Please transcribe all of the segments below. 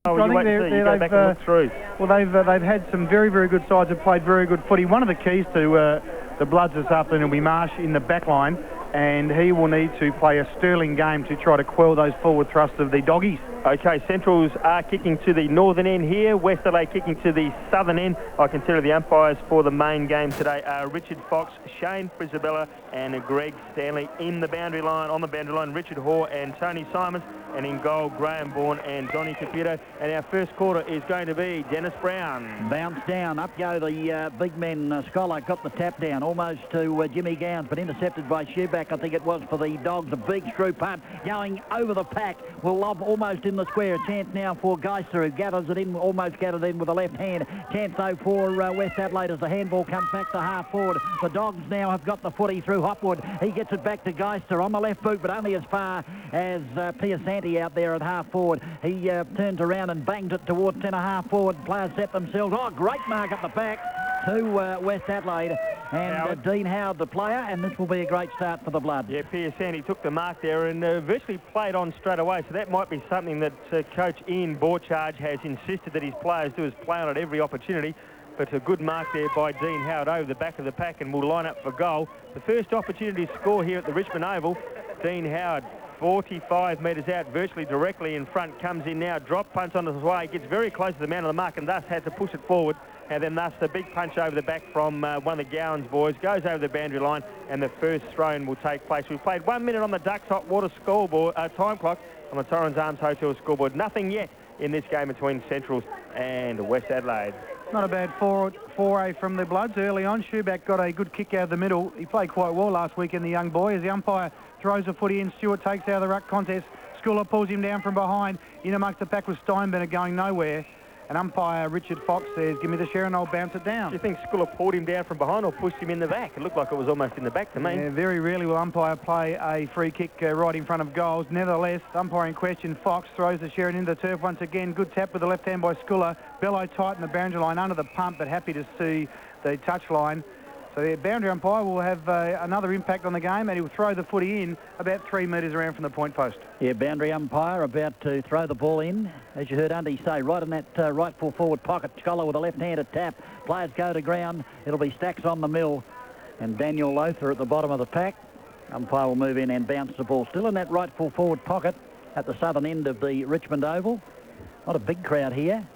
Oh, you wait and see. You go back and look through. Well, they've had some very, very good sides. Have played very good footy. One of the keys to the Bloods this afternoon will be Marsh in the back line, and he will need to play a sterling game to try to quell those forward thrusts of the Doggies. Okay, Centrals are kicking to the northern end here. West Adelaide kicking to the southern end. I consider the umpires for the main game today are Richard Fox, Shane Frisabella and Greg Stanley in the boundary line. On the boundary line, Richard Hoare and Tony Simons. And in goal, Graham Bourne and Johnny Caputo. And our first quarter is going to be Dennis Brown. Bounce down. Up go the big men. Scholar got the tap down almost to Jimmy Gowns, but intercepted by Shoeback. I think it was for the Dogs. A big screw punt going over the pack. Will lob almost in the square. A chance now for Geister, who gathers it in, almost gathered in with the left hand. Chance though for West Adelaide as the handball comes back to half forward. The Dogs now have got the footy through Hopwood. He gets it back to Geister on the left boot, but only as far as Piasanti out there at half forward. He turns around and bangs it towards centre half forward. Players set themselves. Oh, great mark at the back to West Adelaide. And Dean Howard, the player, and this will be a great start for the Blood. Yeah, Piasanti took the mark there and virtually played on straight away, so that might be something that Coach Ian Borcharge has insisted that his players do, is play on at every opportunity. But a good mark there by Dean Howard over the back of the pack and will line up for goal. The first opportunity to score here at the Richmond Oval. Dean Howard, 45 metres out, virtually directly in front, comes in now, drop punch on his way, gets very close to the man on the mark and thus had to push it forward. And then thus the big punch over the back from one of the Gowans boys, goes over the boundary line and the first throw-in will take place. We've played 1 minute on the Ducks Hot Water scoreboard, time clock on the Torrens Arms Hotel scoreboard. Nothing yet in this game between Centrals and West Adelaide. Not a bad foray from the Bloods early on. Shoeback got a good kick out of the middle. He played quite well last weekend, the young boy. As the umpire throws the footy in, Stewart takes out of the ruck contest. Schooler pulls him down from behind. In amongst the pack with Steinbrenner going nowhere. And umpire Richard Fox says, give me the share and I'll bounce it down. Do you think Schooler pulled him down from behind or pushed him in the back? It looked like it was almost in the back to me. Yeah, very rarely will umpire play a free kick right in front of goals. Nevertheless, umpire in question, Fox, throws the Sheridan into the turf once again. Good tap with the left hand by Schooler. Bellow tight in the boundary line under the pump, but happy to see the touch line. So the boundary umpire will have another impact on the game, and he'll throw the footy in about 3 metres around from the point post. Yeah, boundary umpire about to throw the ball in. As you heard Andy say, right in that right full forward pocket. Scholar with a left-handed tap. Players go to ground. It'll be Stacks on the mill. And Daniel Lothar at the bottom of the pack. Umpire will move in and bounce the ball. Still in that right full forward pocket at the southern end of the Richmond Oval. Not a big crowd here.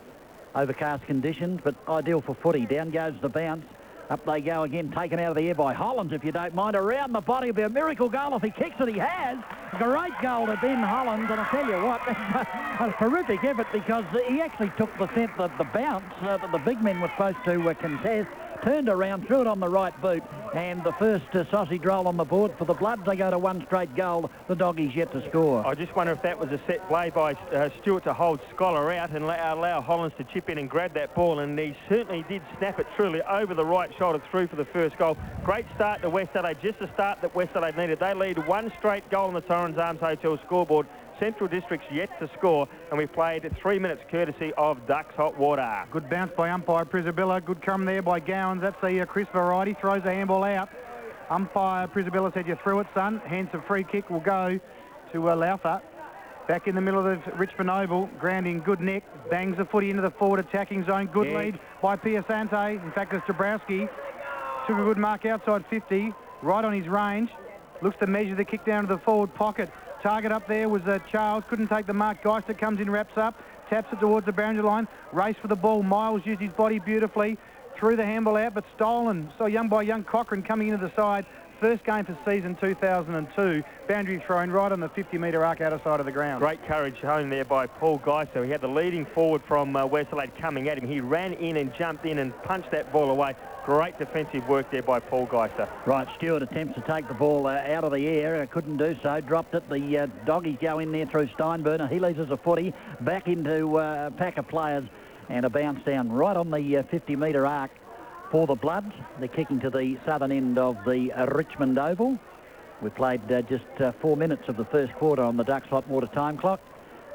Overcast conditions, but ideal for footy. Down goes the bounce. Up they go again, taken out of the air by Hollands, if you don't mind. Around the body will be a miracle goal if he kicks it. He has. Great goal to Ben Hollands, and I'll tell you what, a terrific effort because he actually took the bounce that the big men were supposed to contest, turned around, threw it on the right boot, and the first sausage roll on the board for the Bloods. They go to one straight goal. The Doggies yet to score. I just wonder if that was a set play by Stewart to hold Scholar out and allow Hollands to chip in and grab that ball, and he certainly did snap it truly over the right shoulder through for the first goal. Great start to West Adelaide, just the start that West Adelaide needed. They lead one straight goal on the Torrens Arms Hotel scoreboard. Central District's yet to score, and we've played 3 minutes courtesy of Ducks Hot Water. Good bounce by umpire Prisabilla. Good come there by Gowans. That's the Chris variety. Throws the handball out. Umpire Prisabilla said, you threw it, son. Hence a free kick will go to Louther. Back in the middle of the Richmond Oval, grounding good neck, bangs the footy into the forward attacking zone. Good lead by Piasante. In fact, it's Dabrowski. Took a good mark outside 50, right on his range. Looks to measure the kick down to the forward pocket. Target up there was Charles, couldn't take the mark. Geister comes in, wraps up, taps it towards the boundary line. Race for the ball. Miles used his body beautifully. Threw the handball out, but stolen. So young Cochrane coming into the side. First game for season 2002. Boundary thrown right on the 50-metre arc outer side of the ground. Great courage shown there by Paul Geister. He had the leading forward from West Adelaide coming at him. He ran in and jumped in and punched that ball away. Great defensive work there by Paul Geister. Right, Stewart attempts to take the ball out of the air. Couldn't do so. Dropped it. The Doggies go in there through Steinbrenner. He leaves us a footy. Back into a pack of players. And a bounce down right on the 50-metre arc for the Bloods. They're kicking to the southern end of the Richmond Oval. We played just 4 minutes of the first quarter on the Ducks Hot Water time clock.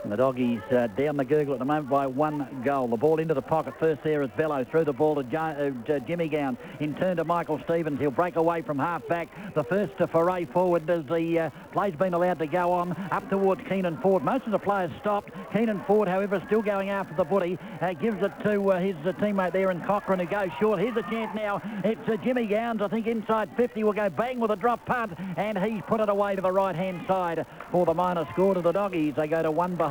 And the Doggies down the gurgle at the moment by 1 goal. The ball into the pocket. First there is Bello. Through the ball to Jimmy Gown. In turn to Michael Stevens. He'll break away from half-back. The first to foray forward as the play's been allowed to go on. Up towards Keenan Ford. Most of the players stopped. Keenan Ford, however, still going after the footy. Gives it to his teammate there in Cochrane, who goes short. Here's a chance now. It's Jimmy Gowns. I think inside 50 will go bang with a drop punt. And he's put it away to the right-hand side for the minor score to the Doggies. They go to 1 behind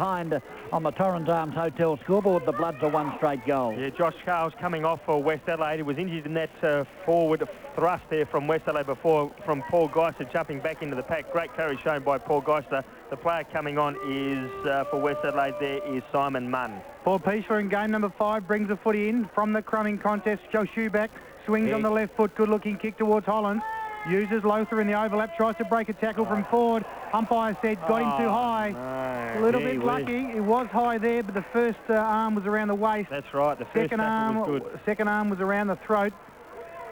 on the Torrens Arms Hotel scoreboard. The Bloods are 1 straight goal. Yeah, Josh Charles coming off for West Adelaide. He was injured in that forward thrust there from West Adelaide before, from Paul Geister jumping back into the pack. Great carry shown by Paul Geister. The player coming on is, for West Adelaide there, is Simon Munn. Paul Peacher in game number 5 brings the footy in from the crumbing contest. Joe Schuback swings on the left foot. Good looking kick towards Holland. Uses Lothar in the overlap, tries to break a tackle from Ford. Umpire said got him too high. No, a little bit lucky. It was high there, but the first arm was around the waist. That's right. The first tackle was good. Second arm was around the throat.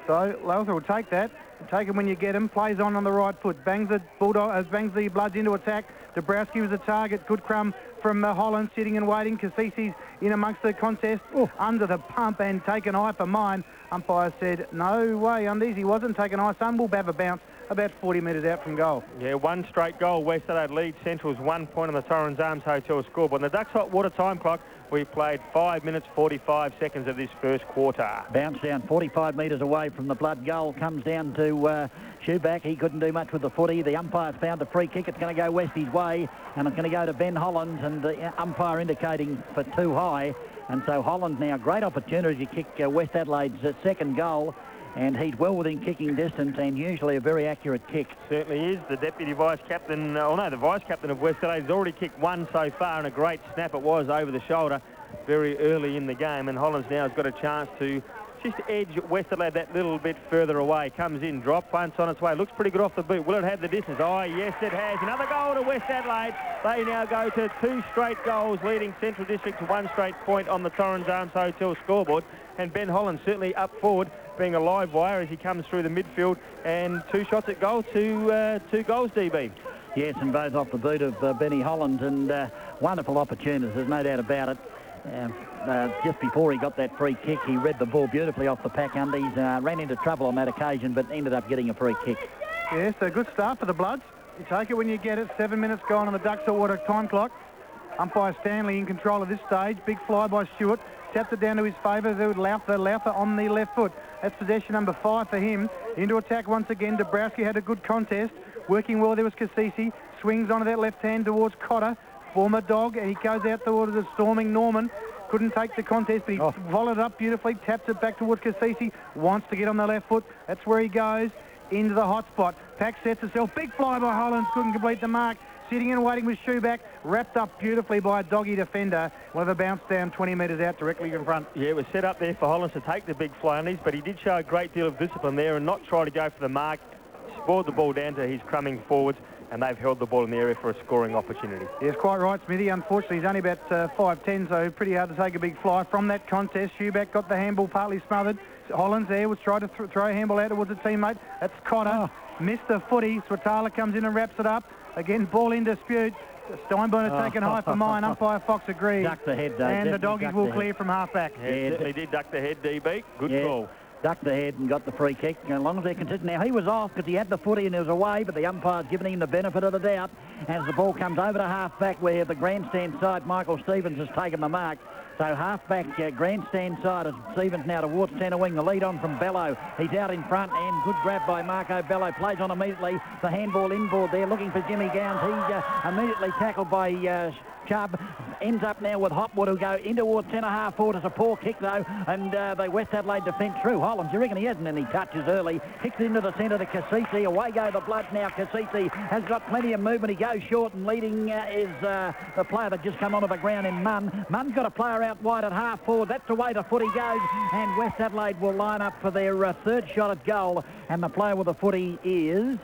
So Lothar will take that. Take him when you get him. Plays on the right foot. Bangs the Bulldog, bangs the Bloods into attack. Dabrowski was a target. Good crumb from Holland, sitting and waiting. Cassisi's in amongst the contest. Under the pump and taken high for mine. Umpire said, no way, Undies. He wasn't taken high. Sun will have a bounce about 40 metres out from goal. Yeah, 1 straight goal. West Adelaide leads Central's 1 point on the Torrens Arms Hotel scoreboard. On the Ducks Hot Water time clock, we played 5 minutes 45 seconds of this first quarter. Bounce down 45 metres away from the Blood goal. Comes down to Schuback. He couldn't do much with the footy. The umpire's found a free kick. It's going to go Westie's way, and it's going to go to Ben Hollands, and the umpire indicating for too high. And so Holland now, great opportunity to kick West Adelaide's second goal, and he's well within kicking distance and usually a very accurate kick. Certainly is. The deputy vice-captain, the vice-captain of West Adelaide has already kicked 1 so far, and a great snap it was over the shoulder very early in the game, and Hollands now has got a chance to just edge West Adelaide that little bit further away. Comes in, drop, punts on its way. Looks pretty good off the boot. Will it have the distance? Oh, yes, it has. Another goal to West Adelaide. They now go to 2 straight goals, leading Central District to 1 straight point on the Torrens Arms Hotel scoreboard. And Ben Holland certainly up forward, being a live wire as he comes through the midfield. And 2 shots at goal, 2 goals, DB. Yes, and both off the boot of Benny Holland, and wonderful opportunities, there's no doubt about it. Just before he got that free kick, he read the ball beautifully off the pack undies, ran into trouble on that occasion, but ended up getting a free kick. Yes, a good start for the Bloods. You take it when you get it. 7 minutes gone on the Ducks Hot Water time clock. Umpire Stanley in control of this stage. Big fly by Stewart. Taps it down to his favour. Laufer on the left foot. That's possession number 5 for him. Into attack once again. Dabrowski had a good contest. Working well there was Cassisi. Swings onto that left hand towards Cotter. Former Dog, and he goes out towards the storming Norman. Couldn't take the contest, but he followed up beautifully, taps it back towards Cassisi, wants to get on the left foot. That's where he goes, into the hot spot. Pack sets itself, big fly by Hollands, couldn't complete the mark. Sitting and waiting with Schuback, wrapped up beautifully by a Doggy defender. We'll have a bounce down 20 metres out directly in front. Yeah, it was set up there for Hollands to take the big fly on these, but he did show a great deal of discipline there and not try to go for the mark. Spoiled the ball down to his crumbing forwards, and they've held the ball in the area for a scoring opportunity. Yes, quite right, Smithy. Unfortunately, he's only about 5'10", so pretty hard to take a big fly. From that contest, Schuback got the handball partly smothered. Hollands there was trying to throw a handball out towards a teammate. That's Cotter. Missed the footy. Swatala comes in and wraps it up. Again, ball in dispute. Steinborn has taken high for mine. Umpire Fox agrees. Ducked the head, though. And the Doggies will clear from half-back. Yeah, certainly did duck the head, DB. Good call. Ducked the head and got the free kick. As long as they're consistent. Now, he was off because he had the footy and he was away, but the umpire's given him the benefit of the doubt as the ball comes over to half-back where the grandstand side, Michael Stevens, has taken the mark. So half-back grandstand side is Stevens now towards centre wing. The lead on from Bello. He's out in front and good grab by Marco Bello. Plays on immediately. The handball inboard there looking for Jimmy Gowns. He's immediately tackled by Chubb. Ends up now with Hopwood, who go in towards centre-half forward. It's a poor kick, though, and the West Adelaide defence through. Hollands, you reckon he hasn't any touches early. Kicks into the centre to Cassisi. Away go the Bloods now. Cassisi has got plenty of movement. He goes short, and leading is the player that just come onto the ground in Munn. Munn's got a player out wide at half forward. That's the way the footy goes, and West Adelaide will line up for their third shot at goal, and the player with the footy is...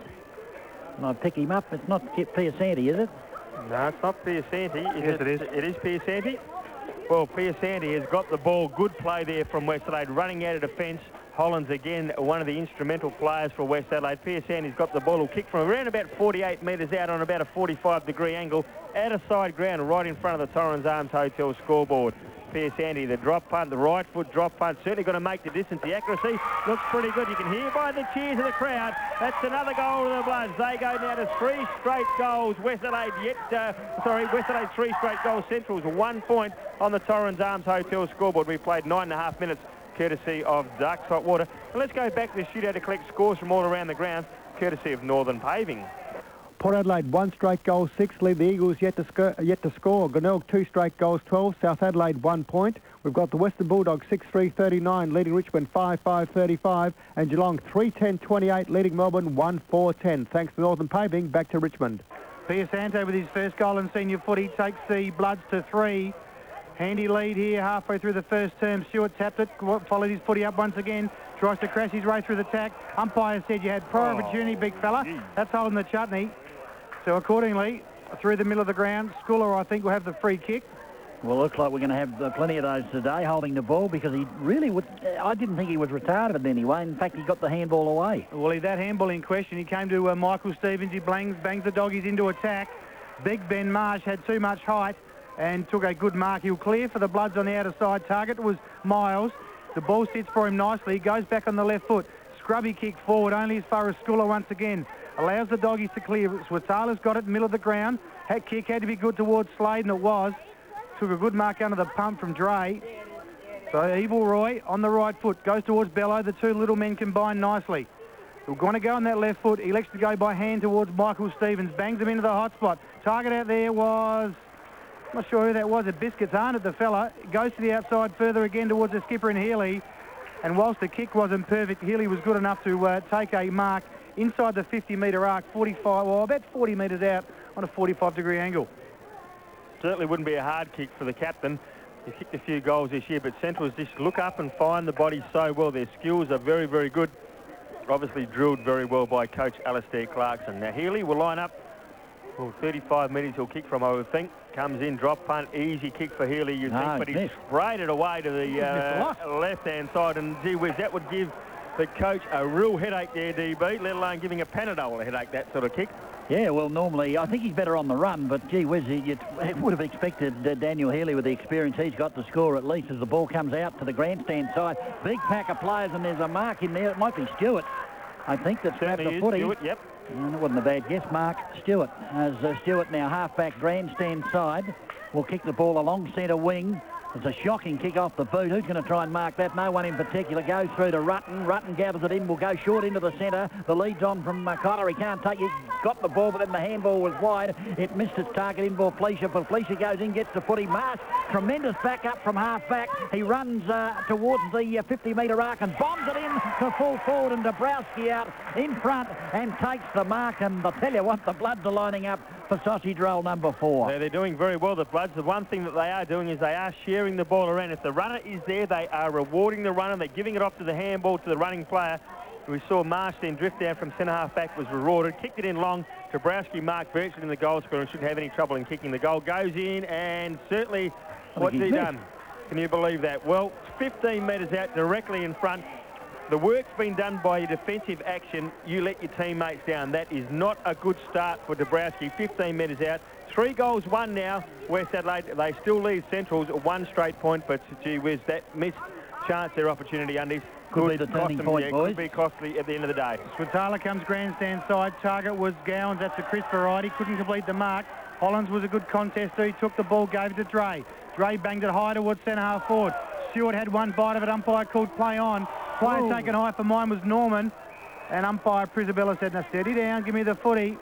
I'll pick him up. It's not Piasanti, is it? No, it's not Piasanti. Yes, it is. It is Piasanti. Well, Piasanti has got the ball. Good play there from West Adelaide, running out of defence. Hollands again, one of the instrumental players for West Adelaide. Pierce Andy's got the ball. He'll kick from around about 48 metres out on about a 45-degree angle at a side ground right in front of the Torrens Arms Hotel scoreboard. Pierce Andy, the drop punt, the right foot drop punt, certainly going to make the distance. The accuracy looks pretty good. You can hear by the cheers of the crowd. That's another goal to the Bloods. They go now to 3 straight goals. West Adelaide 3 straight goals. Central's 1 point on the Torrens Arms Hotel scoreboard. We played 9.5 minutes courtesy of Ducks Hot Water. And let's go back to the shootout to collect scores from all around the ground, courtesy of Northern Paving. Port Adelaide 1 straight goal 6, lead the Eagles yet to score. Glenelg 2 straight goals 12, South Adelaide 1 point. We've got the Western Bulldogs 6-3-39 leading Richmond 5-5-35 and Geelong 3-10-28 leading Melbourne 1-4-10. Thanks to Northern Paving, back to Richmond. Piasanto with his first goal in senior footy takes the Bloods to 3. Handy lead here halfway through the first term. Stewart tapped it, followed his footy up once again, tries to crash his way through the tack. Umpire said you had prior opportunity, big fella. That's holding the chutney. So accordingly, through the middle of the ground, Schooler, I think, will have the free kick. Well, looks like we're going to have plenty of those today, holding the ball, because he really would... I didn't think he was retarded anyway. In fact, he got the handball away. Well, that handball in question, he came to Michael Stevens. He bangs the doggies into attack. Big Ben Marsh had too much height and took a good mark. He'll clear for the Bloods on the outer side. Target was Miles. The ball sits for him nicely. He goes back on the left foot. Scrubby kick forward, only as far as Schooler once again. Allows the doggies to clear. Swatala's got it in the middle of the ground. That kick had to be good towards Slade, and it was. Took a good mark under the pump from Dre. So Evil Roy on the right foot goes towards Bello. The two little men combine nicely. We're going to go on that left foot. He elects to go by hand towards Michael Stevens. Bangs him into the hot spot. Target out there was... I'm not sure who that was. A Biscuits aren't it, the fella. Goes to the outside further again towards the skipper and Healy. And whilst the kick wasn't perfect, Healy was good enough to take a mark inside the 50-metre arc, about 40 metres out on a 45-degree angle. Certainly wouldn't be a hard kick for the captain. He's kicked a few goals this year, but Central's just look up and find the body so well. Their skills are very, very good. Obviously drilled very well by coach Alistair Clarkson. Now Healy will line up. Well, 35 metres he'll kick from, I would think. Comes in, drop punt, easy kick for Healy, you think, but he sprayed it away to the left-hand side, and gee whiz, that would give the coach a real headache there, DB, let alone giving a Panadol a headache, that sort of kick. Yeah, well, normally, I think he's better on the run, but gee whiz, you would have expected Daniel Healy, with the experience he's got, to score at least as the ball comes out to the grandstand side. Big pack of players, and there's a mark in there. It might be Stewart, I think, that's grabbed the footy. Stewart, yep. And it wasn't a bad guess, Mark. Stewart, as Stewart now half-back grandstand side, will kick the ball along centre wing. It's a shocking kick off the boot. Who's going to try and mark that? No one in particular. Goes through to Rutten. Rutten gathers it in. Will go short into the centre. The lead's on from Cotter. He can't take it. Got the ball, but then the handball was wide. It missed its target in for Fleischer. But Fleischer goes in, gets the footy. Marsh, tremendous back up from half-back. He runs towards the 50-metre arc and bombs it in to full forward, and Dabrowski out in front and takes the mark. And I'll tell you what, the Bloods are lining up for sausage roll number 4. Yeah, they're doing very well, the Bloods. The one thing that they are doing is they are sharing the ball around. If the runner is there, they are rewarding the runner. They're giving it off to the handball to the running player. We saw Marsh then drift down from centre half back, was rewarded, kicked it in long. Dabrowski marked virtually in the goal square and shouldn't have any trouble in kicking the goal. Goes in, and certainly, what's he done? Can you believe that? Well, 15 metres out, directly in front. The work's been done by your defensive action. You let your teammates down. That is not a good start for Dabrowski. 15 metres out. 3 goals, 1 now. West Adelaide, they still lead Central's 1 straight point, but gee whiz, that missed chance, their opportunity, Undies. Could be the turning point, boys. Could be costly at the end of the day. Swatala comes grandstand side. Target was Gowans. That's a Chris Variety. Couldn't complete the mark. Hollands was a good contest. He took the ball, gave it to Dre. Dre banged it high towards centre half forward. Stewart had one bite of it. Umpire called play on. Player taken high for mine was Norman. And umpire Prisabella said, now steady down, give me the footy.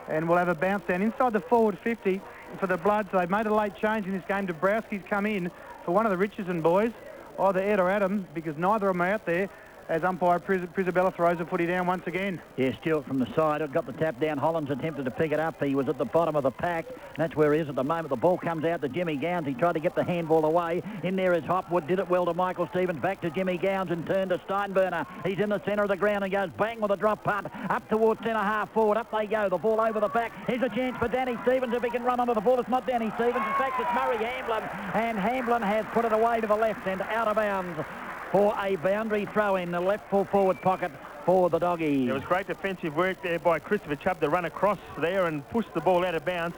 And we'll have a bounce down inside the forward 50 for the Bloods. They've made a late change in this game. Dabrowski's come in for one of the Richardson boys, either Ed or Adam, because neither of them are out there, as umpire Prisabella throws the footy down once again. Yeah, Stewart from the side. Got the tap down. Hollands attempted to pick it up. He was at the bottom of the pack. That's where he is at the moment. The ball comes out to Jimmy Gowns. He tried to get the handball away. In there is Hopwood. Did it well to Michael Stevens. Back to Jimmy Gowns and turned to Steinburner. He's in the centre of the ground and goes bang with a drop punt. Up towards centre half forward. Up they go. The ball over the back. Here's a chance for Danny Stevens if he can run onto the ball. It's not Danny Stevens. In fact, it's Murray Hamblin. And Hamblin has put it away to the left and out of bounds. for a boundary throw in the left full forward pocket for the Doggies. There was great defensive work there by Christopher Chubb to run across there and push the ball out of bounds.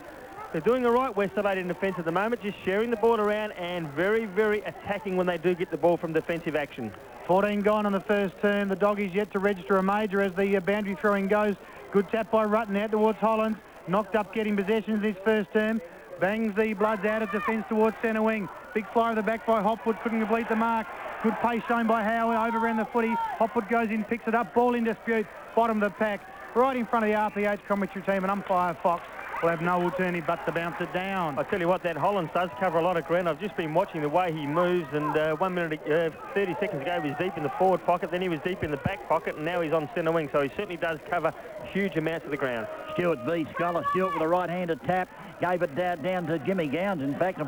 They're doing all right, West Adelaide, in defence at the moment, just sharing the ball around and very, very attacking when they do get the ball from defensive action. 14 gone on the first term. The Doggies yet to register a major as the boundary throwing goes. Good tap by Rutten out towards Hollands. Knocked up getting possessions this first term. Bangs the Bloods out of defence towards centre wing. Big fly of the back by Hopwood, couldn't complete the mark. Good pace shown by Howard, overran the footy. Hopwood goes in, picks it up, ball in dispute, bottom of the pack. Right in front of the RPH commentary team, and umpire Fox will have no alternative but to bounce it down. I tell you what, that Hollands does cover a lot of ground. I've just been watching the way he moves, and 1 minute, 30 seconds ago he was deep in the forward pocket, then he was deep in the back pocket, and now he's on centre wing, so he certainly does cover huge amounts of the ground. Stewart v. Scholar. Stewart with a right-handed tap, gave it down to Jimmy Gowns. In fact, it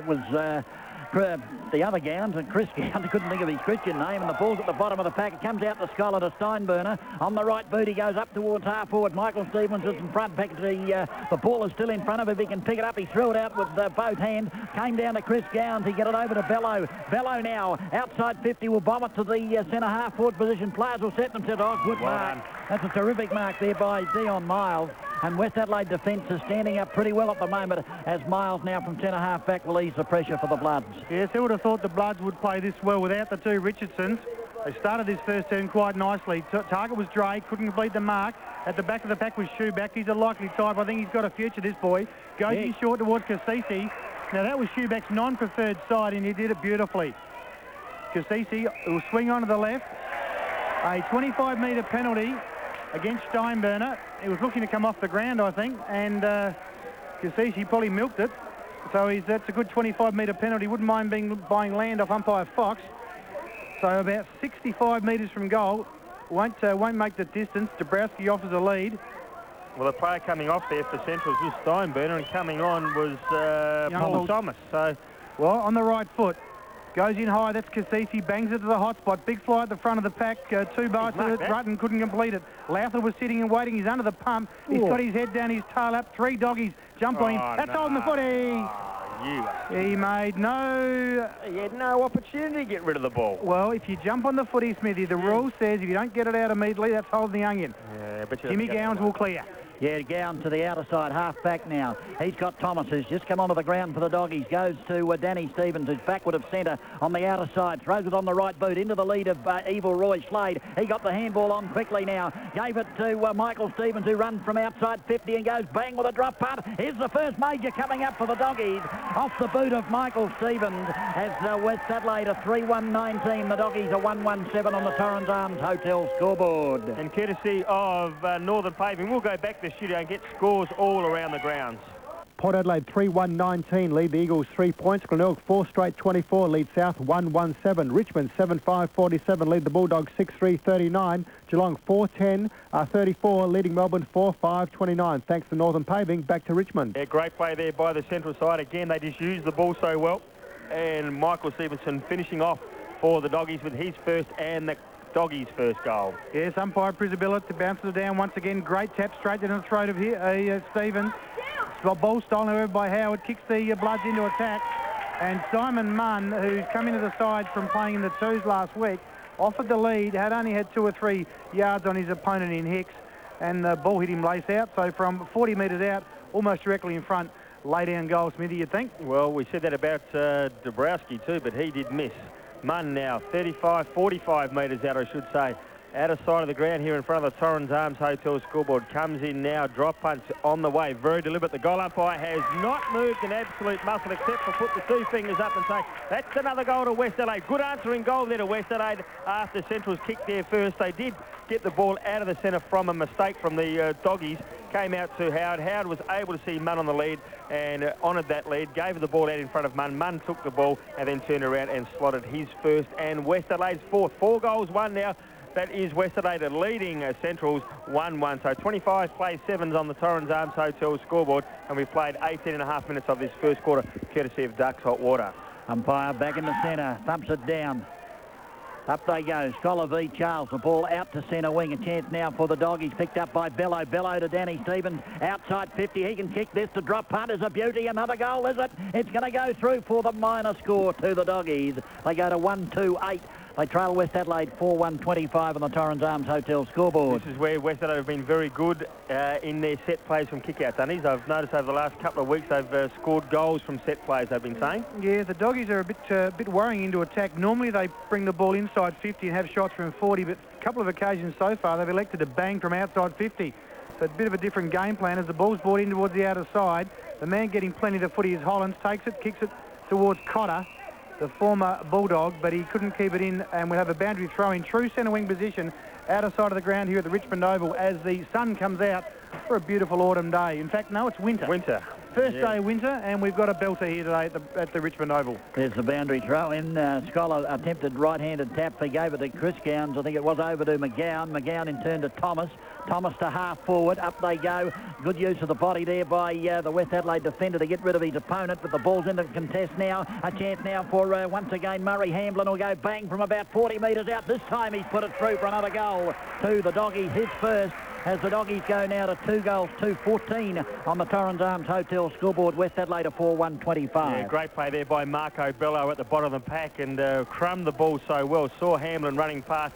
was the other Gowns, and Chris Gowns, couldn't think of his Christian name, and the ball's at the bottom of the pack. It comes out to Scholar to Steinburner. On the right boot, he goes up towards half forward. Michael Stevens is in front. The ball is still in front of him. He can pick it up. He threw it out with both hands. Came down to Chris Gowns. He get it over to Bello. Bello now, outside 50, will bomb it to the centre half forward position. Players will set themselves. Oh, good mark. That's a terrific mark there by Dion Miles. And West Adelaide defence is standing up pretty well at the moment as Miles now from centre half back will ease the pressure for the Bloods. Yes, who would have thought the Bloods would play this well without the two Richardsons? They started this first term quite nicely. Target was Dre, couldn't complete the mark. At the back of the pack was Shoeback. He's a likely type. I think he's got a future, this boy. Goes in short towards Cassisi. Now, that was Shoeback's non-preferred side, and he did it beautifully. Cassisi will swing on to the left. A 25-metre penalty against Steinburner. He was looking to come off the ground, I think, and Cassisi probably milked it. So that's a good 25-metre penalty. Wouldn't mind buying land off umpire Fox. So about 65 metres from goal. Won't make the distance. Dabrowski offers a lead. Well, the player coming off there for Centrals was Steinburner, and coming on was Paul Thomas. So, well, on the right foot. Goes in high, that's Cassisi, bangs it to the hot spot. Big fly at the front of the pack, 2 bars to it. Rutten couldn't complete it. Lowther was sitting and waiting, he's under the pump. He's got his head down, his tail up. 3 Doggies jump on him. That's holding the footy. He made he had no opportunity to get rid of the ball. Well, if you jump on the footy, Smithy, the rule says if you don't get it out immediately, that's holding the onion. Yeah, but Jimmy Gowns will clear. Yeah, Gown to the outer side, half back now. He's got Thomas, who's just come onto the ground for the Doggies. Goes to Danny Stevens, who's backward of centre on the outer side. Throws it on the right boot into the lead of Evil Roy Slade. He got the handball on quickly now. Gave it to Michael Stevens, who runs from outside 50 and goes bang with a drop punt. Here's the first major coming up for the Doggies. Off the boot of Michael Stevens as West Adelaide a 3-1-19. The Doggies a 1-1-7 on the Torrens Arms Hotel scoreboard. And courtesy of Northern Paving, we'll go back to the studio and get scores all around the grounds. Port Adelaide 3-1-19 lead the Eagles 3 points. Glenelg 4 straight 24 lead South 1-1-7. Richmond 7-5-47 lead the Bulldogs 6-3-39. Geelong 4-10 34 leading Melbourne 4-5-29. Thanks to Northern Paving. Back to Richmond. Yeah, great play there by the central side. Again, they just used the ball so well. And Michael Stevenson finishing off for the Doggies with his first and the Doggies' first goal. Yes, umpire Prisabilla to bounce it down once again. Great tap straight into the throat of Stevens. Ball stolen over by Howard. Kicks the Bloods into attack. And Simon Munn, who's come into the side from playing in the twos last week, offered the lead. Had only had 2 or 3 yards on his opponent in Hicks. And the ball hit him lace out. So from 40 metres out, almost directly in front, lay down goal, Smithy, you'd think? Well, we said that about Dabrowski too, but he did miss. Munn now 45 metres out, I should say, out of sight of the ground here in front of the Torrens Arms Hotel scoreboard. Comes in now, drop punch on the way, very deliberate. The goal umpire has not moved an absolute muscle except for put the 2 fingers up and say that's another goal to West Adelaide. Good answering goal there to West Adelaide after Central's kicked there first. They did get the ball out of the centre from a mistake from the Doggies. Came out to Howard. Howard was able to see Munn on the lead and honoured that lead. Gave the ball out in front of Munn. Munn took the ball and then turned around and slotted his first and West Adelaide's fourth. 4 goals, 1 now. That is West Adelaide leading Centrals 1-1. So 25 play 7s on the Torrens Arms Hotel scoreboard, and we've played 18.5 minutes of this first quarter, courtesy of Ducks Hot Water. Umpire back in the centre, thumps it down. Up they go. Scholar v. Charles. The ball out to centre wing. A chance now for the Doggies. Picked up by Bello. Bello to Danny Stevens. Outside 50. He can kick this to drop punt. Is a beauty. Another goal, is it? It's going to go through for the minor score to the Doggies. They go to 1-2-8. They trail West Adelaide 4-1-25 on the Torrens Arms Hotel scoreboard. This is where West Adelaide have been very good in their set plays from kick-out dunnies. I've noticed over the last couple of weeks they've scored goals from set plays, they've been saying. Yeah, the Doggies are a bit worrying into attack. Normally they bring the ball inside 50 and have shots from 40, but a couple of occasions so far they've elected to bang from outside 50. So it's a bit of a different game plan as the ball's brought in towards the outer side. The man getting plenty of the footy is Hollands, takes it, kicks it towards Cotter, the former Bulldog, but he couldn't keep it in, and we'll have a boundary throw in true centre wing position, outer side of the ground here at the Richmond Oval as the sun comes out for a beautiful autumn day. In fact, no, it's winter. First day of winter, and we've got a belter here today at the Richmond Oval. There's the boundary throw in. Scholar attempted right-handed tap. They gave it to Chris Gowns. I think it was over to McGowan. McGowan in turn to Thomas. Thomas to half forward. Up they go. Good use of the body there by the West Adelaide defender to get rid of his opponent. But the ball's in the contest now. A chance now for, once again, Murray Hamblin will go bang from about 40 metres out. This time he's put it through for another goal to the Doggies. His first. As the Doggies go now to 2 goals, 2-14 on the Torrens Arms Hotel scoreboard. West Adelaide 4-1-25. Yeah, great play there by Marco Bello at the bottom of the pack and crumbed the ball so well. Saw Hamlin running past,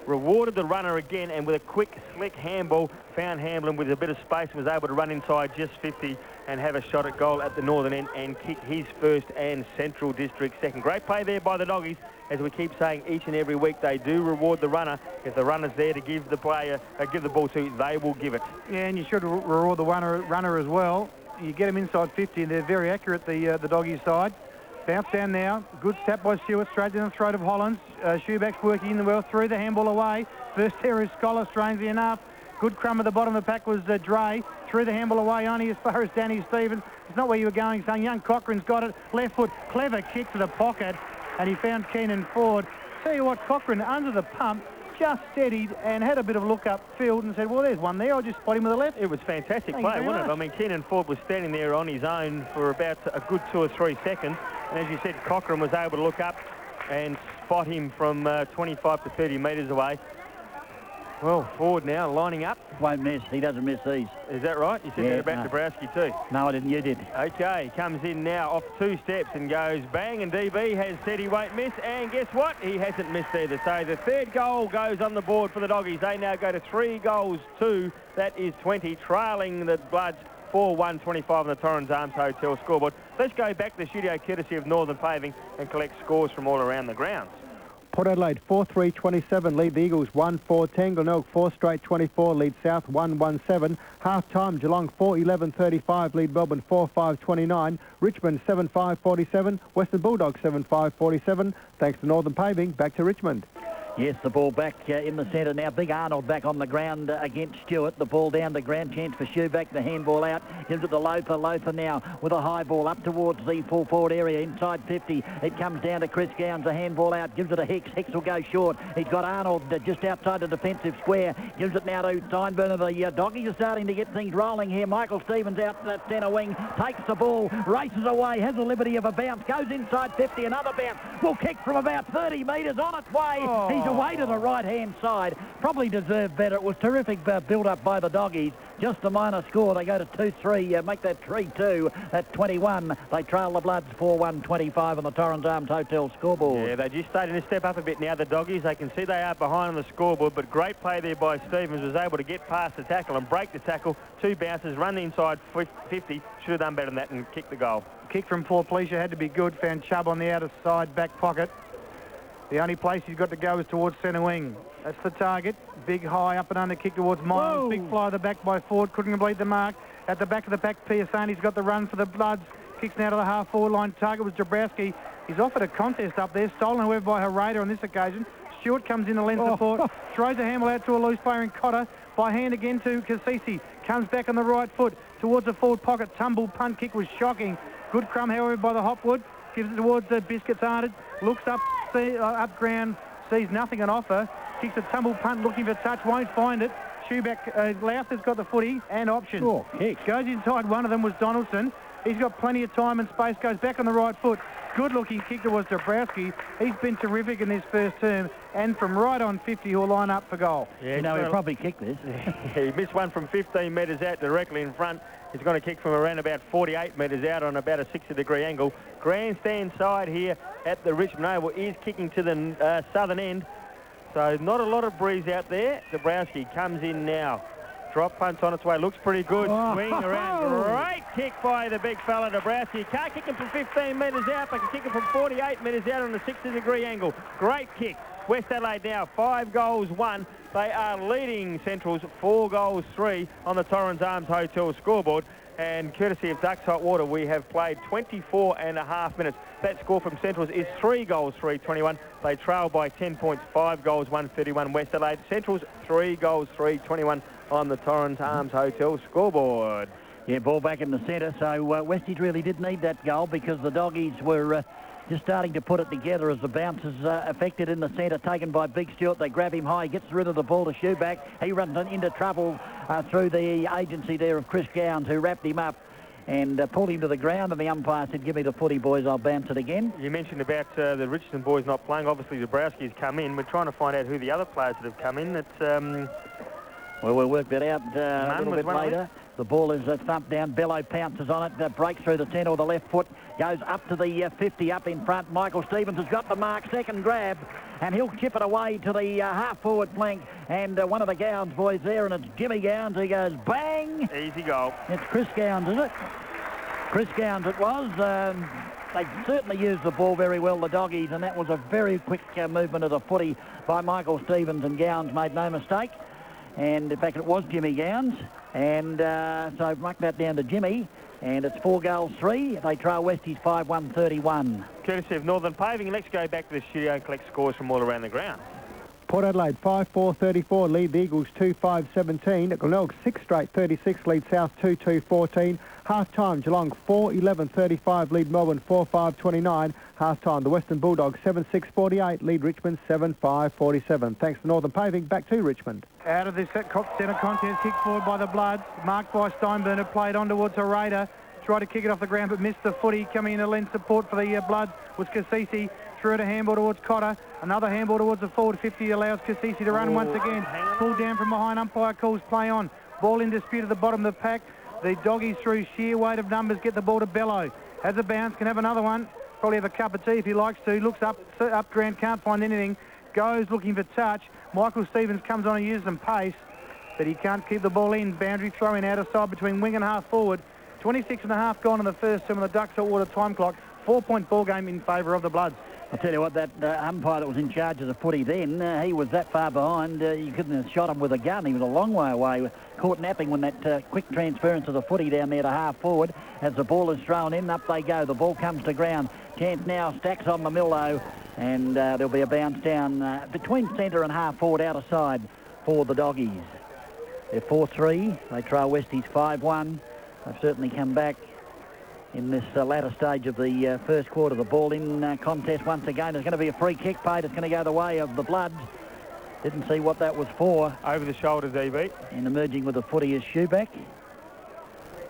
rewarded the runner again, and with a quick, slick handball, found Hamlin with a bit of space and was able to run inside just 50 and have a shot at goal at the northern end and kick his first and Central District second. Great play there by the Doggies. As we keep saying each and every week, they do reward the runner. If the runner's there to give the player, give the ball to, they will give it. Yeah, and you should reward the runner as well. You get them inside 50, and they're very accurate, the Doggies side. Bounce down now. Good step by Stewart, straight down the throat of Hollands. Shoeback's working in the well, through the handball away. First error is Scholar, strangely enough. Good crumb at the bottom of the pack was Dre. Threw the handball away only as far as Danny Stevens. It's not where you were going, son. Young Cochrane's got it. Left foot, clever kick to the pocket. And he found Keenan Ford. Tell you what, Cochrane under the pump just steadied and had a bit of look up field and said, well, there's one there. I'll just spot him with the left. It was fantastic play, wasn't it? I mean, Keenan Ford was standing there on his own for about a good 2 or 3 seconds. And as you said, Cochrane was able to look up and spot him from 25 to 30 metres away. Well, Ford now lining up. Won't miss. He doesn't miss these. Is that right? You said that about Dabrowski too. No, I didn't. You did. Okay, comes in now off 2 steps and goes bang, and DB has said he won't miss, and guess what? He hasn't missed either. So the third goal goes on the board for the Doggies. They now go to 3 goals, 2. That is 20, trailing the Bloods 4-1-25 on the Torrens Arms Hotel scoreboard. Let's go back to the studio courtesy of Northern Paving and collect scores from all around the grounds. Port Adelaide 4-3-27 lead the Eagles 1-4-10. Glenelg 4 straight 24 lead South 1-1-7. Half time Geelong 4-11-35 lead Melbourne 4-5-29. Richmond 7-5-47. Western Bulldogs 7-5-47. Thanks to Northern Paving. Back to Richmond. Yes, the ball back in the centre now. Big Arnold back on the ground against Stewart. The ball down the ground. Chance for Shoeback. The handball out. Gives it to Lothar. Lothar now with a high ball up towards the full forward area. Inside 50. It comes down to Chris Gowns. The handball out. Gives it to Hicks. Hicks will go short. He's got Arnold just outside the defensive square. Gives it now to Steinburner. The Doggies are starting to get things rolling here. Michael Stevens out that centre wing. Takes the ball. Races away. Has the liberty of a bounce. Goes inside 50. Another bounce. Will kick from about 30 metres on its way. He's away to the right-hand side. Probably deserved better. It was terrific build-up by the Doggies. Just a minor score. They go to 2-3, make that 3-2 at 21. They trail the Bloods 4-1-25 on the Torrens Arms Hotel scoreboard. Yeah, they're just starting to step up a bit now, the Doggies. They can see they are behind on the scoreboard, but great play there by Stevens. Was able to get past the tackle and break the tackle. 2 bounces, run inside 50. Should have done better than that and kicked the goal. Kick from Pleasure had to be good. Found Chubb on the outer side back pocket. The only place he's got to go is towards centre wing. That's the target. Big high up and under kick towards Miles. Big fly at the back by Ford. Couldn't complete the mark. At the back of the pack, Piasani's got the run for the Bloods. Kicks now to the half-forward line. Target was Dabrowski. He's offered a contest up there. Stolen, however, by Herrera on this occasion. Stewart comes in the length of Ford. Throws a handball out to a loose player in Cotter. By hand again to Cassisi. Comes back on the right foot towards the forward pocket. Tumble punt kick was shocking. Good crumb, however, by the Hopwood. Gives it towards Biscuits Arnott. Looks up ground, sees nothing on offer. Kicks a tumble punt, looking for touch, won't find it. Shoeback, Louth has got the footy and option. Goes inside, one of them was Donaldson. He's got plenty of time and space, goes back on the right foot. Good looking kick towards Dabrowski. He's been terrific in this first term, and from right on 50 he'll line up for goal. Yeah, he'll probably kick this. He missed one from 15 metres out directly in front. He's going to kick from around about 48 metres out on about a 60-degree angle. Grandstand side here at the Richmond Oval is kicking to the southern end. So not a lot of breeze out there. Dabrowski comes in now. Drop punch on its way. Looks pretty good. Swing around. Great kick by the big fella, Dabrowski. Can't kick him from 15 metres out, but can kick him from 48 metres out on a 60-degree angle. Great kick. West Adelaide now 5 goals 1. They are leading Centrals 4 goals 3 on the Torrens Arms Hotel scoreboard. And courtesy of Ducks Hot Water, we have played 24.5 minutes. That score from Centrals is 3 goals 3, 21. They trail by 10 points, 5 goals 1, 31 West Adelaide. Centrals 3 goals 3, 21 on the Torrens Arms Hotel scoreboard. Yeah, ball back in the centre. So Westies really did need that goal because the doggies were just starting to put it together as the bounce is affected in the centre, taken by Big Stewart. They grab him high, gets rid of the ball to Shoeback. He runs into trouble through the agency there of Chris Gowns, who wrapped him up and pulled him to the ground, and the umpire said, give me the footy, boys, I'll bounce it again. You mentioned about the Richardson boys not playing. Obviously, Dabrowski's come in. We're trying to find out who the other players that have come in. It's... Well, we'll work that out a little bit later. The ball is thumped down. Bello pounces on it, breaks through the centre with the left foot, goes up to the 50 up in front. Michael Stevens has got the mark, second grab, and he'll chip it away to the half-forward flank. And one of the Gowns boys there, and it's Jimmy Gowns. He goes bang. Easy goal. It's Chris Gowns, is it? Chris Gowns it was. They certainly used the ball very well, the doggies, and that was a very quick movement of the footy by Michael Stevens, and Gowns made no mistake. And in fact, it was Jimmy Gowns. And so mark that down to Jimmy. And it's 4 goals 3. They trail Westies 5-1-31. Courtesy of Northern Paving. Let's go back to the studio and collect scores from all around the ground. Port Adelaide 5-4-34 lead the Eagles 2-5-17. Glenelg 6 straight 36 lead South 2-2-14. Half-time Geelong 4-11-35 lead Melbourne 4-5-29. Half-time the Western Bulldogs 7-6-48 lead Richmond 7-5-47. Thanks to Northern Paving. Back to Richmond. Out of this centre contest, kicked forward by the Bloods. Marked by Steinburner, played on towards a Raider. Tried to kick it off the ground but missed the footy. Coming in to lend support for the Bloods was Cassisi. Threw it a handball towards Cotter. Another handball towards the forward 50 allows Cassisi to run once again. Pulled down from behind, umpire calls play on. Ball in dispute at the bottom of the pack. The doggies through sheer weight of numbers get the ball to Bello. Has a bounce, can have another one. Probably have a cup of tea if he likes to. Looks up ground, can't find anything. Goes looking for touch. Michael Stevens comes on and uses some pace, but he can't keep the ball in. Boundary throw in out of side between wing and half forward. 26.5 gone in the first term of the Ducks Hot Water time clock. 4-point ball game in favour of the Bloods. I'll tell you what, that umpire that was in charge of the footy then, he was that far behind, you couldn't have shot him with a gun. He was a long way away. Caught napping when that quick transference of the footy down there to half forward. As the ball is thrown in, up they go. The ball comes to ground. Chance now stacks on the mill though, and there'll be a bounce down between centre and half forward out of side for the doggies. They're 4-3. They trail Westies 5-1. They've certainly come back in this latter stage of the first quarter. The ball in contest once again. There's going to be a free kick paid. It's going to go the way of the Bloods. Didn't see what that was for. Over the shoulder, DB. And emerging with the footy is Shoeback.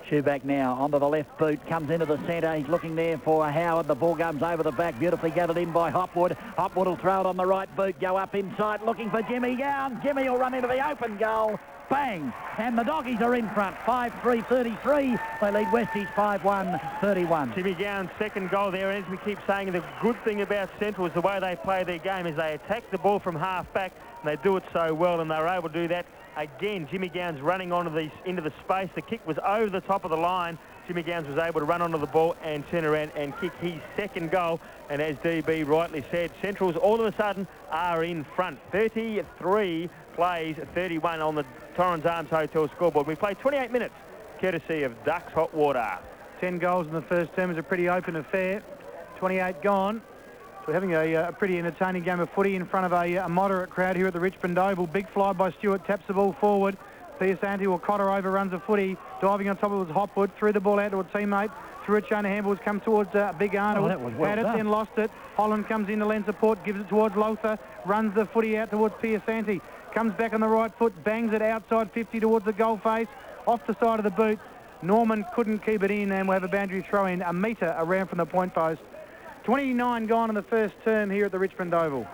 Shoeback now onto the left boot. Comes into the centre. He's looking there for Howard. The ball comes over the back. Beautifully gathered in by Hopwood. Hopwood will throw it on the right boot. Go up inside looking for Jimmy Gowns. Jimmy will run into the open goal. Bang! And the doggies are in front. 5-3-33. They lead Westies 5-1-31. Jimmy Gowns' second goal there. And as we keep saying, the good thing about Central is the way they play their game is they attack the ball from half back, and they do it so well, and they're able to do that. Again, Jimmy Gowns running into the space. The kick was over the top of the line. Jimmy Gowns was able to run onto the ball and turn around and kick his second goal. And as DB rightly said, Centrals all of a sudden are in front. 33 plays 31 on the Torrens Arms Hotel scoreboard. We played 28 minutes, courtesy of Ducks Hot Water. 10 goals in the first term is a pretty open affair. 28 gone. So we're having a pretty entertaining game of footy in front of a moderate crowd here at the Richmond Oval. Big fly by Stewart, taps the ball forward. Piasanti or Cotter overruns the footy. Diving on top of it was Hopwood. Threw the ball out to a teammate. Through a chain of handballs, come towards Big Arnold. That was well had it, done. then lost it. Holland comes in to lend support, gives it towards Lothar. Runs the footy out towards Piasanti. Comes back on the right foot, bangs it outside 50 towards the goal face. Off the side of the boot. Norman couldn't keep it in, and we'll have a boundary throw in a metre around from the point post. 29 gone in the first term here at the Richmond Oval.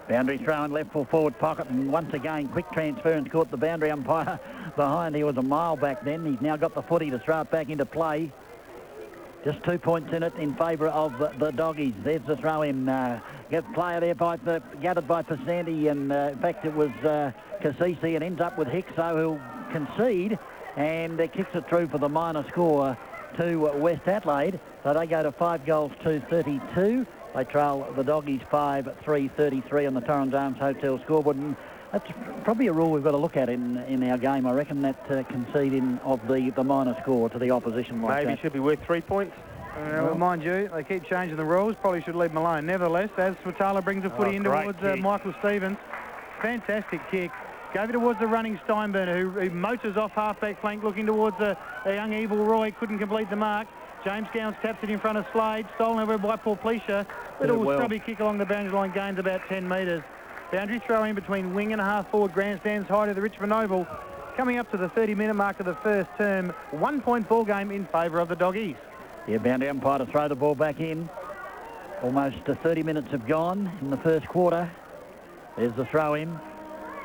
Boundary throw in left full forward pocket, and once again quick transference caught the boundary umpire behind. He was a mile back then. He's now got the footy to throw it back into play. Just 2 points in it in favour of the doggies. There's the throw in. Player there gathered by Pasanti, and in fact it was Cassisi, and ends up with Hickso, who'll concede and kicks it through for the minor score to West Adelaide. So they go to 5 goals to 32. They trail the doggies 5-3-33 on the Torrens Arms Hotel scoreboard. And that's probably a rule we've got to look at in our game. I reckon that conceding of the minor score to the opposition like maybe should be worth 3 points. Well, mind you, they keep changing the rules. Probably should leave them alone. Nevertheless, as Swatala brings a footy in towards Michael Stevens, fantastic kick. Gave it towards the running Steinburner, who motors off half-back flank, looking towards a young Evil Roy. Couldn't complete the mark. James Gowns taps it in front of Slade. Stolen over by Paul Pleasure. Little stubby kick along the boundary line, gains about 10 metres. Boundary throw in between wing and half-forward grandstands high to the Richmond Oval. Coming up to the 30-minute mark of the first term. 1 point ball game in favour of the doggies. Yeah, boundary umpire to throw the ball back in. Almost 30 minutes have gone in the first quarter. There's the throw in.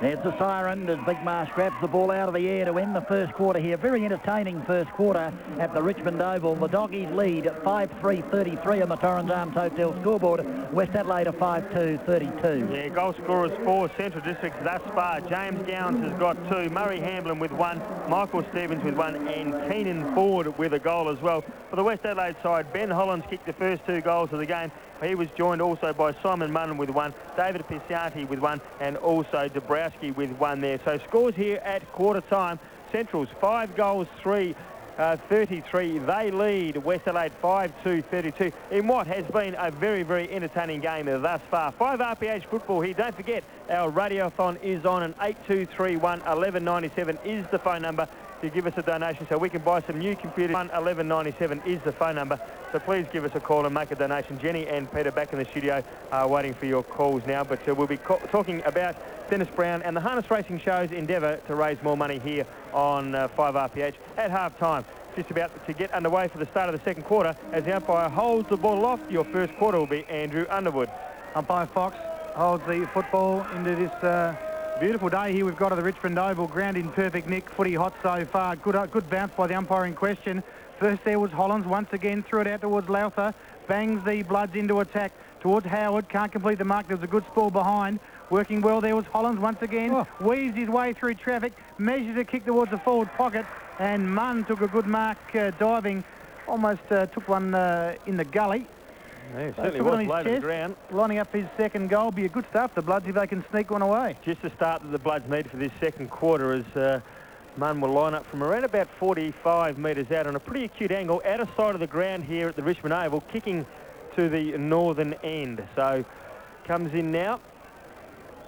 There's the siren as Big Marsh grabs the ball out of the air to end the first quarter here. Very entertaining first quarter at the Richmond Oval. The doggies lead 5-3-33 on the Torrens Arms Hotel scoreboard. West Adelaide are 5-2-32. Yeah, goal scorers for Central Districts thus far. James Gowns has got 2, Murray Hamblin with 1, Michael Stevens with 1, and Keenan Ford with a goal as well. For the West Adelaide side, Ben Hollands kicked the first 2 goals of the game. He was joined also by Simon Munn with 1, David Piscianti with 1, and also Dabrowski with 1 there. So scores here at quarter time. Central's 5 goals, 33. They lead West Adelaide 5-2-32 in what has been a very, very entertaining game thus far. 5 RPH football here. Don't forget, our radiothon is on, and 8231 1197 is the phone number to give us a donation so we can buy some new computers. 1197 is the phone number, so please give us a call and make a donation. Jenny and Peter back in the studio are waiting for your calls now, but we'll be talking about Dennis Brown and the harness racing show's endeavour to raise more money here on 5RPH at half-time. Just about to get underway for the start of the second quarter as the umpire holds the ball aloft. Your first quarter will be Andrew Underwood. Umpire Fox holds the football into this beautiful day here we've got at the Richmond Oval. Ground in perfect nick, footy hot so far. Good bounce by the umpire in question. First there was Hollands, once again threw it out towards Lowther. Bangs the Bloods into attack towards Howard. Can't complete the mark. There was a good spool behind. Working well there was Hollands once again. Weaves his way through traffic. Measures a kick towards the forward pocket. And Munn took a good mark diving. Almost took one in the gully. Yeah, certainly was low to the ground. Lining up his second goal. Be a good start for the Bloods if they can sneak one away. Just the start that the Bloods need for this second quarter as Munn will line up from around about 45 metres out on a pretty acute angle, out of sight of the ground here at the Richmond Oval, kicking to the northern end. So comes in now.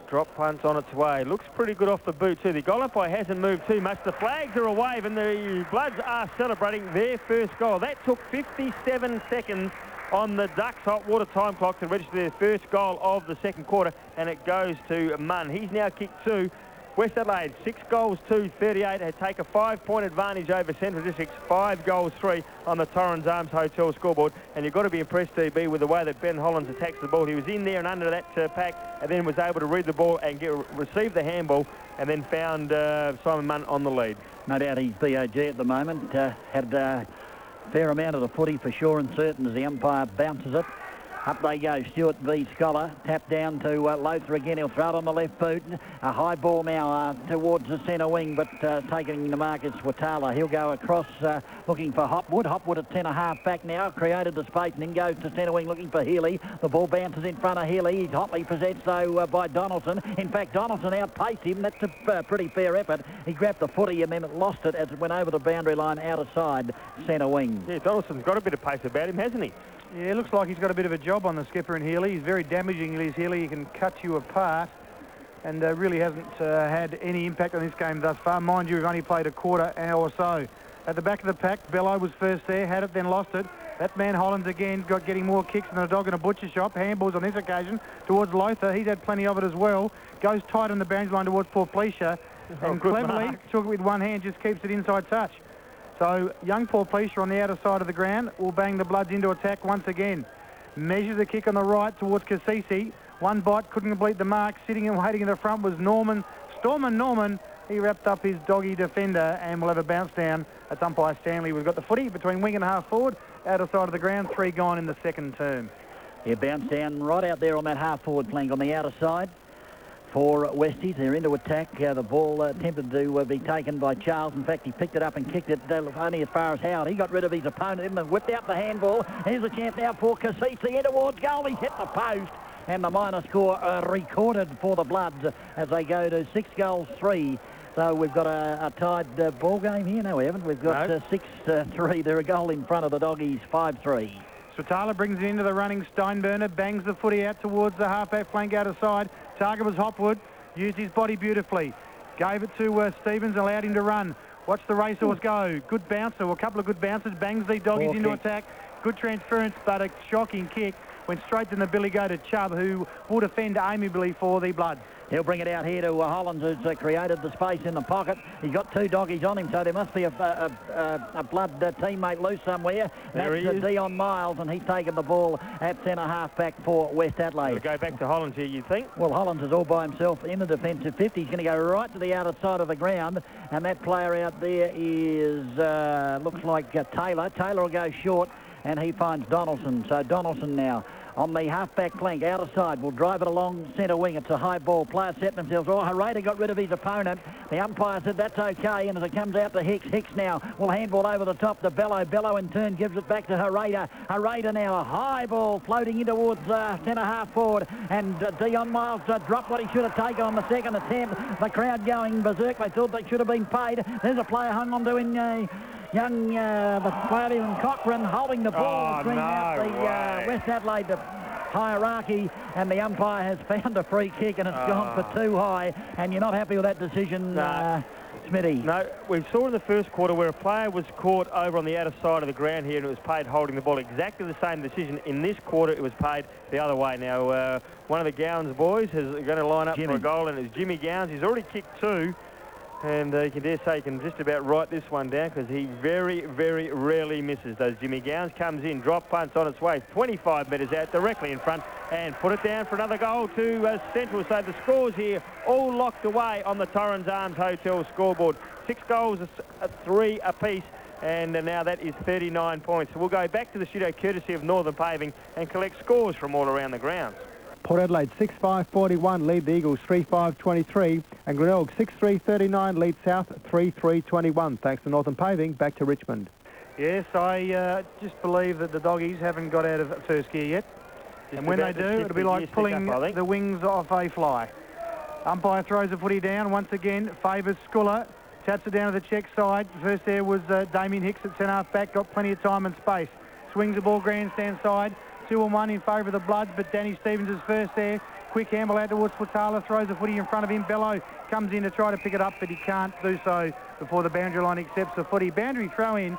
Drop punts on its way. Looks pretty good off the boot too. The goal umpire hasn't moved too much. The flags are a wave and the Bloods are celebrating their first goal. That took 57 seconds on the Ducks hot water time clock to register their first goal of the second quarter, and it goes to Munn. He's now kicked 2. West Adelaide 6 goals 2-38 had take a 5-point advantage over Central Districts, 5 goals 3 on the Torrens Arms Hotel scoreboard. And you've got to be impressed, TB, with the way that Ben Hollands attacks the ball. He was in there and under that pack, and then was able to read the ball and receive the handball, and then found Simon Munn on the lead. No doubt he's BOG at the moment. Had a fair amount of the footy for sure and certain as the umpire bounces it. Up they go, Stewart v. Scholar. Tap down to Lothar again. He'll throw it on the left boot. A high ball now towards the centre wing, but taking the mark is Swatala. He'll go across looking for Hopwood. Hopwood at 10.5 back now. Created the space and then goes to centre wing looking for Healy. The ball bounces in front of Healy. He's hotly possessed though by Donaldson. In fact, Donaldson outpaced him. That's a pretty fair effort. He grabbed the footy and then lost it as it went over the boundary line out of side centre wing. Yeah, Donaldson's got a bit of pace about him, hasn't he? Yeah, it looks like he's got a bit of a job on the skipper in Healy. He's very damaging, Liz Healy. He can cut you apart and really hasn't had any impact on this game thus far. Mind you, we've only played a quarter hour or so. At the back of the pack, Bello was first there, had it, then lost it. That man Hollands again getting more kicks than a dog in a butcher shop. Handballs on this occasion towards Lothar. He's had plenty of it as well. Goes tight on the boundary line towards Paul Pleasure and cleverly took it with one hand, just keeps it inside touch. So young Paul Pleasure on the outer side of the ground will bang the Bloods into attack once again. Measures the kick on the right towards Cassisi. One bite, couldn't complete the mark. Sitting and waiting in the front was Norman. Storman Norman. He wrapped up his doggy defender and will have a bounce down. That's umpire Stanley. We've got the footy between wing and half forward outer side of the ground. 3 gone in the second term. He bounced down right out there on that half-forward flank on the outer side for Westies. They're into attack. The ball attempted to be taken by Charles. In fact, he picked it up and kicked it only as far as Howard. He got rid of his opponent and whipped out the handball. Here's a chance now for Cassisi in towards goal. He's hit the post. And the minor score recorded for the Bloods as they go to 6-3. So we've got a tied ball game here. No, we haven't. We've got 6-3. They're a goal in front of the Doggies, 5-3. Swatala brings it into the running. Steinburner bangs the footy out towards the half-back flank out of side. Target was Hopwood. Used his body beautifully. Gave it to Stevens, allowed him to run. Watch the racehorse go. Good bouncer, or a couple of good bouncers. Bangs the Doggies into attack. Good transference, but a shocking kick. Went straight to the billy go to Chubb, who will defend amiably for the Bloods. He'll bring it out here to Hollands, who's created the space in the pocket. He's got 2 Doggies on him, so there must be a Blood teammate loose somewhere. That's Dion Miles, and he's taken the ball at centre half back for West Adelaide. We'll go back to Hollands here, you think? Well, Hollands is all by himself in the defensive 50. He's going to go right to the outer side of the ground, and that player out there is, looks like Taylor. Taylor will go short, and he finds Donaldson. So Donaldson now on the half-back flank, outer side, will drive it along centre wing. It's a high ball. Players set themselves. Oh, Herrera got rid of his opponent. The umpire said that's okay, and as it comes out to Hicks, Hicks now will handball over the top to Bello. Bello in turn gives it back to Herrera. Herrera now, a high ball floating in towards centre half forward, and Dion Miles dropped what he should have taken on the second attempt. The crowd going berserk. They thought they should have been paid. There's a player hung on to in the player in Cochrane holding the ball to bring out the West Adelaide hierarchy, and the umpire has found a free kick, and it's gone for too high, and you're not happy with that decision, Smitty? No, we saw in the first quarter where a player was caught over on the outer side of the ground here and it was paid holding the ball. Exactly the same decision. In this quarter, it was paid the other way. Now, one of the Gowns boys is going to line up for a goal, and it's Jimmy Gowns. He's already kicked 2. And you can dare say he can just about write this one down because he very, very rarely misses those Jimmy Gowns. Comes in, drop punts on its way, 25 metres out, directly in front, and put it down for another goal to Central. So the scores here all locked away on the Torrens Arms Hotel scoreboard. 6 goals, 3 apiece, and now that is 39 points. So we'll go back to the studio courtesy of Northern Paving and collect scores from all around the grounds. Port Adelaide 6-5-41 lead the Eagles 3-5-23, and Glenelg 6-3-39 lead South 3-3-21. Thanks to Northern Paving. Back to Richmond. Yes, I just believe that the Doggies haven't got out of first gear yet. And when they do, it'll be like pulling the wings off a fly. Umpire throws the footy down once again. Favours Sculler. Taps it down to the check side. First there was Damien Hicks at centre half back. Got plenty of time and space. Swings the ball grandstand side. 2-1 in favour of the Bloods, but Danny Stevens is first there. Quick handball out towards Swatala, throws the footy in front of him. Bello comes in to try to pick it up, but he can't do so before the boundary line accepts the footy. Boundary throw in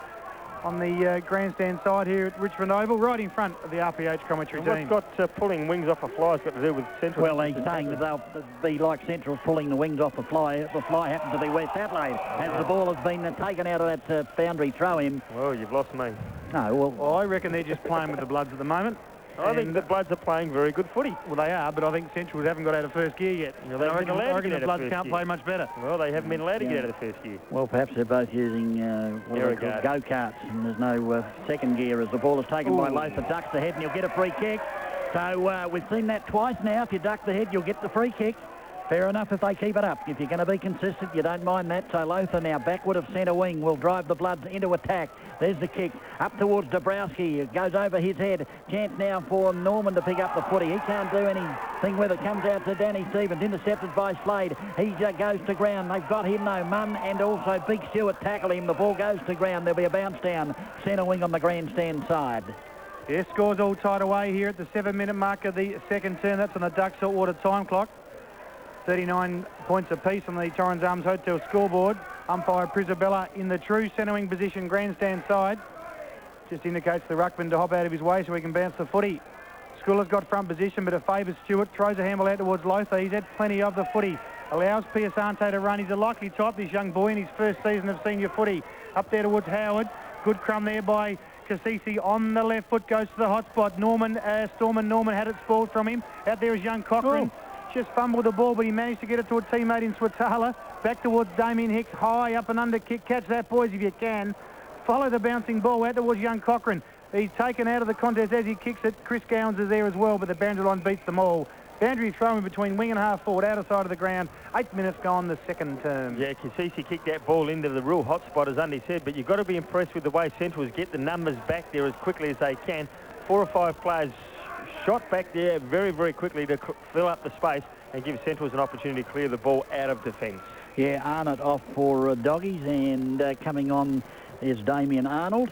on the grandstand side here at Richmond Oval, right in front of the RPH commentary team. What's got pulling wings off a fly has got to do with Central? Well, he's saying that they'll be like Central pulling the wings off the fly. The fly happens to be West Adelaide, as the ball has been taken out of that boundary throw-in. Well, you've lost me. No, well, I reckon they're just playing with the Bloods at the moment. I think the Bloods are playing very good footy. Well, they are, but I think Central haven't got out of first gear yet. Well, I reckon the Bloods can't play much better. Well, they haven't been allowed to get out of the first gear. Well, perhaps they're both using go-karts, and there's no second gear as the ball is taken by Lothar. Ducks the head, and you'll get a free kick. So we've seen that twice now. If you duck the head, you'll get the free kick. Fair enough if they keep it up. If you're going to be consistent, you don't mind that. So Lothar now backward of centre wing will drive the Bloods into attack. There's the kick up towards Dabrowski. It goes over his head. Chance now for Norman to pick up the footy. He can't do anything with it. Comes out to Danny Stevens. Intercepted by Slade. He goes to ground. They've got him though. Munn and also Big Stewart tackle him. The ball goes to ground. There'll be a bounce down. Centre wing on the grandstand side. Yeah, scores all tied away here at the 7-minute mark of the second term. That's on the Duck Saltwater time clock. 39 points apiece on the Torrens Arms Hotel scoreboard. Umpire Prisabella in the true centre wing position, grandstand side. Just indicates the ruckman to hop out of his way so he can bounce the footy. Schooler's got front position, but it favours Stewart. Throws a handball out towards Lothar. He's had plenty of the footy. Allows Piasante to run. He's a likely type, this young boy, in his first season of senior footy. Up there towards Howard. Good crumb there by Cassisi on the left foot. Goes to the hot spot. Norman had it spoiled from him. Out there is young Cochrane. Just fumbled the ball, but he managed to get it to a teammate in Swatala. Back towards Damien Hicks. High up and under kick. Catch that, boys, if you can. Follow the bouncing ball out towards young Cochrane. He's taken out of the contest as he kicks it. Chris Gowans is there as well, but the boundary line beats them all. Boundary throwing between wing and half forward, outer side of the ground. 8 minutes gone, the second term. Yeah, Kasisi kicked that ball into the real hot spot, as Andy said, but you've got to be impressed with the way Centrals get the numbers back there as quickly as they can. 4 or 5 players shot back there very, very quickly to fill up the space and give Centrals an opportunity to clear the ball out of defence. Yeah, Arnott off for Doggies, and coming on is Damien Arnold.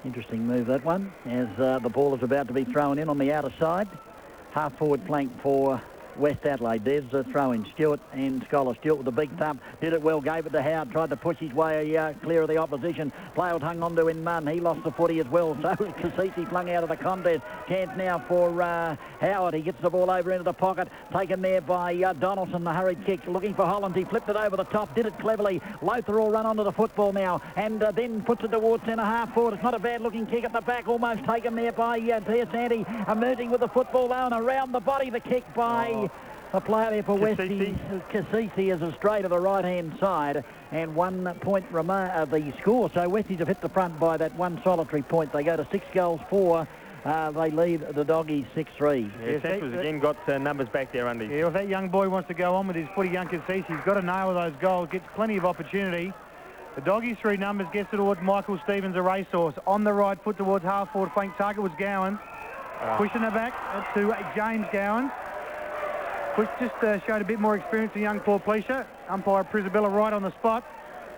Interesting move, that one, as the ball is about to be thrown in on the outer side. Half-forward flank for West Adelaide. There's the throw-in. Stewart and Scholar. Stewart with the big thump. Did it well, gave it to Howard. Tried to push his way clear of the opposition. Playout hung on to him, Munn. He lost the footy as well. So Kasisi flung out of the contest. Chance now for Howard. He gets the ball over into the pocket. Taken there by Donaldson. The hurried kick. Looking for Holland. He flipped it over the top. Did it cleverly. Lothar will run onto the football now. And then puts it towards centre half forward. It's not a bad looking kick at the back. Almost taken there by Teosanti. Emerging with the football though, and around the body. The kick by... The player there for Westies, Kasisi, is straight to the right-hand side, and 1 point the score. So Westies have hit the front by that one solitary point. They go to 6 goals, 4. They lead the Doggies 6-3. Yeah, Centrals again got numbers back there, Andy. Yeah, if that young boy wants to go on with his footy, young Kasisi, he's got to nail those goals, gets plenty of opportunity. The Doggies 3 numbers, gets it towards Michael Stevens, a racehorse. On the right foot towards half-forward flank. Target was Gowans. Pushing it back to James Gowans. Which just showed a bit more experience than young Paul Pleasure. Umpire Prisabilla right on the spot.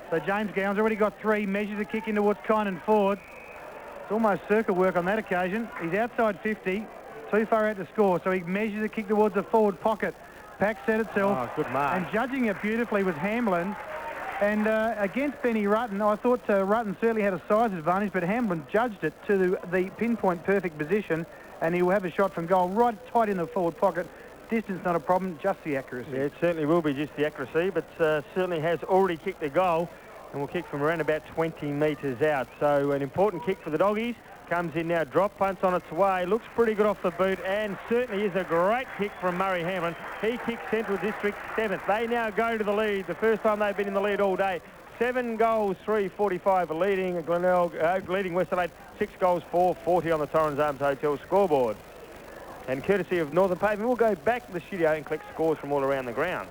So James Gowans already got 3, measures a kick in towards Kynan Ford. It's almost circle work on that occasion. He's outside 50, too far out to score, so he measures a kick towards the forward pocket. Pack set itself. Oh, good mark. And judging it beautifully was Hamblin. And against Benny Rutten, I thought Rutten certainly had a size advantage, but Hamblin judged it to the pinpoint perfect position, and he will have a shot from goal right tight in the forward pocket. Distance not a problem, just the accuracy. Yeah, it certainly will be just the accuracy, but certainly has already kicked the goal and will kick from around about 20 metres out. So an important kick for the Doggies. Comes in now, drop punts on its way. Looks pretty good off the boot, and certainly is a great kick from Murray Hamlin. He kicks Central District 7th. They now go to the lead. The first time they've been in the lead all day. 7 goals, 3:45 leading leading West Adelaide. 6 goals, 4:40 on the Torrens Arms Hotel scoreboard. And courtesy of Northern Pavement, we'll go back to the studio and collect scores from all around the ground.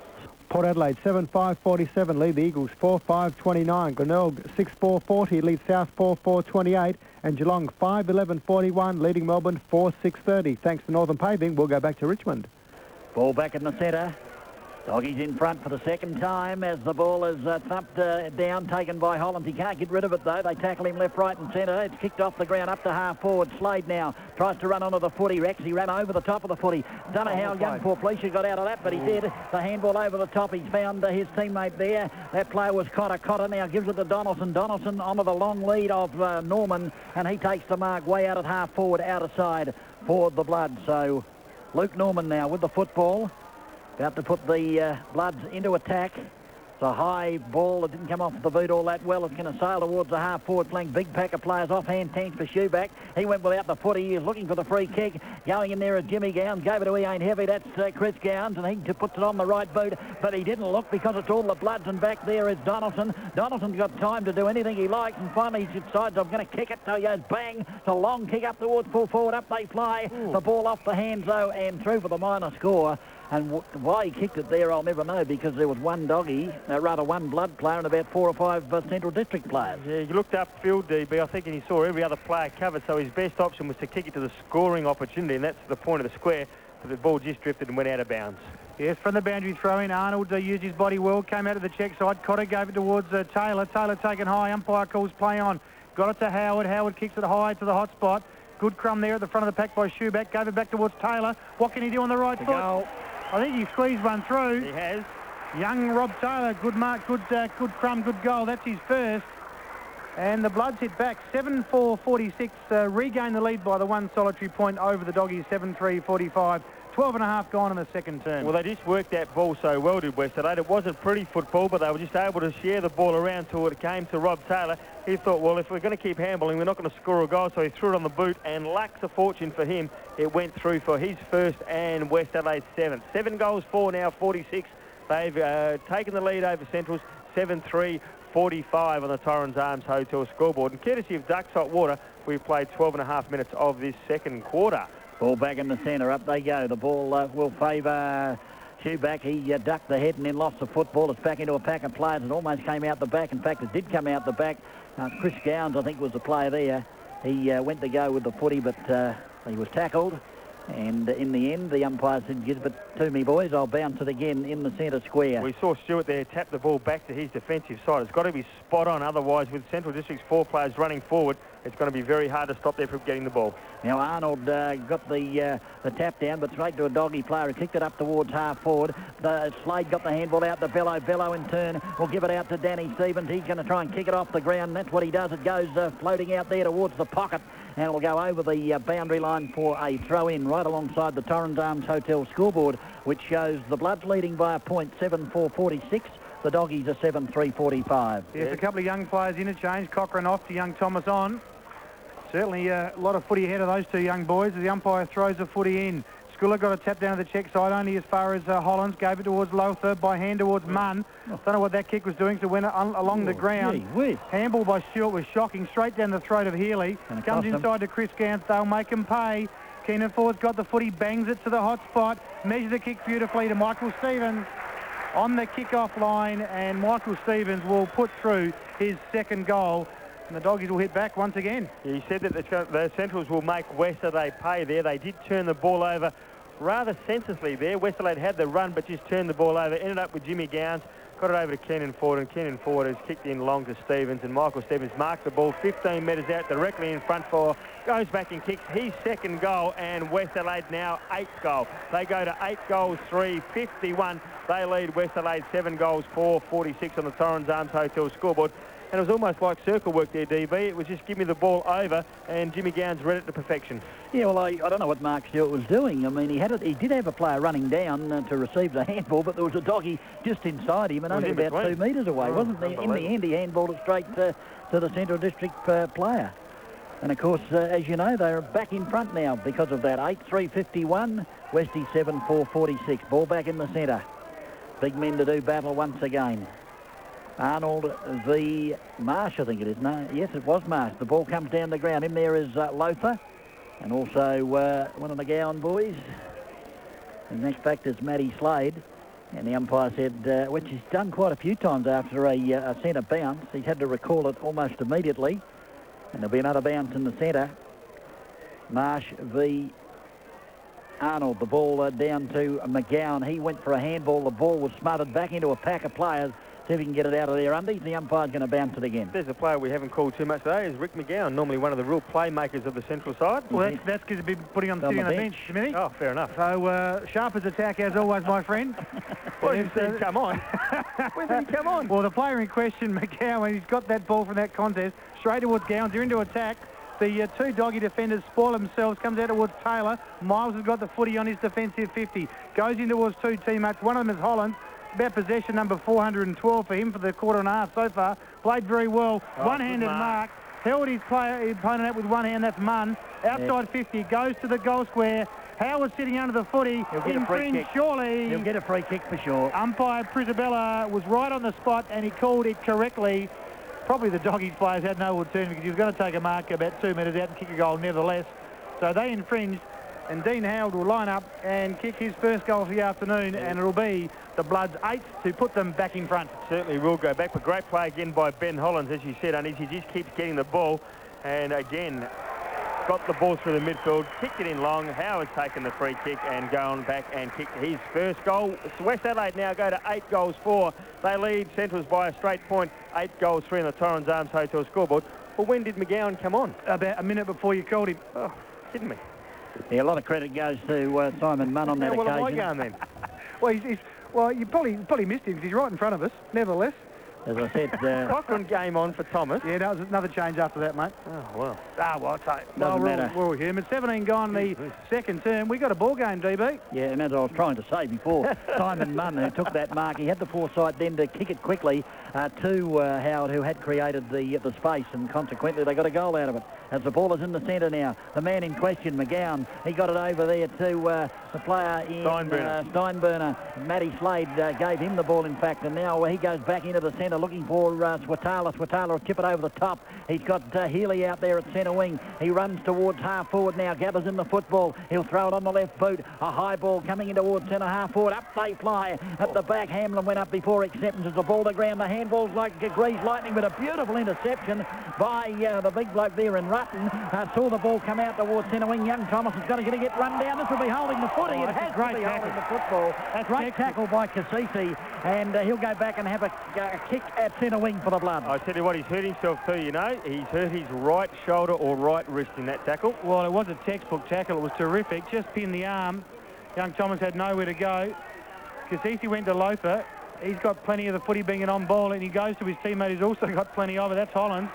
Port Adelaide 7-5-47 lead the Eagles 4-5-29. Glenelg 6-4-40 leads South 4-4-28. And Geelong 5-11-41 leading Melbourne 4-6-30. Thanks to Northern Paving, we'll go back to Richmond. Ball back in the centre. Doggies in front for the second time as the ball is thumped down, taken by Holland. He can't get rid of it, though. They tackle him left, right and centre. It's kicked off the ground up to half-forward. Slade now tries to run onto the footy. Rex, he ran over the top of the footy. Don't know how young Paul Fleischer got out of that, but he did. The handball over the top. He's found his teammate there. That player was Cotter. Cotter now gives it to Donaldson. Donaldson onto the long lead of Norman, and he takes the mark way out at half-forward, outer side for the Blood. So Luke Norman now with the football. About to put the Bloods into attack. It's a high ball that didn't come off the boot all that well. It's going to sail towards the half-forward flank. Big pack of players offhand. Tanks for Shoeback. He went without the footy. He is looking for the free kick. Going in there is Jimmy Gowans. Gave it to He Ain't Heavy. That's Chris Gowans, and he puts it on the right boot. But he didn't look because it's all the Bloods, and back there is Donaldson. Donaldson's got time to do anything he likes, and finally he decides, I'm going to kick it. So he goes bang. It's a long kick up towards full forward. Up they fly. Ooh. The ball off the hands, though, and through for the minor score. And why he kicked it there, I'll never know, because there was one Doggie, rather one Blood player, and about 4 or 5 Central District players. Yeah, he looked upfield, DB, I think, and he saw every other player covered, so his best option was to kick it to the scoring opportunity, and that's the point of the square, but the ball just drifted and went out of bounds. Yes, from the boundary throw-in, Arnold used his body well, came out of the check side. Cotter gave it towards Taylor. Taylor taken high, umpire calls play on. Got it to Howard. Howard kicks it high to the hot spot. Good crumb there at the front of the pack by Shoeback. Gave it back towards Taylor. What can he do on the right foot? Goal. I think he squeezed one through. He has. Young Rob Taylor, good mark, good crumb, good goal. That's his first. And the Bloods hit back 7-4-46, regain the lead by the one solitary point over the Doggies, 7-3-45. 12 and a half gone in the second term. Well, they just worked that ball so well, did West Adelaide. It wasn't pretty football, but they were just able to share the ball around till it came to Rob Taylor. He thought, well, if we're going to keep handballing, we're not going to score a goal, so he threw it on the boot, and luck's a fortune for him. It went through for his first and West Adelaide's 7th. 7 goals, 4 now, 46. They've taken the lead over Centrals, 7-3. 45 on the Torrens Arms Hotel scoreboard. And courtesy of Ducks Hot Water, we've played 12.5 minutes of this second quarter. Ball back in the centre. Up they go. The ball will favour Shoeback. He ducked the head and then lost the football. It's back into a pack of players. It almost came out the back. In fact, it did come out the back. Chris Gowns, I think, was the player there. He went to go with the footy, but he was tackled. And in the end, the umpire said, "Give it to me, boys. I'll bounce it again in the centre square." We saw Stewart there tap the ball back to his defensive side. It's got to be spot on. Otherwise, with Central District's 4 players running forward, it's going to be very hard to stop there from getting the ball. Now, Arnold got the tap down, but straight to a doggy player who kicked it up towards half forward. Slade got the handball out to Bello. Bello, in turn, will give it out to Danny Stevens. He's going to try and kick it off the ground. That's what he does. It goes floating out there towards the pocket, and it'll go over the boundary line for a throw-in right alongside the Torrens Arms Hotel scoreboard, which shows the Bloods leading by a point, 7-4-46. The Doggies are 7-3-45. Yes, a couple of young players interchange. Cochrane off to young Thomas on. Certainly a lot of footy ahead of those two young boys as the umpire throws the footy in. Schuller got a tap down to the check side, only as far as Hollands. Gave it towards Lothar, by hand towards Munn. Don't know what that kick was doing, so went along the ground. Handball by Stewart was shocking, straight down the throat of Healy. Comes inside to Chris Gowns. They'll make him pay. Keenan Ford's got the footy, bangs it to the hot spot, measures the kick beautifully to Michael Stevens on the kick-off line, and Michael Stevens will put through his second goal. And the Doggies will hit back once again. He said that the Centrals will make Westerlade pay there. They did turn the ball over rather senselessly there. Westerlade had the run, but just turned the ball over. Ended up with Jimmy Gowns. Got it over to Keenan Ford, and Keenan Ford has kicked in long to Stevens, and Michael Stevens marked the ball 15 metres out directly in front for, goes back and kicks his second goal, and Westerlade now 8th goal. They go to 8 goals, 3-51. They lead Westerlade 7 goals, 4-46 on the Torrens Arms Hotel scoreboard. And it was almost like circle work there, DB. It was just give me the ball over, and Jimmy Gowns read it to perfection. Yeah, well, I don't know what Mark Stewart was doing. I mean, he did have a player running down to receive the handball, but there was a doggy just inside him and only about 2 metres away, wasn't there? In the end, he handballed it straight to the Central District player. And, of course, as you know, they're back in front now because of that. 8-3-51, Westie 7-4-46. Ball back in the centre. Big men to do battle once again. Arnold v. Marsh, I think it is. No, yes, it was Marsh. The ball comes down the ground. In there is Lothar, and also one of the Gowan boys. And next back is Matty Slade. And the umpire said, which he's done quite a few times after a centre bounce, he's had to recall it almost immediately. And there'll be another bounce in the centre. Marsh v. Arnold. The ball down to McGowan. He went for a handball. The ball was smothered back into a pack of players. See if he can get it out of there undies. The umpire's going to bounce it again. There's a player we haven't called too much today, is Rick McGowan, normally one of the real playmakers of the Central side. Well, that's because he's been putting on sitting on the bench, Smithy. Oh, fair enough. So, sharp as attack as always, my friend. Well, you said come on. When did he come on? Well, the player in question, McGowan, he's got that ball from that contest straight towards Gowans. They're into attack. The two doggy defenders spoil themselves, comes out towards Taylor. Miles has got the footy on his defensive 50. Goes in towards two teammates. One of them is Holland. About possession number 412 for him for the quarter and a half so far. Played very well. One-handed mark. Held his opponent out with one hand. That's Munn. Outside 50. Goes to the goal square. Howard sitting under the footy. He'll get a free kick. Surely. He'll get a free kick for sure. Umpire Prisabella was right on the spot and he called it correctly. Probably the Doggies players had no alternative because he was going to take a mark about 2 metres out and kick a goal nevertheless. So they infringed, and Dean Howard will line up and kick his first goal for the afternoon, and it'll be the Bloods 8 to put them back in front. Certainly will go back, but great play again by Ben Hollands, as you said, Undies. He just keeps getting the ball, and again, got the ball through the midfield, kicked it in long. Howard's taken the free kick and gone back and kicked his first goal. West Adelaide now go to 8 goals 4. They lead Centrals by a straight point, 8 goals 3 on the Torrens Arms Hotel scoreboard. Well, when did McGowan come on? About a minute before you called him. Oh, kidding me. Yeah, a lot of credit goes to Simon Munn on that occasion. Well, am I going then? Well, you probably missed him because he's right in front of us, nevertheless. As I said... Cochrane game on for Thomas. Yeah, that was another change after that, mate. Oh, well. Well, Doesn't matter. We're all human. 17 gone the second term. We got a ball game, DB. Yeah, and as I was trying to say before, Simon Munn, who took that mark, he had the foresight then to kick it quickly to Howard, who had created the space, and consequently they got a goal out of it. As the ball is in the centre now, the man in question, McGowan, he got it over there to the player in Steinburner. Matty Slade gave him the ball, in fact, and now he goes back into the centre centre, looking for Swatala. Swatala will tip it over the top. He's got Healy out there at centre wing. He runs towards half forward now, gathers in the football. He'll throw it on the left boot. A high ball coming in towards centre half forward. Up they fly. At the back, Hamlin went up before acceptance. As the ball to ground, the handball's like greased lightning, but a beautiful interception by the big bloke there in Rutten. Saw the ball come out towards centre wing. Young Thomas is going to get run down. This will be holding the footy. It has to be holding the football. That's great tackle by Cassisi, and he'll go back and have a kick at centre wing for the Blood. I tell you what, he's hurt himself too, you know. He's hurt his right shoulder or right wrist in that tackle. Well, it was a textbook tackle. It was terrific. Just pinned the arm. Young Thomas had nowhere to go. Cassisi went to Lothar. He's got plenty of the footy being an on ball, and he goes to his teammate who's also got plenty of it. That's Holland.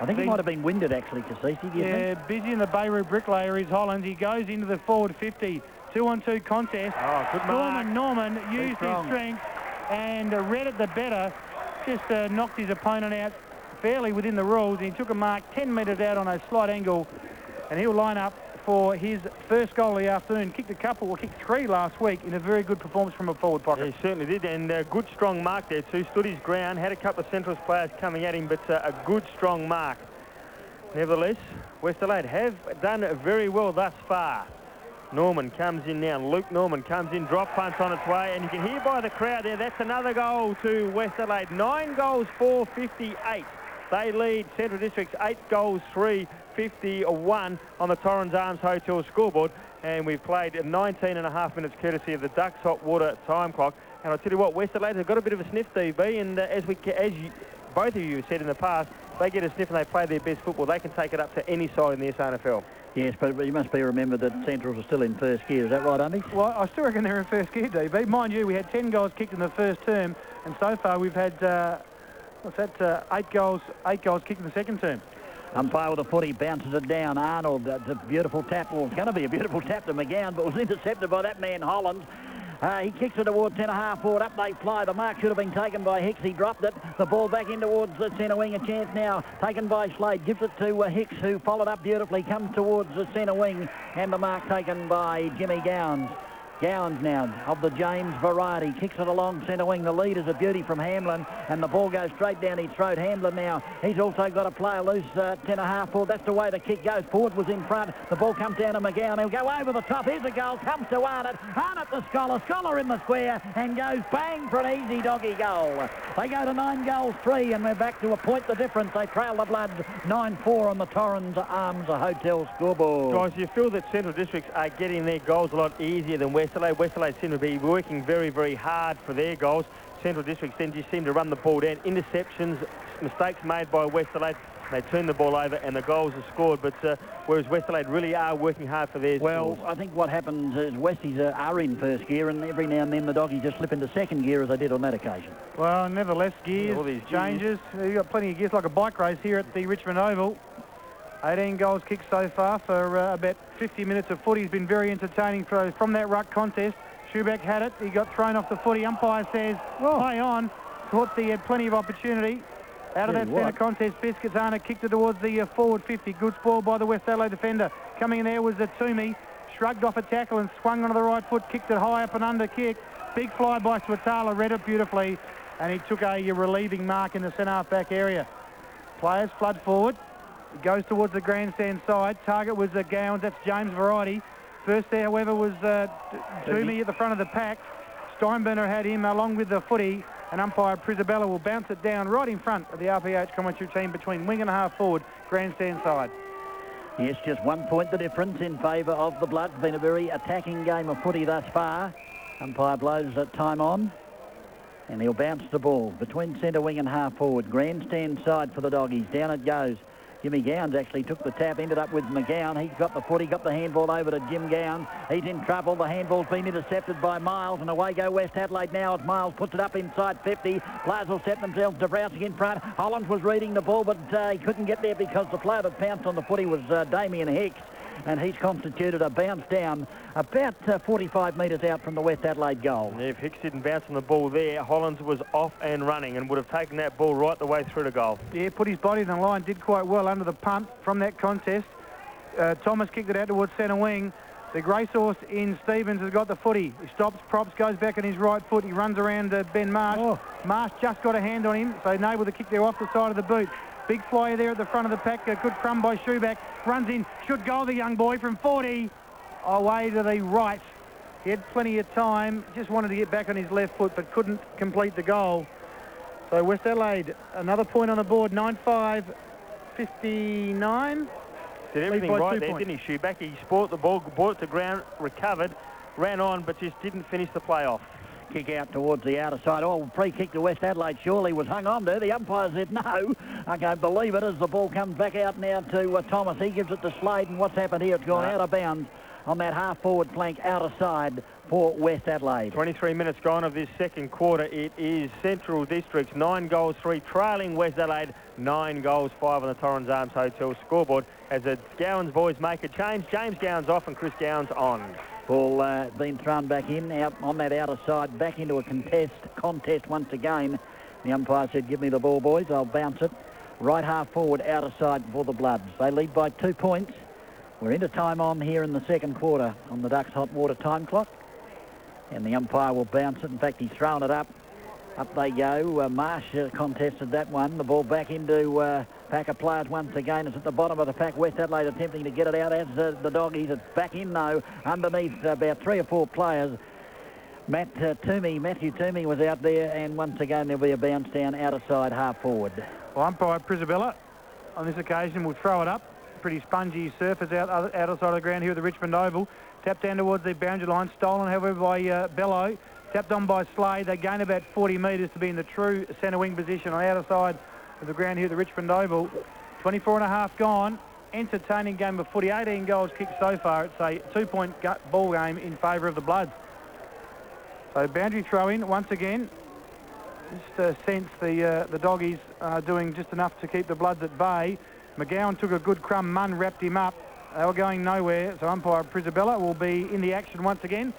I think he might have been winded, actually, Cassisi, do you think? Yeah, busy in the Beirut bricklayer is Holland. He goes into the forward 50. 2-on-2 contest. Oh, good mark. Norman used his strength and read it the better. Just knocked his opponent out fairly within the rules. He took a mark 10 metres out on a slight angle, and he'll line up for his first goal of the afternoon. Kicked kicked 3 last week in a very good performance from a forward pocket. He certainly did, and a good strong mark there too. Stood his ground, had a couple of Centrals players coming at him, but a good strong mark. Nevertheless, West Adelaide have done very well thus far. Norman comes in now. Luke Norman comes in, drop punch on its way, and you can hear by the crowd there, that's another goal to West Adelaide. 9 goals, 4-58. They lead Central Districts 8 goals, 3-51 on the Torrens Arms Hotel scoreboard, and we've played 19.5 minutes courtesy of the Ducks Hot Water time clock. And I'll tell you what, West Adelaide have got a bit of a sniff, DB, and as both of you have said in the past, they get a sniff and they play their best football. They can take it up to any side in the SANFL. Yes, but you must be remembered that Centrals are still in first gear. Is that right, Andy? Well, I still reckon they're in first gear, DB. Mind you, we had 10 goals kicked in the first term, and so far we've had, 8 goals kicked in the second term. Umpire with the footy, bounces it down. Arnold, that's a beautiful tap. Well, it's going to be a beautiful tap to McGowan, but was intercepted by that man, Holland. He kicks it towards centre half forward. Up they fly. The mark should have been taken by Hicks. He dropped it. The ball back in towards the centre wing. A chance now taken by Slade. Gives it to Hicks, who followed up beautifully. Comes towards the centre wing. And the mark taken by Jimmy Gowans. Gowans now of the James variety. Kicks it along centre wing. The lead is a beauty from Hamlin. And the ball goes straight down his throat. Hamlin now. He's also got a player loose centre half forward. That's the way the kick goes. Ford was in front. The ball comes down to McGowan. He'll go over the top. Here's a goal. Comes to Arnott. Arnott the Scholar. Scholar in the square. And goes bang for an easy doggy goal. They go to 9 goals 3. And we're back to a point the difference. They trail the Blood 9-4 on the Torrens Arms Hotel scoreboard. Guys, you feel that Central Districts are getting their goals a lot easier than West Adelaide. West Adelaide seem to be working very, very hard for their goals. Central Districts then just seem to run the ball down. Interceptions, mistakes made by West Adelaide. They turn the ball over and the goals are scored. But whereas West Adelaide really are working hard for theirs. Well, I think what happens is Westies are in first gear, and every now and then the doggies just slip into second gear, as they did on that occasion. Well, nevertheless, gears, all these changes. You've got plenty of gears, like a bike race here at the Richmond Oval. 18 goals kicked so far for about 50 minutes of footy. Has been very entertaining from that ruck contest. Schubeck had it. He got thrown off the footy. Umpire says, play on. Thought he had plenty of opportunity. Out of that centre contest, Biscuits Arnott kicked it towards the forward 50. Good spoil by the West Adelaide defender. Coming in there was Toomey. Shrugged off a tackle and swung onto the right foot. Kicked it high up and under kick. Big fly by Swatala. Read it beautifully. And he took a relieving mark in the centre half back area. Players flood forward. He goes towards the grandstand side. Target was Gowans. That's James variety. First there, however, was Toomey at the front of the pack. Steinbrenner had him along with the footy, and umpire Prisabella will bounce it down right in front of the RPH commentary team between wing and a half forward, grandstand side. Yes, just 1 point the difference in favour of the Blood. Been a very attacking game of footy thus far. Umpire blows that time on, and he'll bounce the ball between centre wing and half forward, grandstand side for the doggies. Down it goes. Jimmy Gowans actually took the tap, ended up with McGowan. He's got the footy, got the handball over to Jim Gowans. He's in trouble. The handball's been intercepted by Miles, and away go West Adelaide now as Miles puts it up inside 50. Players will set themselves to bouncing in front. Holland was reading the ball, but he couldn't get there because the player that pounced on the footy was Damien Hicks, and he's constituted a bounce down about 45 metres out from the West Adelaide goal. Yeah, if Hicks didn't bounce on the ball there, Hollands was off and running and would have taken that ball right the way through to goal. Yeah, put his body in the line, did quite well under the punt from that contest. Thomas kicked it out towards centre wing. The racehorse in Stevens has got the footy. He stops, props, goes back on his right foot. He runs around Ben Marsh. Oh. Marsh just got a hand on him, so able to kick there off the side of the boot. Big flyer there at the front of the pack. A good crumb by Shoeback. Runs in. Should go, the young boy from 40. Away to the right. He had plenty of time. Just wanted to get back on his left foot, but couldn't complete the goal. So West Adelaide, another point on the board. 9-5, 59. Did everything right there, didn't he, Shoeback? He sport the ball, brought it to ground, recovered, ran on, but just didn't finish the play off. Kick out towards the outer side. Oh, free kick to West Adelaide surely was hung on to. The umpire said no. I can't believe it as the ball comes back out now to Thomas. He gives it to Slade, and what's happened here? It's gone out of bounds on that half-forward flank outer side for West Adelaide. 23 minutes gone of this second quarter. It is Central Districts 9 goals 3, trailing West Adelaide 9 goals 5 on the Torrens Arms Hotel scoreboard as the Gowans boys make a change. James Gowans off and Chris Gowans on. Ball being thrown back in, out on that outer side, back into a contest once again. The umpire said, give me the ball, boys. I'll bounce it. Right half forward, outer side for the Bloods. They lead by 2 points. We're into time on here in the second quarter on the Ducks hot water time clock. And the umpire will bounce it. In fact, he's thrown it up. Up they go. Marsh contested that one. The ball back into pack of players once again. It's at the bottom of the pack. West Adelaide attempting to get it out as the Doggies. It's back in, though, underneath about 3 or 4 players. Matthew Toomey was out there, and once again there'll be a bounce down outer side half forward. Well, umpire Prisabella on this occasion will throw it up. Pretty spongy surface outer side of the ground here at the Richmond Oval. Tapped down towards the boundary line. Stolen, however, by Bello. Tapped on by Slade. They gain about 40 metres to be in the true centre wing position on the outer side of the ground here at the Richmond Oval. 24 and a half gone. Entertaining game of footy. 18 goals kicked so far. It's a 2-point ball game in favour of the Bloods. So boundary throw in once again. Just sense the Doggies are doing just enough to keep the Bloods at bay. McGowan took a good crumb. Munn wrapped him up. They were going nowhere. So umpire Prisabella will be in the action once again.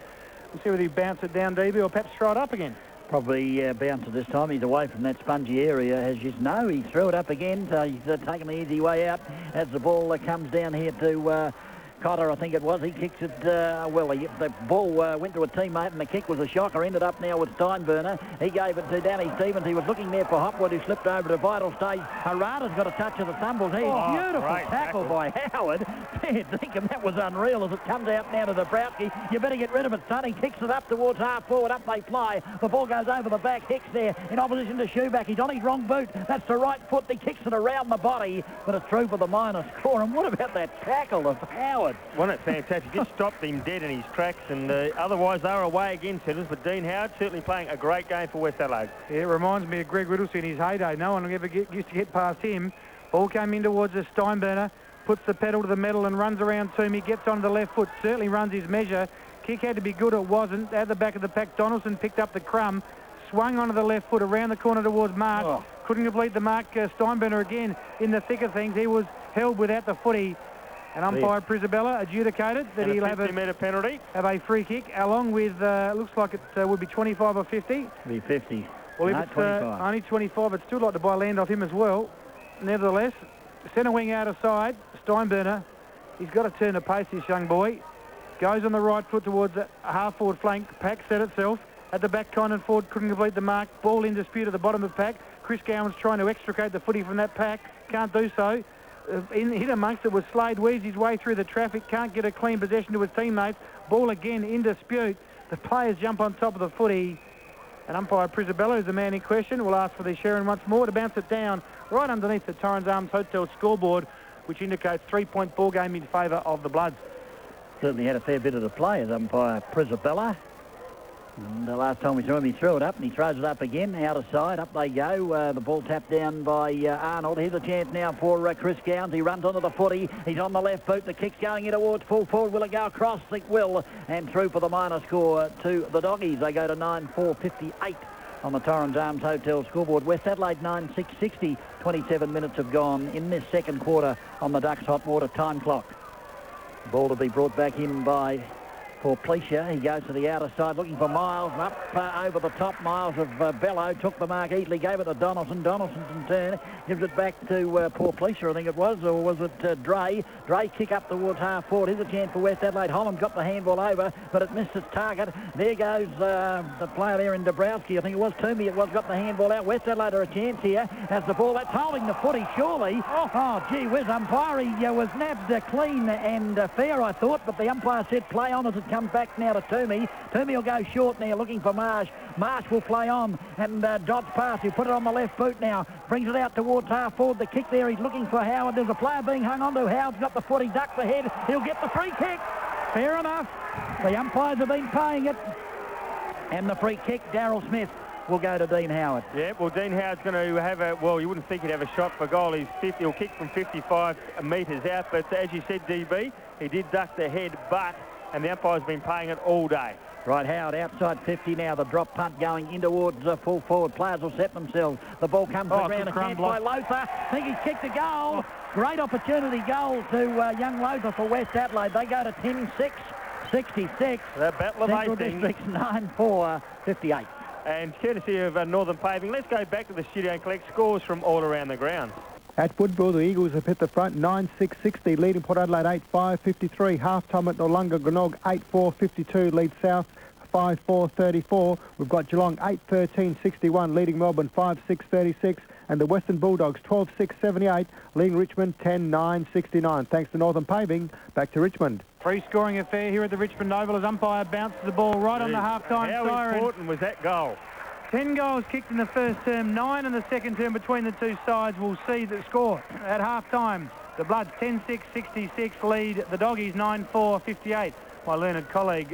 We'll see whether he bounce it down, DB, or perhaps throw it up again. Probably bounce it this time. He's away from that spongy area. As you know, he threw it up again. So he's taking the easy way out as the ball comes down here to Cotter, I think it was. He kicks it, the ball went to a teammate and the kick was a shocker. Ended up now with Steinburner. He gave it to Danny Stevens. He was looking there for Hopwood, who slipped over to vital stage. Harada's got a touch of the tumbles. Beautiful tackle by Howard. Thinking that was unreal as it comes out now to the Browski. You better get rid of it, son. He kicks it up towards half forward. Up they fly. The ball goes over the back. Hicks there in opposition to Shoeback. He's on his wrong boot. That's the right foot. He kicks it around the body, but it's through for the minor score. And what about that tackle of Howard? Wasn't it fantastic? Just stopped him dead in his tracks, and otherwise they were away again, Siddons. But Dean Howard certainly playing a great game for West Adelaide. Yeah, it reminds me of Greg Riddleston in his heyday. No one ever used to get past him. Ball came in towards the Steinburner, puts the pedal to the metal and runs around Toomey, gets onto the left foot, certainly runs his measure. Kick had to be good, it wasn't. At the back of the pack, Donaldson picked up the crumb, swung onto the left foot around the corner towards March. Couldn't complete the mark. Steinburner again in the thick of things. He was held without the footy. And umpire Prisabella adjudicated that he'll have a 50-metre penalty. Have a free kick along with, looks like it would be 25 or 50. It'll be 50. Well, if it's 25. Only 25, I'd still like to buy land off him as well. Nevertheless, centre wing out of side, Steinburner. He's got to turn the pace, this young boy. Goes on the right foot towards the half-forward flank. Pack set itself. At the back, Condon Ford couldn't complete the mark. Ball in dispute at the bottom of the pack. Chris Gowan's trying to extricate the footy from that pack. Can't do so. In amongst it was Slade, weaves his way through the traffic, can't get a clean possession to his teammates. Ball again in dispute. The players jump on top of the footy. And umpire Prisabella, who's the man in question, will ask for the Sharon once more to bounce it down right underneath the Torrens Arms Hotel scoreboard, which indicates 3-point ball game in favour of the Bloods. Certainly had a fair bit of the play as umpire Prisabella. And the last time we saw him, he threw it up, and he throws it up again, out of side. Up they go. The ball tapped down by Arnold. Here's a chance now for Chris Gowans. He runs onto the footy. He's on the left boot. The kick's going in towards full forward. Will it go across? It will. And through for the minor score to the Doggies. They go to 9-4-58 on the Torrens Arms Hotel scoreboard. West Adelaide 9-6-60. 27 minutes have gone in this second quarter on the Ducks hot water time clock. Ball to be brought back in by for Pleasure. He goes to the outer side looking for Miles. Up over the top, Miles of Bellow took the mark easily, gave it to Donaldson. Donaldson's in turn, gives it back to poor Pleasure, I think it was, or was it Dre? Dre kick up towards half forward. Here's a chance for West Adelaide. Holland got the handball over, but it missed its target. There goes the player there in Dabrowski. I think it was Toomey. It was got the handball out. West Adelaide are a chance here. Has the ball. That's holding the footy, surely. Oh, gee whiz. Umpire, he was nabbed clean and fair, I thought, but the umpire said play on as it comes back now to Toomey. Toomey will go short now, looking for Marsh. Marsh will play on, and dodge pass. He'll put it on the left boot now. Brings it out towards half forward. The kick there, he's looking for Howard. There's a player being hung onto. Howard's got the foot. He ducks ahead. He'll get the free kick. Fair enough. The umpires have been paying it. And the free kick, Daryl Smith will go to Dean Howard. Yeah, well, Dean Howard's going to have a, well, you wouldn't think he'd have a shot for goal. He'll kick from 55 metres out, but as you said, DB, he did duck the head, and the umpire's been paying it all day. Right, Howard outside 50 now. The drop punt going in towards full forward. Players will set themselves. The ball comes to the ground. A chance by Lothar. I think he's kicked a goal. Great opportunity goal to young Lothar for West Adelaide. They go to 10-6, 66. The Battle of Central Hastings. District's 9-4, 58. And courtesy of Northern Paving, let's go back to the studio and collect scores from all around the ground. At Woodville, the Eagles have hit the front 9-6-60, leading Port Adelaide 8-5-53. Half-time at Noarlunga, Grenog 8-4-52, lead South 5-4-34. We've got Geelong 8-13-61, leading Melbourne 5-6-36. And the Western Bulldogs 12-6-78, leading Richmond 10-9-69. Thanks to Northern Paving. Back to Richmond. Free scoring affair here at the Richmond Oval as umpire bounces the ball right on the half-time siren. How important was that goal? 10 goals kicked in the first term, 9 in the second term between the two sides. We'll see the score at half-time. The Bloods 10-6-66 lead the Doggies 9-4-58. My learned colleague,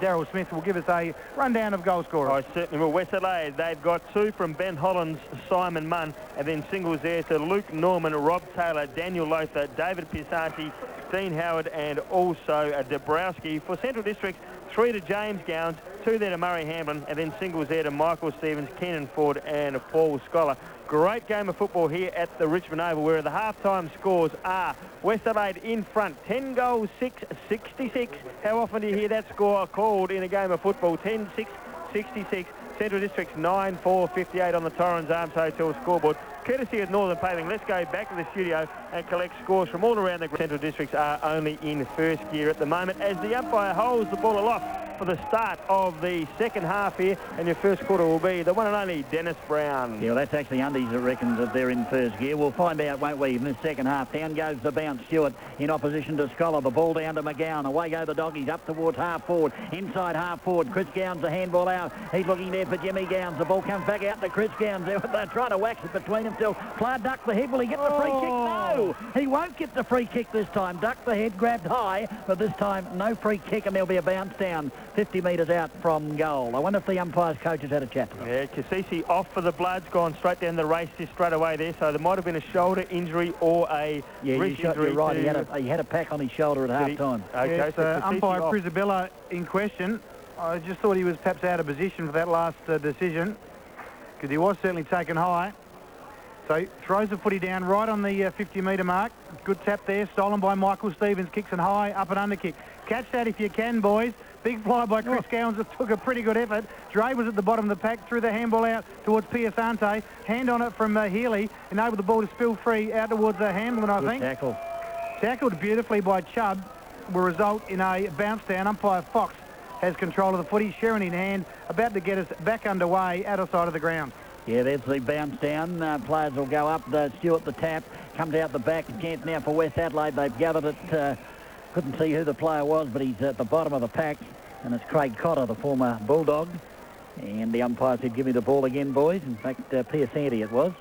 Daryl Smith, will give us a rundown of goal scorers. I certainly will. West Adelaide, they've got 2 from Ben Hollands, Simon Munn, and then singles there to Luke Norman, Rob Taylor, Daniel Lothar, David Pisanti, Dean Howard, and also Dabrowski. For Central District, 3 to James Gowns, 2 there to Murray Hamblin, and then singles there to Michael Stevens, Kenan Ford, and Paul Scholar. Great game of football here at the Richmond Oval, where the half-time scores are West Adelaide in front, 10 goals, 6-66. How often do you hear that score called in a game of football? 10-6-66. Central District's 9-4-58 on the Torrens Arms Hotel scoreboard. Courtesy of Northern Paving, let's go back to the studio and collect scores from all around the ground. Central Districts are only in first gear at the moment as the umpire holds the ball aloft for the start of the second half here, and your first quarter will be the one and only Dennis Brown. Yeah, well, that's actually Undies that reckons that they're in first gear. We'll find out, won't we, in the second half. Down goes the bounce. Stewart in opposition to Scholar. The ball down to McGowan. Away go the Doggies up towards half forward. Inside half forward. Chris Gowns, the handball out. He's looking there for Jimmy Gowns. The ball comes back out to Chris Gowns. They're trying to wax it between themselves. Player ducked the head. Will he get the free kick? No! He won't get the free kick this time. Ducked the head, grabbed high, but this time no free kick, and there'll be a bounce down 50 metres out from goal. I wonder if the umpires' coaches had a chat to them. Yeah, Cassisi off for the Bloods, gone straight down the race just straight away there, so there might have been a shoulder injury or a wrist injury. You're right, he had a pack on his shoulder at half-time. Okay, yes, so umpire Prisabilla in question. I just thought he was perhaps out of position for that last decision, because he was certainly taken high. So he throws the footy down right on the 50-metre mark. Good tap there, stolen by Michael Stevens, kicks it high, up and under kick. Catch that if you can, boys. Big fly by Chris Gowans that took a pretty good effort. Dre was at the bottom of the pack, threw the handball out towards Piasante. Hand on it from Healy, enabled the ball to spill free out towards Hamlin, I think. Tackle. Tackled beautifully by Chubb will result in a bounce down. Umpire Fox has control of the footy. Sharon in hand, about to get us back underway, outer side of the ground. Yeah, there's the bounce down. Players will go up. Stewart the tap. Comes out the back. A chance now for West Adelaide. They've gathered it. Couldn't see who the player was, but he's at the bottom of the pack. And it's Craig Cotter, the former Bulldog. And the umpire said, give me the ball again, boys. In fact, Piasanti it was.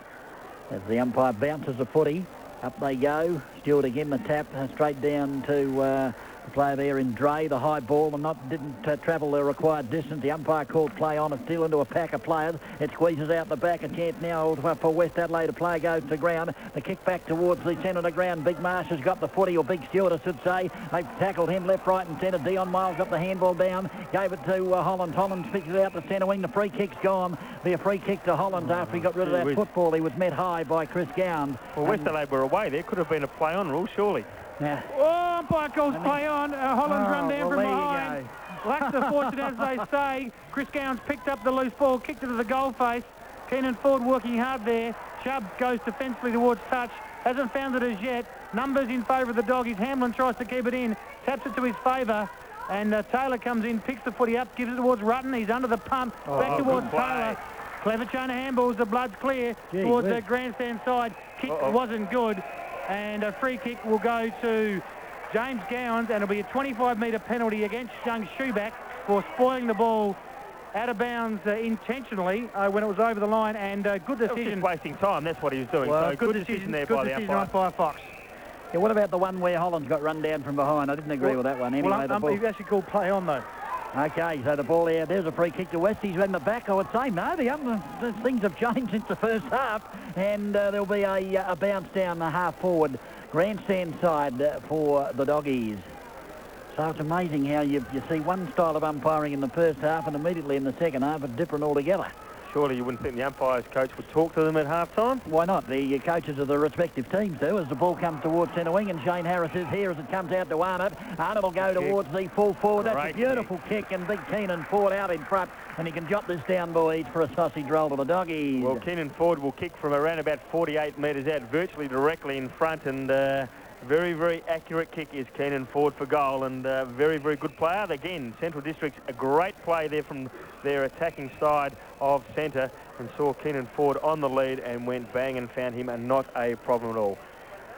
As the umpire bounces the footy, up they go. Stewart again, the tap, straight down to the player there in Dre, the high ball, and didn't travel the required distance. The umpire called play on. It's still into a pack of players. It squeezes out the back. A chance now for West Adelaide. A player goes to ground. The kick back towards the centre of the ground. Big Marsh has got the footy, or Big Stewart, I should say. They've tackled him left, right and centre. Dion Miles got the handball down. Gave it to Holland. Holland picks it out the centre wing. The free kick's gone. Be a free kick to Holland after he got rid of that football. He was met high by Chris Gowns. Well, West Adelaide were away. There could have been a play on rule, surely. Yeah. Oh, umpire calls play on. Holland's run down from behind. Lacks the fortune, as they say. Chris Gowns picked up the loose ball, kicked it to the goal face. Keenan Ford working hard there. Chubb goes defensively towards touch. Hasn't found it as yet. Numbers in favour of the Doggies. Hamlin tries to keep it in. Taps it to his favour. And Taylor comes in, picks the footy up, gives it towards Rutten. He's under the pump. Back towards Taylor. Clever chain of handballs. The blood's clear towards the grandstand side. Kick wasn't good. And a free kick will go to James Gowans, and it'll be a 25-metre penalty against young Schuback for spoiling the ball out of bounds intentionally when it was over the line, and good decision. Just wasting time, that's what he was doing. Well, so good decision there by the umpire. By Fox. Yeah, what about the one where Holland's got run down from behind? I didn't agree with that one. Anyway, the ball... He's actually called play on, though. Okay, so the ball there, there's a free kick to West. He's in the back, I would say. No, the things have changed since the first half, and there'll be a bounce down the half-forward grandstand side for the Doggies. So it's amazing how you see one style of umpiring in the first half and immediately in the second half, it's different altogether. Surely you wouldn't think the umpire's coach would talk to them at half-time? Why not? The coaches of the respective teams do, as the ball comes towards centre wing, and Shane Harris is here as it comes out to Arnott. Arnott will go towards the full forward. That's a beautiful kick, and big Keenan Ford out in front, and he can jot this down, boys, for a sausage roll to the Doggies. Well, Keenan Ford will kick from around about 48 metres out, virtually directly in front, and very, very accurate kick is Keenan Ford for goal, and very, very good player. Again, Central District's a great play there from their attacking side of centre, and saw Keenan Ford on the lead and went bang and found him, and not a problem at all.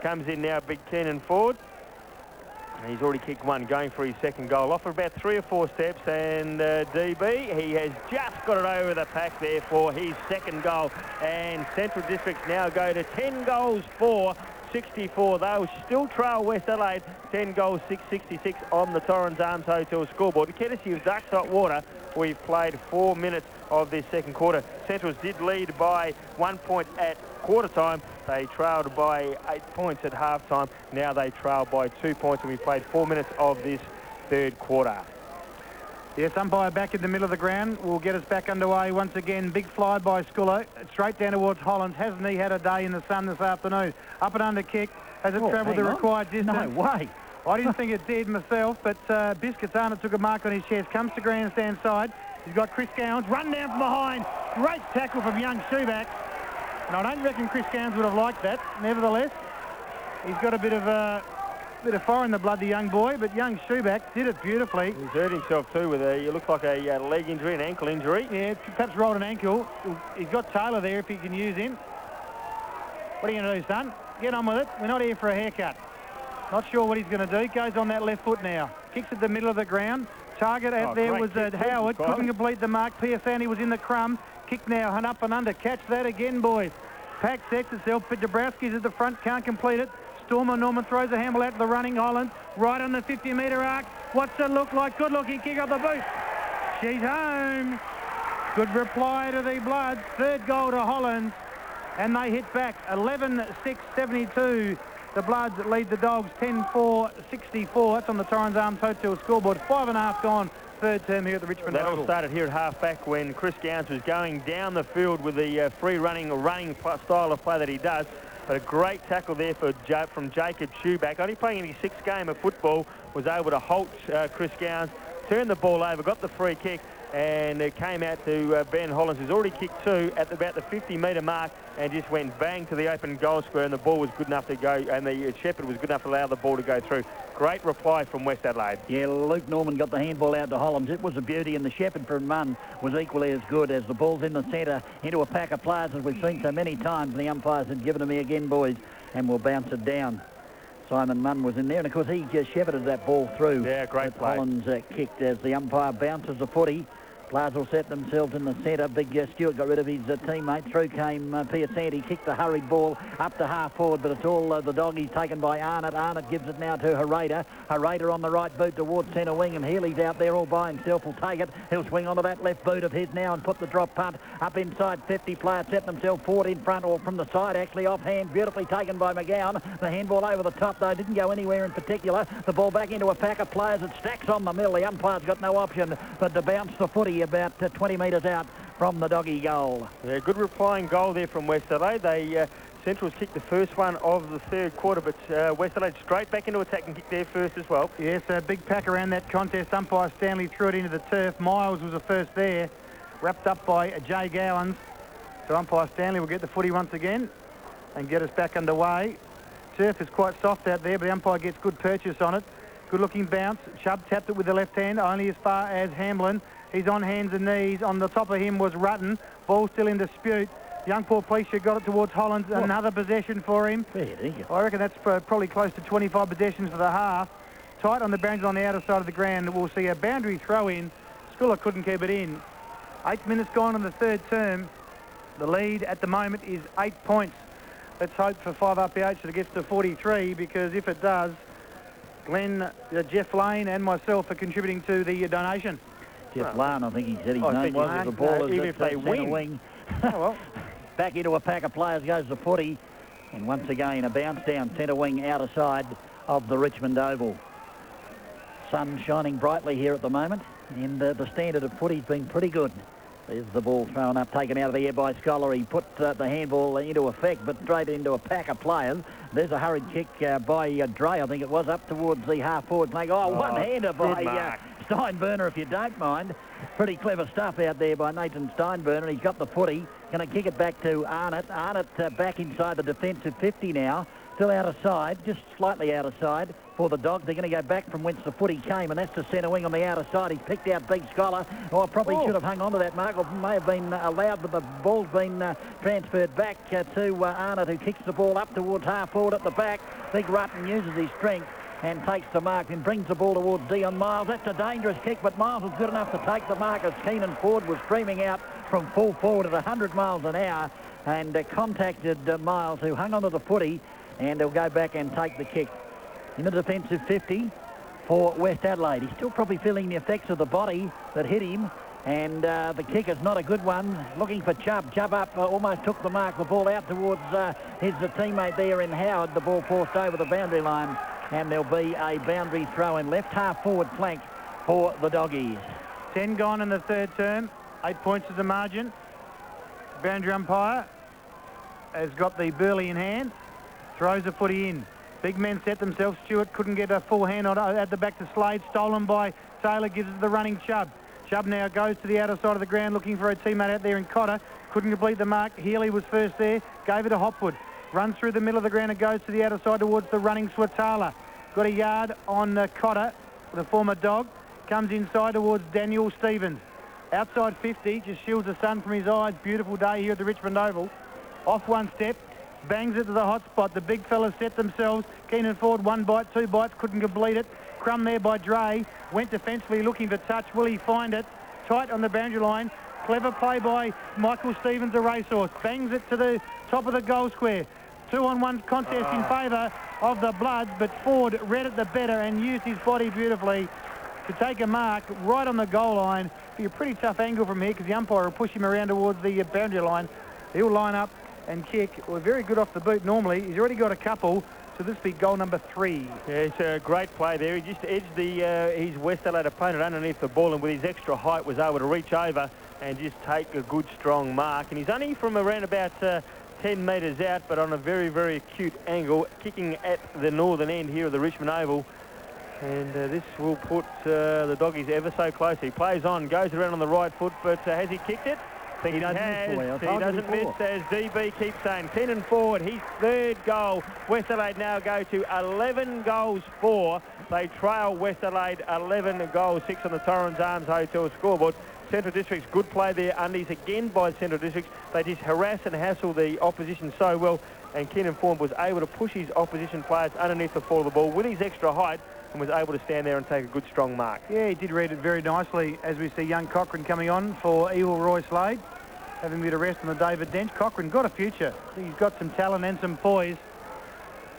Comes in now, big Keenan Ford. He's already kicked one, going for his second goal. Off for about 3 or 4 steps, and DB, he has just got it over the pack there for his second goal, and Central Districts now go to 10 goals for 64. They'll still trail West Adelaide 10 goals 666 on the Torrens Arms Hotel scoreboard. Courtesy of Ducks Hot Water, we've played 4 minutes of this second quarter. Centrals did lead by 1 point at quarter time. They trailed by 8 points at half time. Now they trail by 2 points, and we played 4 minutes of this third quarter. Yes, umpire back in the middle of the ground will get us back underway once again. Big fly by Scullo, straight down towards Hollands. Hasn't he had a day in the sun this afternoon? Up and under kick. Has it travelled the required distance? No way. I didn't think it did myself, but Biscuits Arnott took a mark on his chest. Comes to grandstand side. He's got Chris Gowns run down from behind. Great tackle from young Schuback. And I don't reckon Chris Gowns would have liked that. Nevertheless, he's got a bit of fire in the blood, the young boy, but young Schuback did it beautifully. He's hurt himself too with it looks like a leg injury, an ankle injury. Yeah, perhaps rolled an ankle. He's got Taylor there if he can use him. What are you going to do, son? Get on with it. We're not here for a haircut. Not sure what he's going to do. Goes on that left foot now. Kicks at the middle of the ground. Target out there was Howard. Couldn't complete the mark. Piasanti was in the crumb. Kick now and up and under. Catch that again, boys. Pack sets itself, but Dabrowski's at the front. Can't complete it. Stormer Norman throws a handball out to the running Holland. Right on the 50-metre arc. What's it look like? Good looking kick up the boot. She's home. Good reply to the Bloods. Third goal to Holland. And they hit back 11-6-72. The Bloods lead the Dogs 10-4-64. That's on the Torrens Arms Hotel scoreboard. 5.5 gone. Third term here at the Richmond Oval. That all started here at half-back when Chris Gowns was going down the field with the free running style of play that he does. But a great tackle there from Jacob Schuback. Only playing in his 6th game of football, was able to halt Chris Gowns, turn the ball over, got the free kick, and it came out to Ben Hollands, who's already kicked 2 at about the 50-metre mark, and just went bang to the open goal square, and the ball was good enough to go, and the Shepherd was good enough to allow the ball to go through. Great reply from West Adelaide. Yeah, Luke Norman got the handball out to Hollands. It was a beauty, and the Shepherd from Munn was equally as good as the ball's in the centre into a pack of players, as we've seen so many times. The umpires had given to me again, boys, and we'll bounce it down. Simon Munn was in there, and of course he just shepherded that ball through. Yeah, great play. Hollands kicked as the umpire bounces the footy. Players will set themselves in the centre. Big Stewart got rid of his teammate. Through came Piasanti, kicked the hurried ball up to half forward, but it's all the doggies taken by Arnott. Arnott gives it now to Hereda. Hereda on the right boot towards centre wing, and Healy's out there all by himself. Will take it. He'll swing onto that left boot of his now and put the drop punt up inside 50. Players set themselves forward in front, or from the side actually, offhand. Beautifully taken by McGowan. The handball over the top though, didn't go anywhere in particular. The ball back into a pack of players. It stacks on the mill. The umpire's got no option but to bounce the footy about 20 metres out from the doggy goal. Yeah, good replying goal there from West Adelaide. They Central's kicked the first one of the third quarter, but West Adelaide straight back into attack and kicked there first as well. Yes, a big pack around that contest. Umpire Stanley threw it into the turf. Miles was the first there, wrapped up by Jay Gowans. So umpire Stanley will get the footy once again and get us back underway. Turf is quite soft out there, but the umpire gets good purchase on it. Good looking bounce. Chubb tapped it with the left hand, only as far as Hamblin. He's on hands and knees. On the top of him was Rutten. Ball still in dispute. Young Port Felicia got it towards Hollands. Another possession for him. I reckon that's probably close to 25 possessions for the half. Tight on the boundary on the outer side of the ground. We'll see a boundary throw in. Spiller couldn't keep it in. 8 minutes gone in the third term. The lead at the moment is 8 points. Let's hope for 5RPH that it gets to 43, because if it does, Glenn, Jeff Lane and myself are contributing to the donation. Jeff Lane, I think he said his name was. The ball even if they centre wing. Oh, well. Back into a pack of players goes the footy. And once again, a bounce down centre wing outer side of the Richmond Oval. Sun shining brightly here at the moment. And the standard of footy's been pretty good. There's the ball thrown up, taken out of the air by Scholar. He put the handball into effect, but straight into a pack of players. There's a hurried kick by Dre, I think it was, up towards the half-forward flank. One-hander by Steinburner, if you don't mind. Pretty clever stuff out there by Nathan Steinburner. He's got the footy. Going to kick it back to Arnott. Arnott back inside the defensive 50 now. Still out of side, just slightly out of side for the Dogs. They're going to go back from whence the footy came, and that's the centre wing on the outer side. He's picked out Big Scholar. Probably should have hung on to that mark, or may have been allowed, but the ball's been transferred back to Arnott, who kicks the ball up towards half-forward at the back. Big Rutten uses his strength and takes the mark and brings the ball towards Dion Miles. That's a dangerous kick, but Miles was good enough to take the mark as Keenan Ford was streaming out from full forward at 100 miles an hour and contacted Miles, who hung onto the footy, and he'll go back and take the kick. In the defensive 50 for West Adelaide. He's still probably feeling the effects of the body that hit him, and the kick is not a good one. Looking for Chubb. Chubb up, almost took the mark. The ball out towards his teammate there in Howard. The ball forced over the boundary line, and there'll be a boundary throw in left half-forward flank for the Doggies. 10 gone in the third term. 8 points is the margin. Boundary umpire has got the burley in hand. Throws the footy in. Big men set themselves. Stewart couldn't get a full hand on it. At the back to Slade. Stolen by Taylor. Gives it to the running Chubb. Chubb now goes to the outer side of the ground looking for a teammate out there in Cotter. Couldn't complete the mark. Healy was first there. Gave it to Hopwood. Runs through the middle of the ground and goes to the outer side towards the running Swatala. Got a yard on Cotter, the former Dog. Comes inside towards Daniel Stevens. Outside 50. Just shields the sun from his eyes. Beautiful day here at the Richmond Oval. Off one step. Bangs it to the hot spot. The big fellas set themselves. Keenan Ford, 1 bite, 2 bites, couldn't complete it. Crumb there by Dre. Went defensively looking for touch. Will he find it? Tight on the boundary line. Clever play by Michael Stevens, a racehorse. Bangs it to the top of the goal square. 2-on-1 contest in favour of the Bloods, but Ford read it the better and used his body beautifully to take a mark right on the goal line. Be a pretty tough angle from here because the umpire will push him around towards the boundary line. He'll line up and kick. Well, very good off the boot normally. He's already got a couple, so this will be goal number 3. Yeah, it's a great play there. He just edged his West Adelaide opponent underneath the ball, and with his extra height was able to reach over and just take a good strong mark. And he's only from around about 10 metres out, but on a very, very acute angle, kicking at the northern end here of the Richmond Oval. And this will put the Doggies ever so close. He plays on, goes around on the right foot, but has he kicked it? He doesn't miss, as DB keeps saying. Keenan Ford, his third goal. West Adelaide now go to 11 goals 4. They trail West Adelaide 11 goals 6 on the Torrens Arms Hotel scoreboard. Central District's good play there. Undies again by Central Districts. They just harass and hassle the opposition so well, and Keenan Ford was able to push his opposition players underneath the fall of the ball with his extra height and was able to stand there and take a good strong mark. Yeah, he did read it very nicely as we see young Cochrane coming on for Evil Roy Slade. Having a bit of rest on the David Dench. Cochrane got a future. He's got some talent and some poise.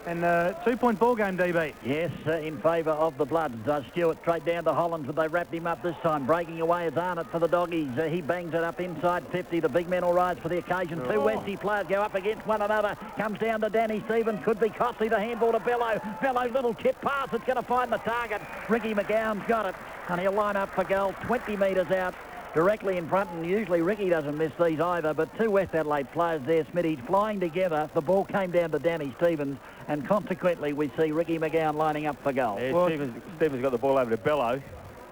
And 2-point ball game, DB. Yes, in favour of the Bloods. Stewart straight down to Hollands, but they wrapped him up this time. Breaking away is Arnott for the Doggies. He bangs it up inside 50. The big men will rise for the occasion. Two Westie players go up against one another. Comes down to Danny Stevens. Could be costly. The handball to Bellow. Bellow, little tip pass. It's going to find the target. Ricky McGowan's got it. And he'll line up for goal 20 metres out. directly in front, and usually Ricky doesn't miss these either, but two West Adelaide players there, Smitty, flying together. The ball came down to Danny Stevens, and consequently we see Ricky McGowan lining up for goal. Yeah, Stevens got the ball over to Bello,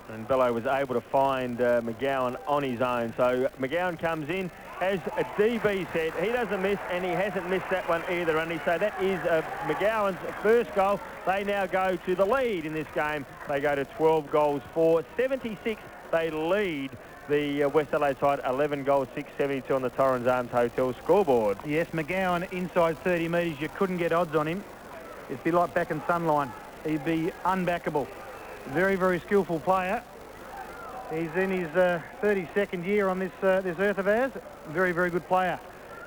and Bello was able to find McGowan on his own. So McGowan comes in, as a DB said, he doesn't miss, and he hasn't missed that one either. And so that is McGowan's first goal. They now go to the lead in this game. They go to 12 goals for 76. They lead the West Adelaide side 11 goals, 672 on the Torrens Arms Hotel scoreboard. Yes, McGowan inside 30 metres. You couldn't get odds on him. It'd be like back in Sunline. He'd be unbackable. Very, very skillful player. He's in his 32nd year on this earth of ours. Very, very good player.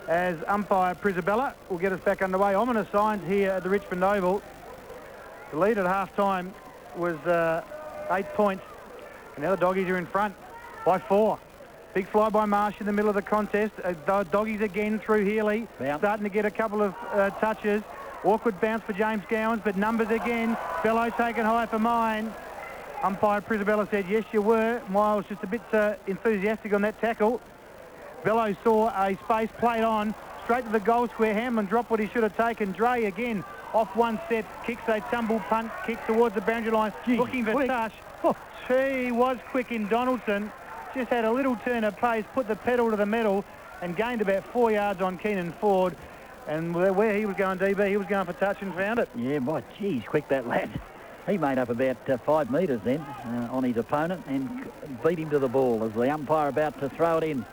As umpire Prisabella will get us back underway. Ominous signs here at the Richmond Oval. The lead at half-time was 8 points. And now the Doggies are in front by 4. Big fly by Marsh in the middle of the contest. The Doggies again through Healy. Yeah. Starting to get a couple of touches. Awkward bounce for James Gowans, but numbers again. Bello taken high for mine. Umpire Prisabella said, yes, you were. Miles just a bit enthusiastic on that tackle. Bello saw a space, played on, straight to the goal square. Hamlin dropped what he should have taken. Dre again off one set, kicks a tumble punt, kick towards the boundary line, looking for touch. Oh, he was quick in Donaldson. Just had a little turn of pace, put the pedal to the metal, and gained about 4 yards on Keenan Ford. And where he was going, DB, he was going for touch and found it. Yeah, boy, geez, quick that lad. He made up about 5 metres then on his opponent and beat him to the ball as the umpire about to throw it in.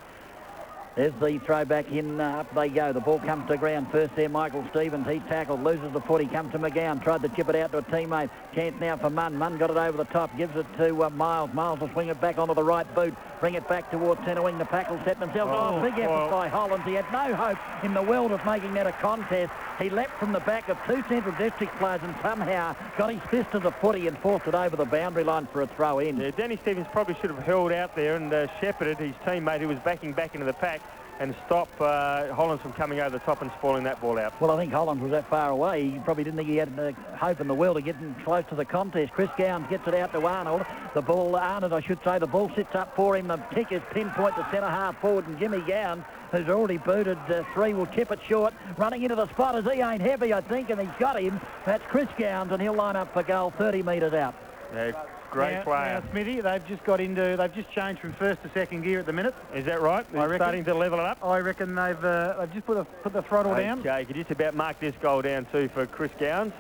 There's the throw back in. Up they go. The ball comes to ground first there. Michael Stevens. He tackled. Loses the foot. He comes to McGowan. Tried to chip it out to a teammate. Chance now for Munn. Munn got it over the top. Gives it to Miles. Miles will swing it back onto the right boot. Bring it back towards centre wing. The pack will set themselves. Oh, big effort by Hollands. He had no hope in the world of making that a contest. He leapt from the back of 2 Central District players and somehow got his fist to the footy and forced it over the boundary line for a throw in. Yeah, Danny Stevens probably should have held out there and shepherded his teammate who was backing back into the pack and stop Hollands from coming over the top and spoiling that ball out. Well, I think Hollands was that far away. He probably didn't think he had hope in the world of getting close to the contest. Chris Gowans gets it out to Arnold. The ball, the ball sits up for him. The kick is pinpoint to centre half forward, and Jimmy Gowans, who's already booted 3, will chip it short. Running into the spot as he ain't heavy, I think, and he's got him. That's Chris Gowans, and he'll line up for goal 30 metres out. Yeah, great player. Now, Smithy, they've just changed from first to second gear at the minute. Is that right? They're starting to level it up? I reckon they've just put the throttle down. Okay, you could just about mark this goal down too for Chris Gowans.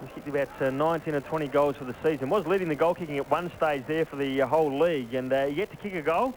He's kicked about 19 or 20 goals for the season. Was leading the goal kicking at one stage there for the whole league, and yet to kick a goal.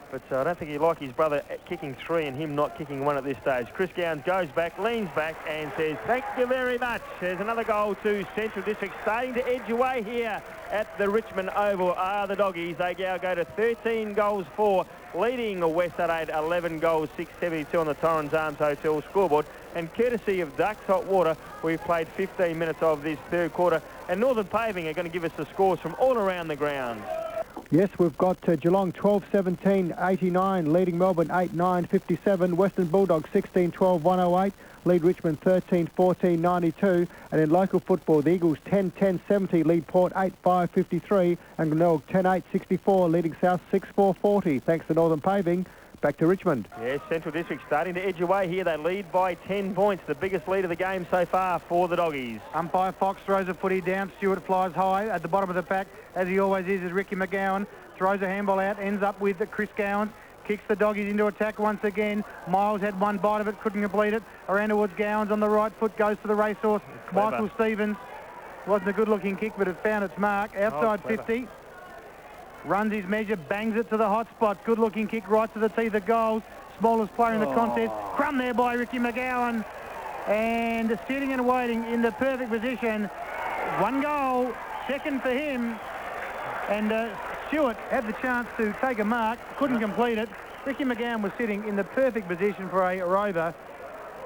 But I don't think he'd like his brother kicking 3 and him not kicking 1 at this stage. Chris Gowans goes back, leans back and says, thank you very much. There's another goal to Central District, starting to edge away here at the Richmond Oval are the Doggies. They now go to 13 goals for, leading West Adelaide 11 goals, 672 on the Torrens Arms Hotel scoreboard. And courtesy of Ducks Hot Water, we've played 15 minutes of this third quarter. And Northern Paving are going to give us the scores from all around the grounds. Yes, we've got Geelong 12-17, 89, leading Melbourne 8-9, 57, Western Bulldogs 16-12, 108, lead Richmond 13-14, 92, and in local football, the Eagles 10-10, 70, lead Port 8-5, 53, and Glenelg 10-8, 64, leading South 6-4, 40. Thanks to Northern Paving. Back to Richmond. Yes, Central District starting to edge away here. They lead by 10 points, the biggest lead of the game so far for the Doggies. Umpire Fox throws a footy down. Stewart flies high at the bottom of the pack, as he always is Ricky McGowan. Throws a handball out, ends up with Chris Gowans. Kicks the Doggies into attack once again. Miles had one bite of it, couldn't complete it. Around towards Gowans on the right foot, goes to the racehorse. Michael Stevens. Wasn't a good-looking kick, but it found its mark. Outside 50. Runs his measure, bangs it to the hot spot. Good-looking kick right to the teeth of goals. Smallest player in the contest. Crumb there by Ricky McGowan. And sitting and waiting in the perfect position. 1 goal, second for him. And Stewart had the chance to take a mark, couldn't complete it. Ricky McGowan was sitting in the perfect position for a rover.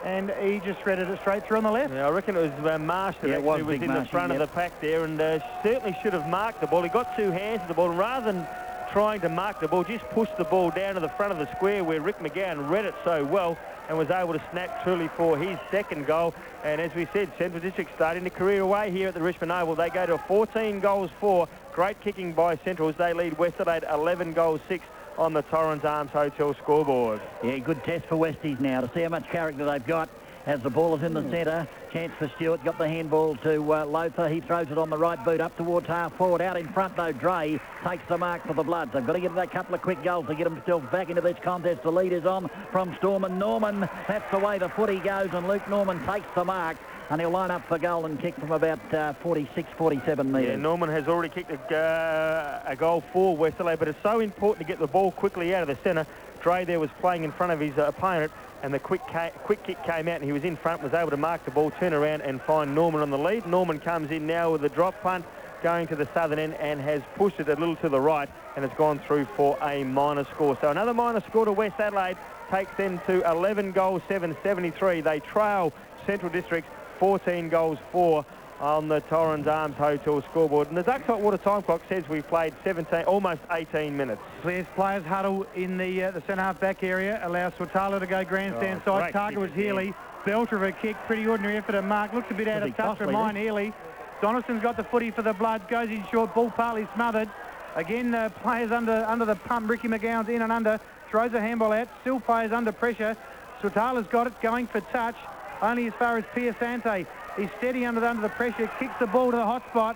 And he just threaded it straight through on the left. Yeah, I reckon it was Marsh that was in the front of the pack there, and certainly should have marked the ball. He got 2 hands to the ball, and rather than trying to mark the ball, just pushed the ball down to the front of the square where Rick McGowan read it so well and was able to snap truly for his second goal. And as we said, Central District starting to career away here at the Richmond Oval. They go to 14 goals for. Great kicking by Central as they lead West Adelaide 11 goals 6 on the Torrens Arms Hotel scoreboard. Yeah, good test for Westies now to see how much character they've got. As the ball is in the centre, chance for Stewart, got the handball to Lothar. He throws it on the right boot up towards half forward. Out in front though, Dre takes the mark for the Bloods. They've got to get a couple of quick goals to get themselves back into this contest. The lead is on from Storm and Norman. That's the way the footy goes, and Luke Norman takes the mark. And he'll line up for goal and kick from about 46, 47 metres. Yeah, Norman has already kicked a goal for West Adelaide, but it's so important to get the ball quickly out of the centre. Dre there was playing in front of his opponent, and the quick kick came out, and he was in front, was able to mark the ball, turn around and find Norman on the lead. Norman comes in now with a drop punt, going to the southern end, and has pushed it a little to the right, and has gone through for a minor score. So another minor score to West Adelaide takes them to 11 goals, 773. They trail Central Districts 14 goals 4 on the Torrens Arms Hotel scoreboard. And the Ducks Hot Water time clock says we've played 17, almost 18 minutes. Players huddle in the centre half back area. Allows Swatala to go grandstand side. Target was Healy. Belter of a kick. Pretty ordinary effort of Mark. Looks a bit out of touch from mine. Healy. Donaldson's got the footy for the Bloods. Goes in short. Ball partly smothered. Again, players under the pump. Ricky McGowan's in and under. Throws a handball out. Still players under pressure. Swatala's got it. Going for touch. Only as far as Piacente. He's steady under the pressure, kicks the ball to the hot spot.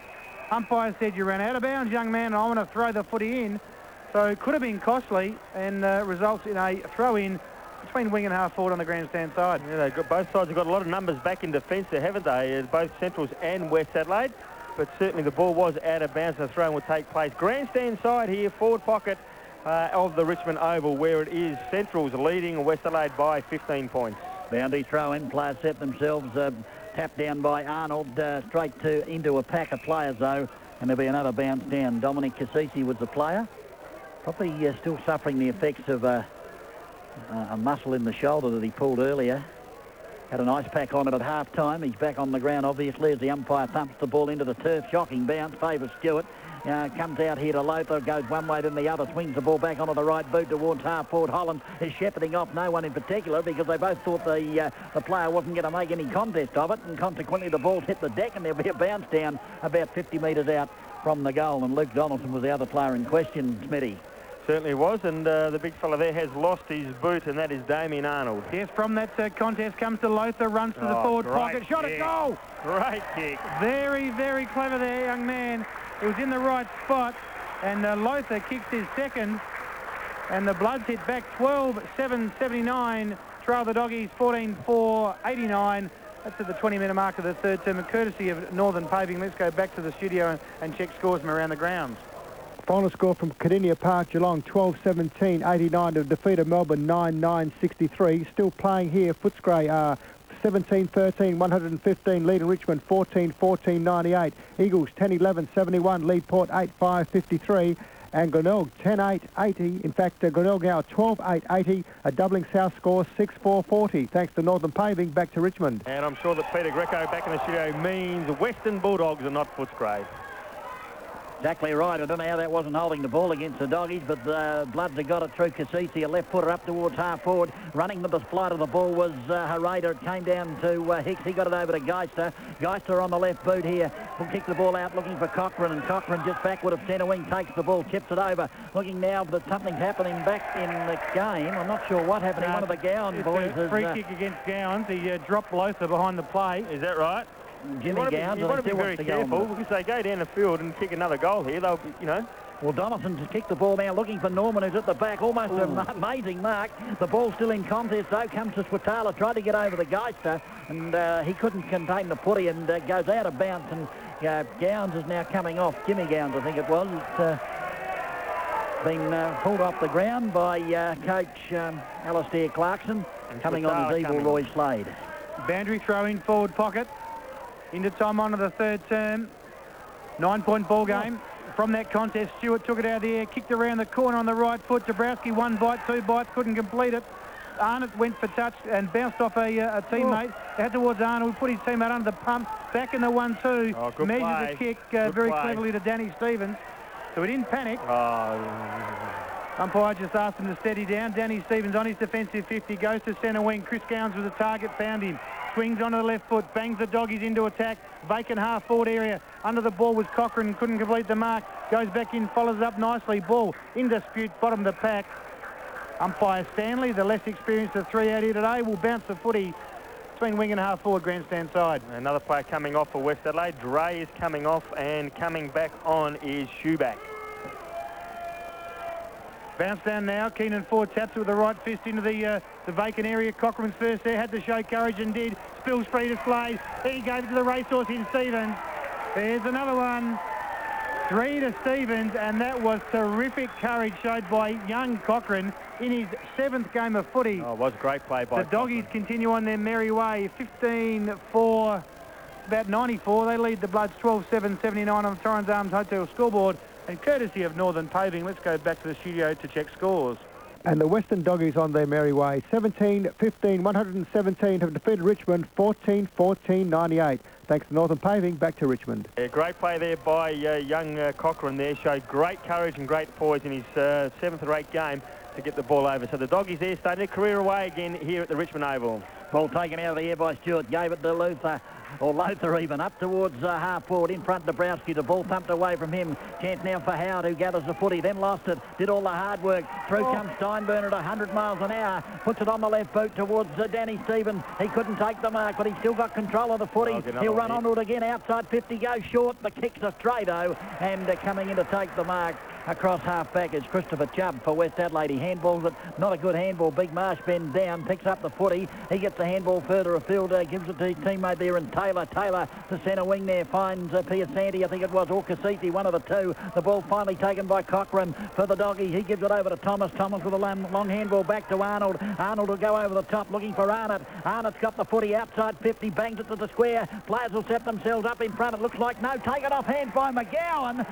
Umpire said, you ran out of bounds, young man, and I want to throw the footy in. So it could have been costly, and results in a throw-in between wing and half forward on the grandstand side. Yeah, both sides have got a lot of numbers back in defence there, haven't they? Both Centrals and West Adelaide. But certainly the ball was out of bounds, and the throw-in will take place. Grandstand side here, forward pocket of the Richmond Oval, where it is Centrals leading West Adelaide by 15 points. Boundary throw-in, players set themselves, tapped down by Arnold, straight into a pack of players though, and there'll be another bounce down. Dominic Cassisi was the player, probably still suffering the effects of a muscle in the shoulder that he pulled earlier. Had an ice pack on it at half-time. He's back on the ground, obviously, as the umpire thumps the ball into the turf. Shocking bounce, favours Stewart. Comes out here to Lothar, goes one way then the other, swings the ball back onto the right boot towards half-forward. Holland is shepherding off no one in particular because they both thought the player wasn't going to make any contest of it, and consequently the ball's hit the deck and there'll be a bounce down about 50 metres out from the goal, and Luke Donaldson was the other player in question, Smitty. Certainly was, and the big fella there has lost his boot, and that is Damien Arnold. Yes, from that contest comes to Lothar, runs to the forward pocket, shot at goal! Great kick. Very, very clever there, young man. It was in the right spot, and Lothar kicks his second, and the Bloods hit back 12-7-79, trail the Doggies 14-4-89. That's at the 20-minute mark of the third term, courtesy of Northern Paving. Let's go back to the studio and check scores from around the grounds. Final score from Cardinia Park, Geelong 12-17-89 to defeat of Melbourne 9-9-63. Still playing here, Footscray are 17-13, 115, lead in Richmond 14-14, 98. Eagles 10-11-71, lead Port 8-5, 53. And Glenelg 10-8, 80. In fact, Glenelg now 12-8, 80, a doubling south score 6-4, 40. Thanks to Northern Paving, back to Richmond. And I'm sure that Peter Greco back in the studio means Western Bulldogs are not Footscray. Exactly right. I don't know how that wasn't holding the ball against the Doggies, but the Bloods have got it through Cassisi, a left footer up towards half forward. Running with the flight of the ball was Harada. It came down to Hicks. He got it over to Geister. Geister on the left boot here. Will kick the ball out looking for Cochran, and Cochran just backward of centre wing takes the ball, chips it over. Looking now that something's happening back in the game. I'm not sure what happened. One of the Gowan boys has... free kick against Gowans. He dropped Lothar behind the play. Is that right? Jimmy Gowans. You've got to be very careful because they go down the field and kick another goal here. They'll be, you know. Well, Donaldson's kicked the ball now, looking for Norman, who's at the back. Almost an amazing mark. The ball's still in contest, though. Comes to Swatala, tried to get over the Geister, and he couldn't contain the footy and goes out of bounds. And Gowans is now coming off. Jimmy Gowans, I think it was. It's been pulled off the ground by coach Alastair Clarkson, and coming on his evil Roy Slade. Boundary throw in forward pocket. Into time on to the third term. 9-point ball game. From that contest, Stewart took it out of the air, kicked around the corner on the right foot. Dabrowski, one bite, two bites, couldn't complete it. Arnott went for touch and bounced off a teammate. Out towards Arnold, put his teammate under the pump. Back in the 1-2. Measures the kick very cleverly to Danny Stevens. So he didn't panic. Umpire just asked him to steady down. Danny Stevens on his defensive 50, goes to centre wing. Chris Gowans was a target, found him. Swings onto the left foot, bangs the Doggies into attack. Vacant half-forward area. Under the ball was Cochran, couldn't complete the mark. goes back in, follows up nicely. Ball in dispute, bottom of the pack. Umpire Stanley, the less experienced of 3 out here today, will bounce the footy between wing and half forward grandstand side. Another player coming off for West Adelaide. Dre is coming off, and coming back on is Shoeback. Bounce down now. Keenan Ford taps it with the right fist into the vacant area. Cochrane's first there, had to show courage and did. Spills free to Slade. He gave it to the racehorse in Stevens. There's another one. 3 to Stevens, and that was terrific courage showed by young Cochrane in his 7th game of footy. Oh, it was a great play by the Doggies continue on their merry way. 15-4, about 94. They lead the Bloods 12-7, 79 on the Torrens Arms Hotel scoreboard. And courtesy of Northern Paving, let's go back to the studio to check scores. And the Western Doggies on their merry way. 17-15, 117 have defeated Richmond 14-14, 98. Thanks to Northern Paving, back to Richmond. Yeah, great play there by young Cochrane there. Showed great courage and great poise in his 7th or 8th game to get the ball over. So the Doggies there starting their career away again here at the Richmond Oval. Ball taken out of the air by Stewart. Gave it to Luther. Or Lothar even, up towards half forward, in front Dabrowski. The ball thumped away from him. Chance now for Howard, who gathers the footy, then lost it, did all the hard work. Through comes Steinburner at 100 miles an hour, puts it on the left boot towards Danny Stevens. He couldn't take the mark, but he's still got control of the footy. He'll run onto it again, outside 50, goes short. The kick's a straight-o, and coming in to take the mark across half-back is Christopher Chubb for West Adelaide. He handballs it, not a good handball. Big Marsh bends down, picks up the footy. He gets the handball further afield, gives it to his teammate there, and Taylor to centre wing there, finds Piasanti, I think it was, or Casiti, one of the two. The ball finally taken by Cochrane for the Doggies. He gives it over to Thomas. Thomas with a long handball back to Arnold. Arnold will go over the top looking for Arnott. Arnott's got the footy outside 50, bangs it to the square. Players will set themselves up in front. It looks like no, taken off hands by McGowan.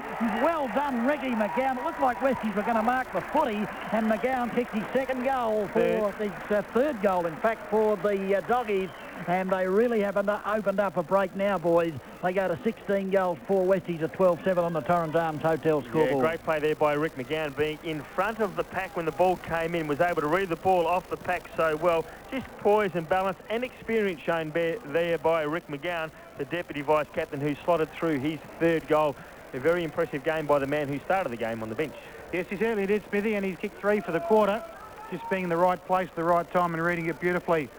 Well done, Ricky McGowan. It looked like Westies were going to mark the footy, and McGowan kicks his 2nd goal for his 3rd goal, in fact, for the Doggies. And they really haven't opened up a break now, boys. They go to 16 goals for Westies at 12-7 on the Torrens Arms Hotel scoreboard. Yeah, great play there by Rick McGowan, being in front of the pack when the ball came in, was able to read the ball off the pack so well. Just poise and balance and experience shown there by Rick McGowan, the Deputy Vice Captain, who slotted through his 3rd goal. A very impressive game by the man who started the game on the bench. Yes, he certainly did, Smithy, and he's kicked 3 for the quarter. Just being in the right place at the right time and reading it beautifully.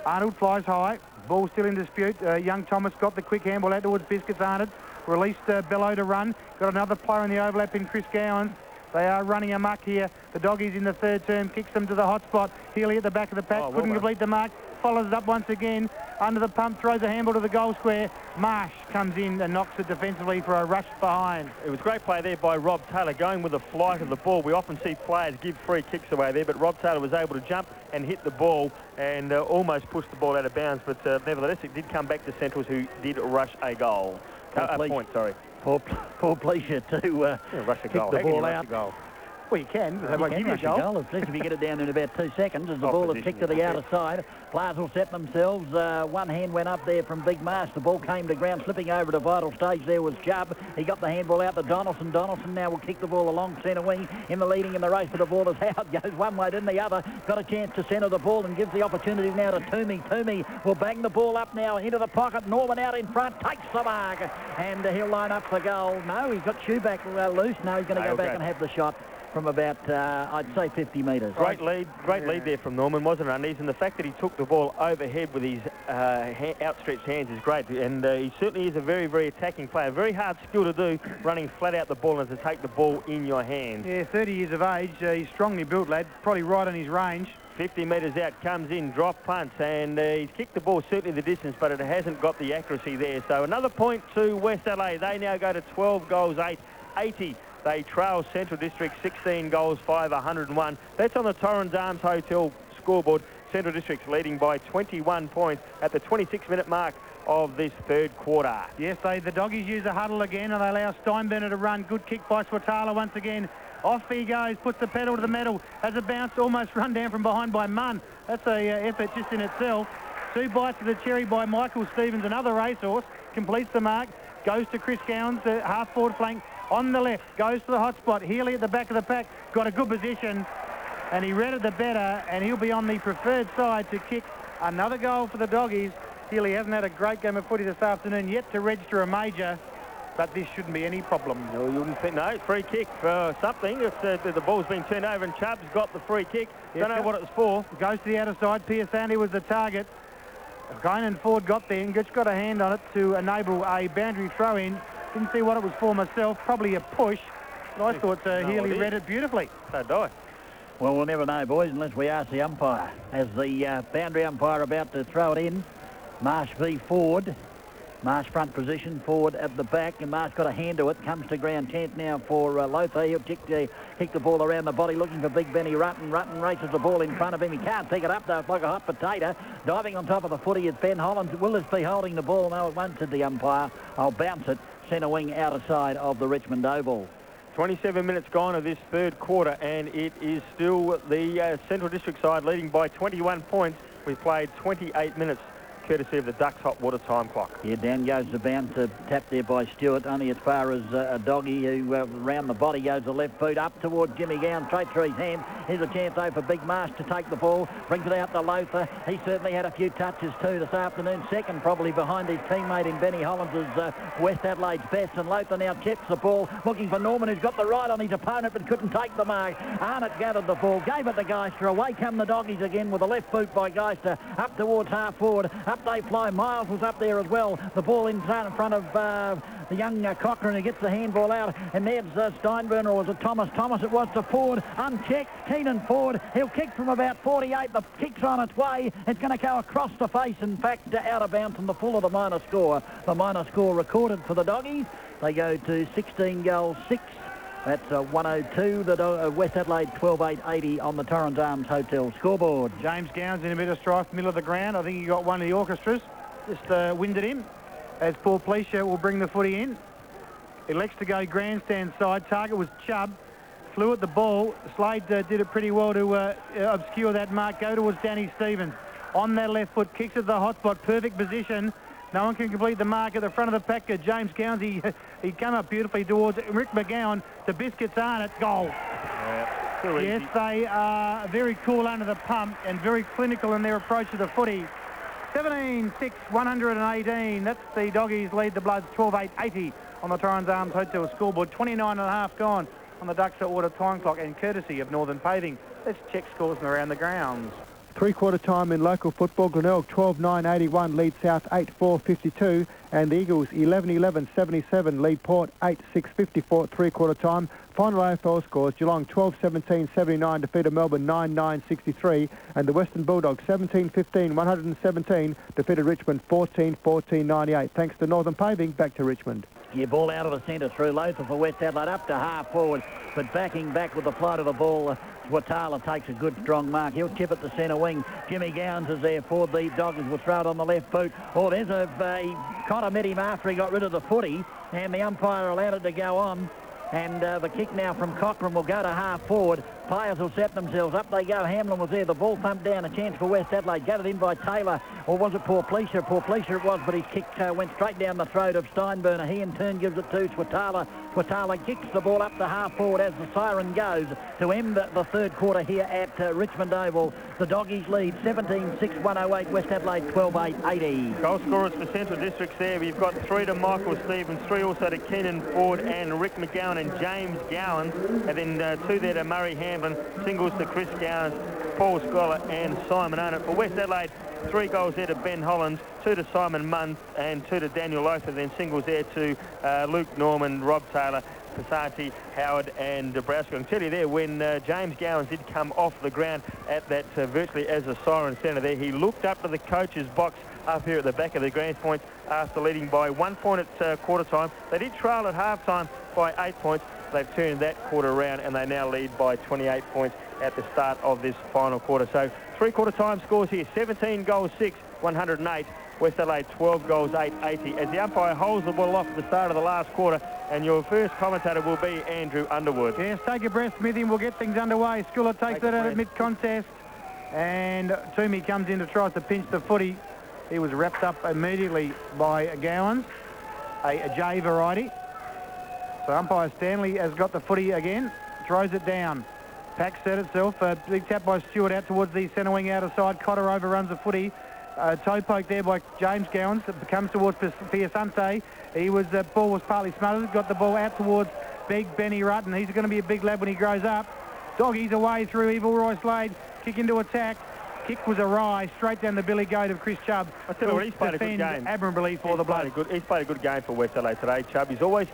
Arnold flies high. Ball still in dispute. Young Thomas got the quick handball out towards Biscuits. Arnold released Bello to run. Got another player in the overlap in Chris Gowans. They are running amok here. The Doggies in the 3rd term, kicks them to the hot spot. Healy at the back of the pack, couldn't complete the mark. Follows it up once again. Under the pump, throws a handball to the goal square. Marsh comes in and knocks it defensively for a rush behind. It was a great play there by Rob Taylor, going with the flight of the ball. We often see players give free kicks away there, but Rob Taylor was able to jump and hit the ball and almost pushed the ball out of bounds. But nevertheless, it did come back to Centrals, who did rush a goal. A point, sorry. Poor Pleasure to rush a goal. Kick the ball out. Well, you can. You can rush a goal, especially if you get it down in about 2 seconds, as the ball is kicked to the outer side. Players will set themselves. One hand went up there from Big Marsh. The ball came to ground, slipping over to vital stage. There was Chubb. He got the handball out to Donaldson. Donaldson now will kick the ball along centre wing. In the leading in the race for the ball as Howard goes one way, then the other. Got a chance to centre the ball and gives the opportunity now to Toomey. Toomey will bang the ball up now into the pocket. Norman out in front, takes the mark, and he'll line up for goal. No, he's got Shoeback loose. No, he's going to go back and have the shot from about, I'd say, 50 metres. Great lead there from Norman, wasn't it, Undies? And the fact that he took the ball overhead with his outstretched hands is great. And he certainly is a very, very attacking player. Very hard skill to do, running flat out the ball and to take the ball in your hands. Yeah, 30 years of age. He's strongly built, lad. Probably right on his range. 50 metres out, comes in, drop punts, and he's kicked the ball certainly the distance, but it hasn't got the accuracy there. So another point to West Adelaide. They now go to 12 goals, 80. They trail Central District 16 goals, 5, 101. That's on the Torrens Arms Hotel scoreboard. Central District's leading by 21 points at the 26-minute mark of this 3rd quarter. Yes, the Doggies use a huddle again, and they allow Steinburner to run. Good kick by Swatala once again. Off he goes, puts the pedal to the metal. Has a bounce, almost run down from behind by Munn. That's a effort just in itself. 2 bites of the cherry by Michael Stevens, another racehorse. Completes the mark. Goes to Chris Gowans, the half-forward flank. On the left, goes to the hot spot. Healy at the back of the pack, got a good position, and he read it the better, and he'll be on the preferred side to kick another goal for the Doggies. Healy hasn't had a great game of footy this afternoon, yet to register a major. but this shouldn't be any problem. No, you wouldn't think. No, free kick for something. It's, the ball's been turned over and Chubb's got the free kick. Don't know what it was for. Goes to the outer side. Piasanti was the target. Guinan Ford got there and just got a hand on it to enable a boundary throw in. Didn't see what it was for myself. Probably a push. But I thought Healy read it beautifully. So did I. Well, we'll never know, boys, unless we ask the umpire. As the boundary umpire about to throw it in, Marsh v Ford. Marsh front position, Ford at the back, and Marsh got a hand to it. Comes to ground, chance now for Lothar. He'll kick the ball around the body, looking for Big Benny Rutten. Rutten races the ball in front of him. He can't pick it up, though. It's like a hot potato. Diving on top of the footy is Ben Hollands. Will this be holding the ball? No, it won't, said the umpire. I'll bounce it. Centre wing outer side of the Richmond Oval. 27 minutes gone of this third quarter, and it is still the Central District side leading by 21 points. We've played 28 minutes, courtesy of the Ducks hot water time clock. Yeah, down goes the bounce, tapped there by Stewart, only as far as a doggy who round the body goes the left boot up towards Jimmy Gowan, straight through his hand. Here's a chance though for Big Marsh to take the ball, brings it out to Lothar. He certainly had a few touches too this afternoon, second probably behind his teammate in Benny Hollands as West Adelaide's best, and Lothar now chips the ball, looking for Norman, who's got the right on his opponent but couldn't take the mark. Arnott gathered the ball, gave it to Geister, away come the doggies again with a left boot by Geister, up towards half forward, up they fly. Miles was up there as well. The ball in front of the young Cochrane, who gets the handball out, and there's Steinburner, or was it Thomas? Thomas it was to Ford, unchecked. Keenan Ford, he'll kick from about 48. The kick's on its way. It's going to go across the face, in fact, out of bounds from the full of the minor score. The minor score recorded for the doggies. They go to 16 goals 6. That's 102. The West Adelaide 12-8-80 on the Torrens Arms Hotel scoreboard. James Gowan's in a bit of strife, middle of the ground. I think he got one of the orchestras. Just winded him. As Paul Pleasure will bring the footy in. Elects to go grandstand side. Target was Chubb. Flew at the ball. Slade did it pretty well to obscure that mark. Go towards Danny Stevens. On that left foot. Kicks at the hot spot. Perfect position. No one can complete the mark at the front of the pack. James Gowans, he came up beautifully towards Rick McGowan. The biscuits aren't it. Goal. Yeah, yes, they are very cool under the pump and very clinical in their approach to the footy. 17-6, 118. That's the doggies lead the Bloods 12-8-80 on the Torrens Arms Hotel scoreboard. 29.5 gone on the Ducks at water time clock, and courtesy of Northern Paving. Let's check scores from around the grounds. Three-quarter time in local football. Glenelg 12-9-81 lead South 8-4-52, and the Eagles 11-11-77 lead Port 8-6-54 three-quarter time. Final AFL scores: Geelong 12-17-79 defeated Melbourne 9-9-63, and the Western Bulldogs 17-15-117 defeated Richmond 14-14-98. Thanks to Northern Paving. Back to Richmond. Yeah, ball out of the centre through Lothar for West Adelaide, up to half forward, but backing back with the flight of the ball. Watala takes a good strong mark. He'll chip it to centre wing. Jimmy Gowans is there for the Doggers. Will throw it on the left boot. Oh, there's he kind of met him after he got rid of the footy, and the umpire allowed it to go on. And the kick now from Cochrane will go to half forward. Players will set themselves up. They go. Hamlin was there. The ball thumped down. A chance for West Adelaide. Gathered in by Taylor. Or was it Paul Pleasure? Paul Pleasure it was, but his kick went straight down the throat of Steinburner. He in turn gives it to Swatala. Swatala kicks the ball up to half forward as the siren goes to end the third quarter here at Richmond Oval. The Doggies lead 17-6, 108. West Adelaide 12-8, 80. Goal scorers for Central Districts there. We've got 3 to Michael Stevens, 3 also to Keenan Ford and Rick McGowan and James Gowan. And then 2 there to Murray Hamlin, singles to Chris Gowans, Paul Scholar and Simon Arnott. For West Adelaide, 3 goals there to Ben Hollands, 2 to Simon Munn and 2 to Daniel Lothar. Then singles there to Luke Norman, Rob Taylor, Passanti, Howard and Dabrowski. I can tell you there, when James Gowans did come off the ground at that virtually as a siren centre there, he looked up to the coach's box up here at the back of the Grand Points after leading by 1 point at quarter time. They did trail at half time by 8 points. They've turned that quarter around and they now lead by 28 points at the start of this final quarter. So three-quarter time scores here: 17 goals 6, 108. West Adelaide 12 goals 8, 80. As the umpire holds the ball off at the start of the last quarter, and your first commentator will be Andrew Underwood. Yes, take a breath, Smithy, and we'll get things underway. Schuller takes that out at mid-contest, and Toomey comes in to try to pinch the footy. He was wrapped up immediately by Gowans, a J variety. So umpire Stanley has got the footy again, throws it down. Pack set itself, a big tap by Stewart out towards the centre wing outer side. Cotter overruns the footy. Toe poke there by James Gowans. It comes towards Piasante. Ball was partly smothered. Got the ball out towards big Benny Rutten. He's going to be a big lad when he grows up. Doggies away through Evil Roy Slade. Kick into attack. Kick was awry, straight down the billy goat of Chris Chubb. I tell you what, he's played a good game. Admirably for the Bloods. He's played a good game for West Adelaide today, Chubb. He's always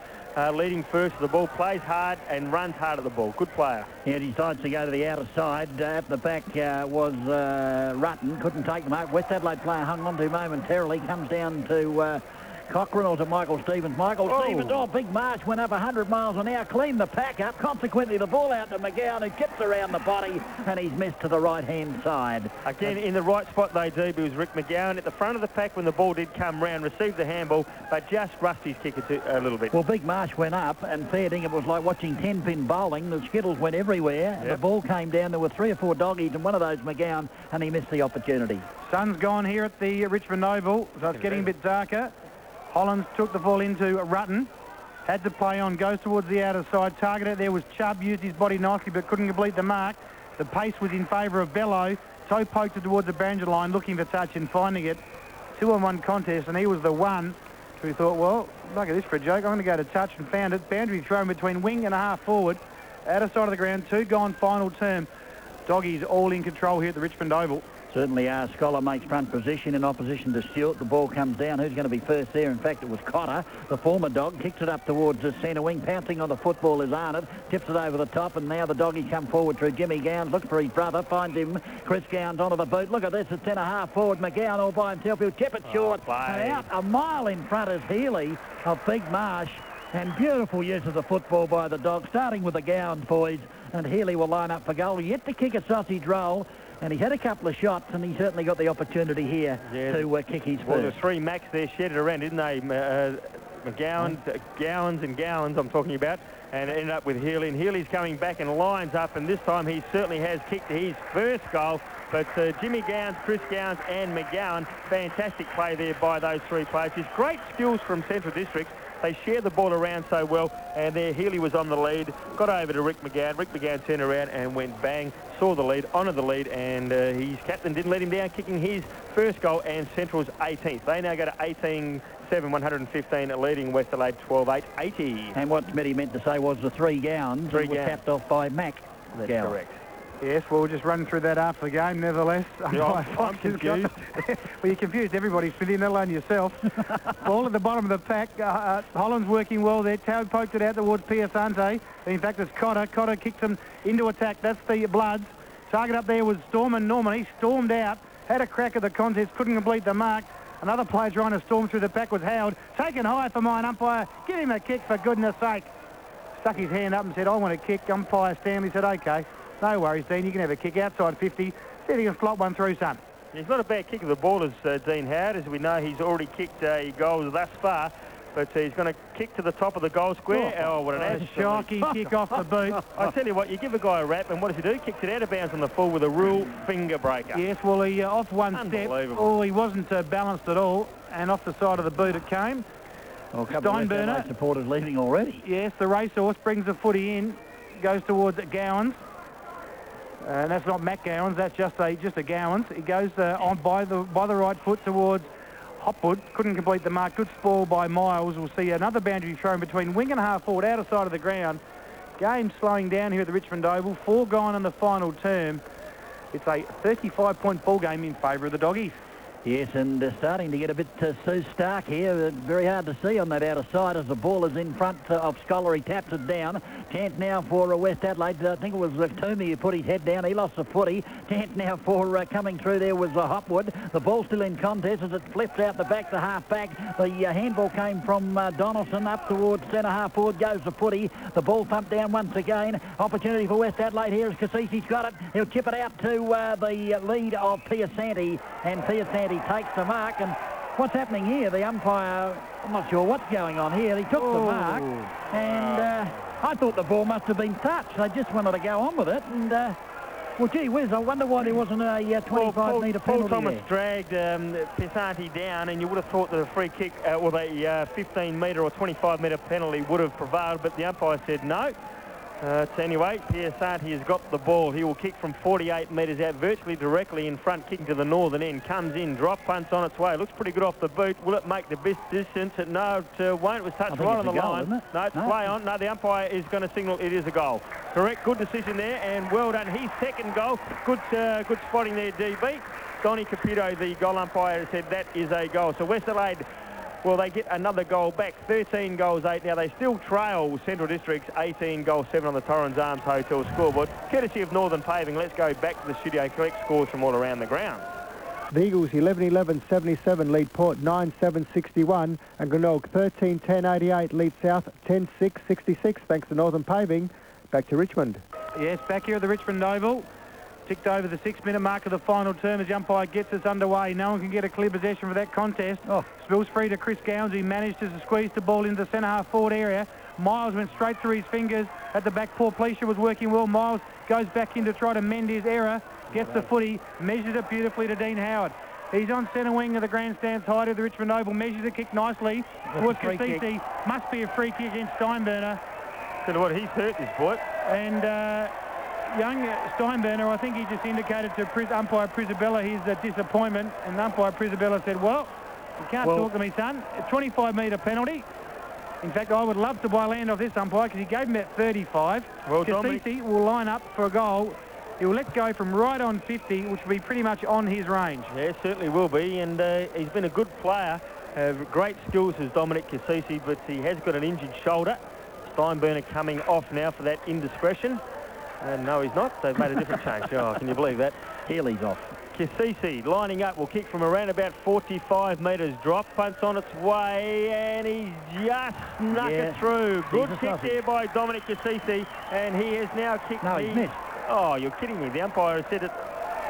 leading first to the ball, plays hard and runs hard at the ball. Good player. He decides to go to the outer side. At the back was Rutten. Couldn't take them out. West Adelaide player hung on to momentarily. Comes down to Cochrane or to Michael Stevens. Stevens, Big Marsh went up 100 miles an hour, cleaned the pack up. Consequently, the ball out to McGowan, who chips around the body, and he's missed to the right-hand side. Again, in the right spot they do, was Rick McGowan at the front of the pack when the ball did come round, received the handball, but just rushed his kick a little bit. Well, Big Marsh went up, and fair ding, it was like watching 10-pin bowling. The skittles went everywhere. Yep. The ball came down. There were 3 or 4 doggies, and one of those McGowan, and he missed the opportunity. Sun's gone here at the Richmond Oval, so it's getting a bit darker. Hollands took the ball into Rutten. Had to play on, goes towards the outer side. Targeted there was Chubb, used his body nicely but couldn't complete the mark. The pace was in favour of Bello. Toe poked it towards the boundary line, looking for touch and finding it. 2-on-1 contest, and he was the one who thought, well, look at this for a joke. I'm going to go to touch, and found it. Boundary thrown between wing and a half forward. Outer side of the ground, 2 gone, final term. Doggies all in control here at the Richmond Oval. Certainly Scholar makes front position in opposition to Stewart. The ball comes down. Who's going to be first there? In fact, it was Cotter, the former dog. Kicks it up towards the centre wing. Pouncing on the football is Arnott. Tips it over the top, and now the doggies come forward through Jimmy Gowans. Looks for his brother. Finds him. Chris Gowans onto the boot. Look at this. It's 10.5 forward. McGowan all by himself. He'll chip it short. And out a mile in front is Healy of Big Marsh. And beautiful use of the football by the dog, starting with the Gowans boys. And Healy will line up for goal. Yet to kick a sausage roll. And he's had a couple of shots, and he certainly got the opportunity here to kick his first. Well, the 3 Macs there shedded around, didn't they? McGowan, Gowans and Gowans I'm talking about, and it ended up with Healy. And Healy's coming back and lines up, and this time he certainly has kicked his first goal. But Jimmy Gowans, Chris Gowans and McGowan, fantastic play there by those 3 players. Just great skills from Central District. They share the ball around so well, and there Healy was on the lead, got over to Rick McGowan. Rick McGowan turned around and went bang, saw the lead, honoured the lead, and his captain didn't let him down, kicking his first goal, and Central's 18th. They now go to 18-7, 115, leading West Adelaide 12-8, 80. And what Smitty meant to say was the 3 Gowans were capped off by Mac. That's correct. Yes, well, we'll just run through that after the game, nevertheless. I'm confused. Well, you confused everybody, Smithy, let alone yourself. Ball at the bottom of the pack. Holland's working well there. Toe poked it out towards Piasante. In fact, it's Cotter. Cotter kicks him into attack. That's the Bloods. Target up there was Storm Norman. He stormed out, had a crack at the contest, couldn't complete the mark. Another player trying to storm through the pack was Howard. Taken high for mine, umpire. Give him a kick, for goodness sake. Stuck his hand up and said, I want a kick. Umpire Stanley said, OK. No worries, Dean. You can have a kick outside 50. See if you can slot one through, son. He's not a bad kick of the ball as Dean Howard. As we know, he's already kicked a goal thus far. But he's going to kick to the top of the goal square. Oh, what an absolute shocking kick off the boot. I tell you what, you give a guy a rap, and what does he do? Kicks it out of bounds on the full with a real finger breaker. Yes, well, he off one step. Oh, he wasn't balanced at all. And off the side of the boot it came. Well, a couple of West supporters leaving already. Yes, the racehorse brings the footy in. Goes towards Gowans. And that's not Matt Gowans, that's just a Gowans. He goes on by the right foot towards Hopwood. Couldn't complete the mark. Good spoil by Miles. We'll see another boundary thrown between wing and half forward, outer side of the ground. Game slowing down here at the Richmond Oval. 4 gone in the final term. It's a 35-point ball game in favour of the Doggies. Yes, and starting to get a bit Sue Stark here. Very hard to see on that outer side as the ball is in front of Scholar. He taps it down. Chance now for West Adelaide. I think it was Toomey who put his head down. He lost the footy. Chance now for coming through there was Hopwood. The ball still in contest as it flips out the back to half back. The handball came from Donaldson up towards centre half forward. Goes the footy. The ball thumped down once again. Opportunity for West Adelaide here as Cassisi's got it. He'll chip it out to the lead of Piasante, and Piasante takes the mark. And what's happening here? The umpire, I'm not sure what's going on here. He took the mark, and I thought the ball must have been touched. They just wanted to go on with it, and well, gee whiz, I wonder why there wasn't a 25-metre penalty Paul Thomas there. dragged Pessanti down, and you would have thought that a free kick or the 15-metre or 25-metre penalty would have prevailed, but the umpire said no. Anyway, Piersanti has got the ball. He will kick from 48 metres out, virtually directly in front, kicking to the northern end. Comes in, drop punts on its way. Looks pretty good off the boot. Will it make the best distance? No, it won't. It was touched right on the line. No, it's play on. No, the umpire is going to signal it is a goal. Correct, good decision there, and well done. His second goal. Good spotting there, DB. Donny Capito, the goal umpire, said that is a goal. So West Adelaide, well, they get another goal back, 13 goals 8. Now, they still trail Central Districts 18 goals 7 on the Torrens Arms Hotel scoreboard. Courtesy of Northern Paving, let's go back to the studio and collect scores from all around the ground. The Eagles 11-11-77 lead Port 9-7-61, and Glenelg 13-10-88 lead South 10-6-66 thanks to Northern Paving. Back to Richmond. Yes, back here at the Richmond Oval. Ticked over the 6-minute mark of the final term as the umpire gets us underway. No one can get a clear possession for that contest. Spills free to Chris Gowns. He managed to squeeze the ball into the centre half forward area. Miles went straight through his fingers. At the back, Paul Pleasure was working well. Miles goes back in to try to mend his error. Gets the footy, measures it beautifully to Dean Howard. He's on centre wing of the grandstand side of the Richmond Oval. Measures the kick nicely towards Cassisi. Must be a free kick against Steinberner. Tell you what, he's hurt this boy. And young Steinberner, I think he just indicated to umpire Prisabella his disappointment, and umpire Prisabella said, well, you can't talk to me, son. A 25-metre penalty. In fact, I would love to buy land off this umpire because he gave him at 35. Well, Cassisi will line up for a goal. He will let go from right on 50, which will be pretty much on his range. Yeah, certainly will be, and he's been a good player. Great skills as Dominic Cassisi, but he has got an injured shoulder. Steinberner coming off now for that indiscretion. No, he's not. They've made a different change. Oh, can you believe that? Healy's off. Cassisi lining up will kick from around about 45 metres. Drop, punts on its way, and he's just snuck it through. Good kick there by Dominic Cassisi, and he has now kicked he's missed. Oh, you're kidding me. The umpire has said it.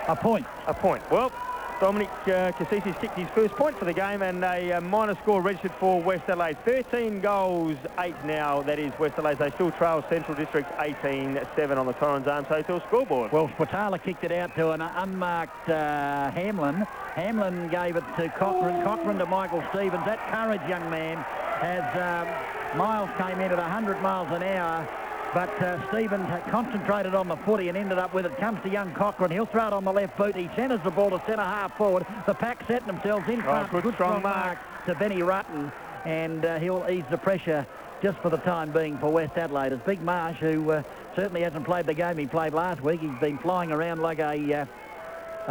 A point. A point. Well, Dominic Cassisi's kicked his first point for the game, and a minor score registered for West Adelaide. 13 goals, 8 now. That is West Adelaide. They still trail Central Districts 18-7 on the Torrens Arms Hotel scoreboard. Well, Spatala kicked it out to an unmarked Hamlin. Hamlin gave it to Cochrane. Cochrane to Michael Stevens. That courage, young man, as Miles came in at 100 miles an hour. But Stevens concentrated on the footy and ended up with it. Comes to young Cochrane. He'll throw it on the left boot. He centres the ball to centre half forward. The pack setting themselves in front. Good strong mark to Benny Rutten. And he'll ease the pressure just for the time being for West Adelaide. It's Big Marsh, who certainly hasn't played the game he played last week. He's been flying around like a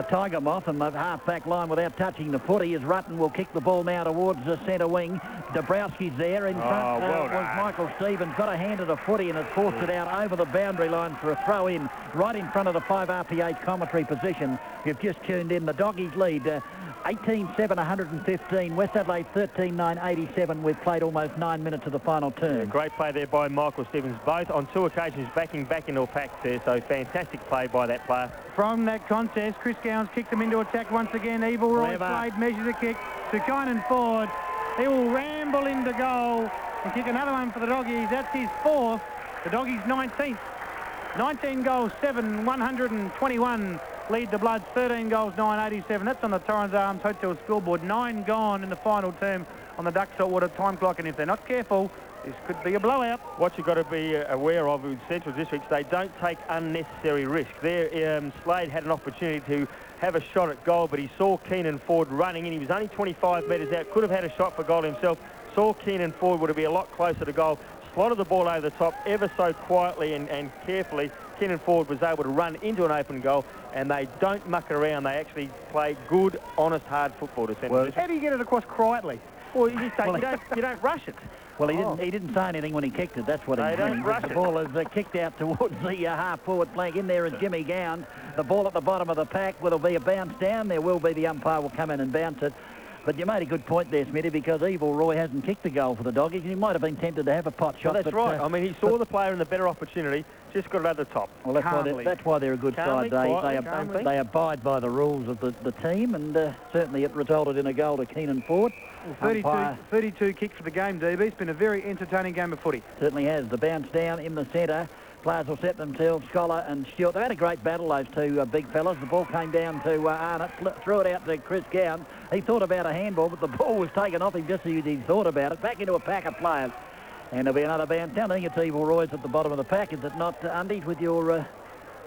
tiger moth on the half-back line without touching the footy, as Rutten will kick the ball now towards the centre wing. Dabrowski's there. In front was Michael Stevens. Got a hand at the footy and has forced it out over the boundary line for a throw-in right in front of the 5RP8 commentary position. You've just tuned in. The Doggies lead 18-7-115. West Adelaide 13-9-87. We've played almost 9 minutes of the final term. Yeah, great play there by Michael Stevens. Both on 2 occasions backing back into a pack there. So fantastic play by that player. From that contest, Chris Gowns kicked him into attack once again. Evil Roy played, measures a kick to Kynan Ford. He will ramble into goal and kick another one for the Doggies. That's his 4th. The Doggies 19th. 19 goals, 7, 121. Lead the Bloods, 13 goals, 987. That's on the Torrens Arms Hotel scoreboard. 9 gone in the final term on the Duck Saltwater time clock. And if they're not careful, this could be a blowout. What you've got to be aware of with Central Districts, they don't take unnecessary risk. There, Slade had an opportunity to have a shot at goal, but he saw Keenan Ford running, and he was only 25 metres out. Could have had a shot for goal himself. Saw Keenan Ford would be a lot closer to goal. Slotted the ball over the top ever so quietly and carefully. Keenan Ford was able to run into an open goal, and they don't muck around. They actually play good, honest, hard football to Central Districts. How do you get it across quietly? Well, you just say you don't rush it. Well, he didn't say anything when he kicked it. That's what he means. The ball is kicked out towards the half-forward flank. In there is Jimmy Gowns. The ball at the bottom of the pack. Will there be a bounce down? There will be. The umpire will come in and bounce it. But you made a good point there, Smitty, because Evil Roy hasn't kicked a goal for the Doggies. He might have been tempted to have a pot shot. Well, that's right. I mean, he saw the player in the better opportunity, just got it over the top. Well, that's why they're a good side. They abide by the rules of the team, and certainly it resulted in a goal to Keenan Ford. Well, 32 kicks for the game, DB. It's been a very entertaining game of footy. Certainly has. The bounce down in the centre. Players will set themselves, Scholar and Stewart. They had a great battle, those two big fellas. The ball came down to Arnott, threw it out to Chris Gowns. He thought about a handball, but the ball was taken off him just as he thought about it. Back into a pack of players. And there'll be another bounce down. I think it's Evil Roy's at the bottom of the pack, is it not, Undies, with your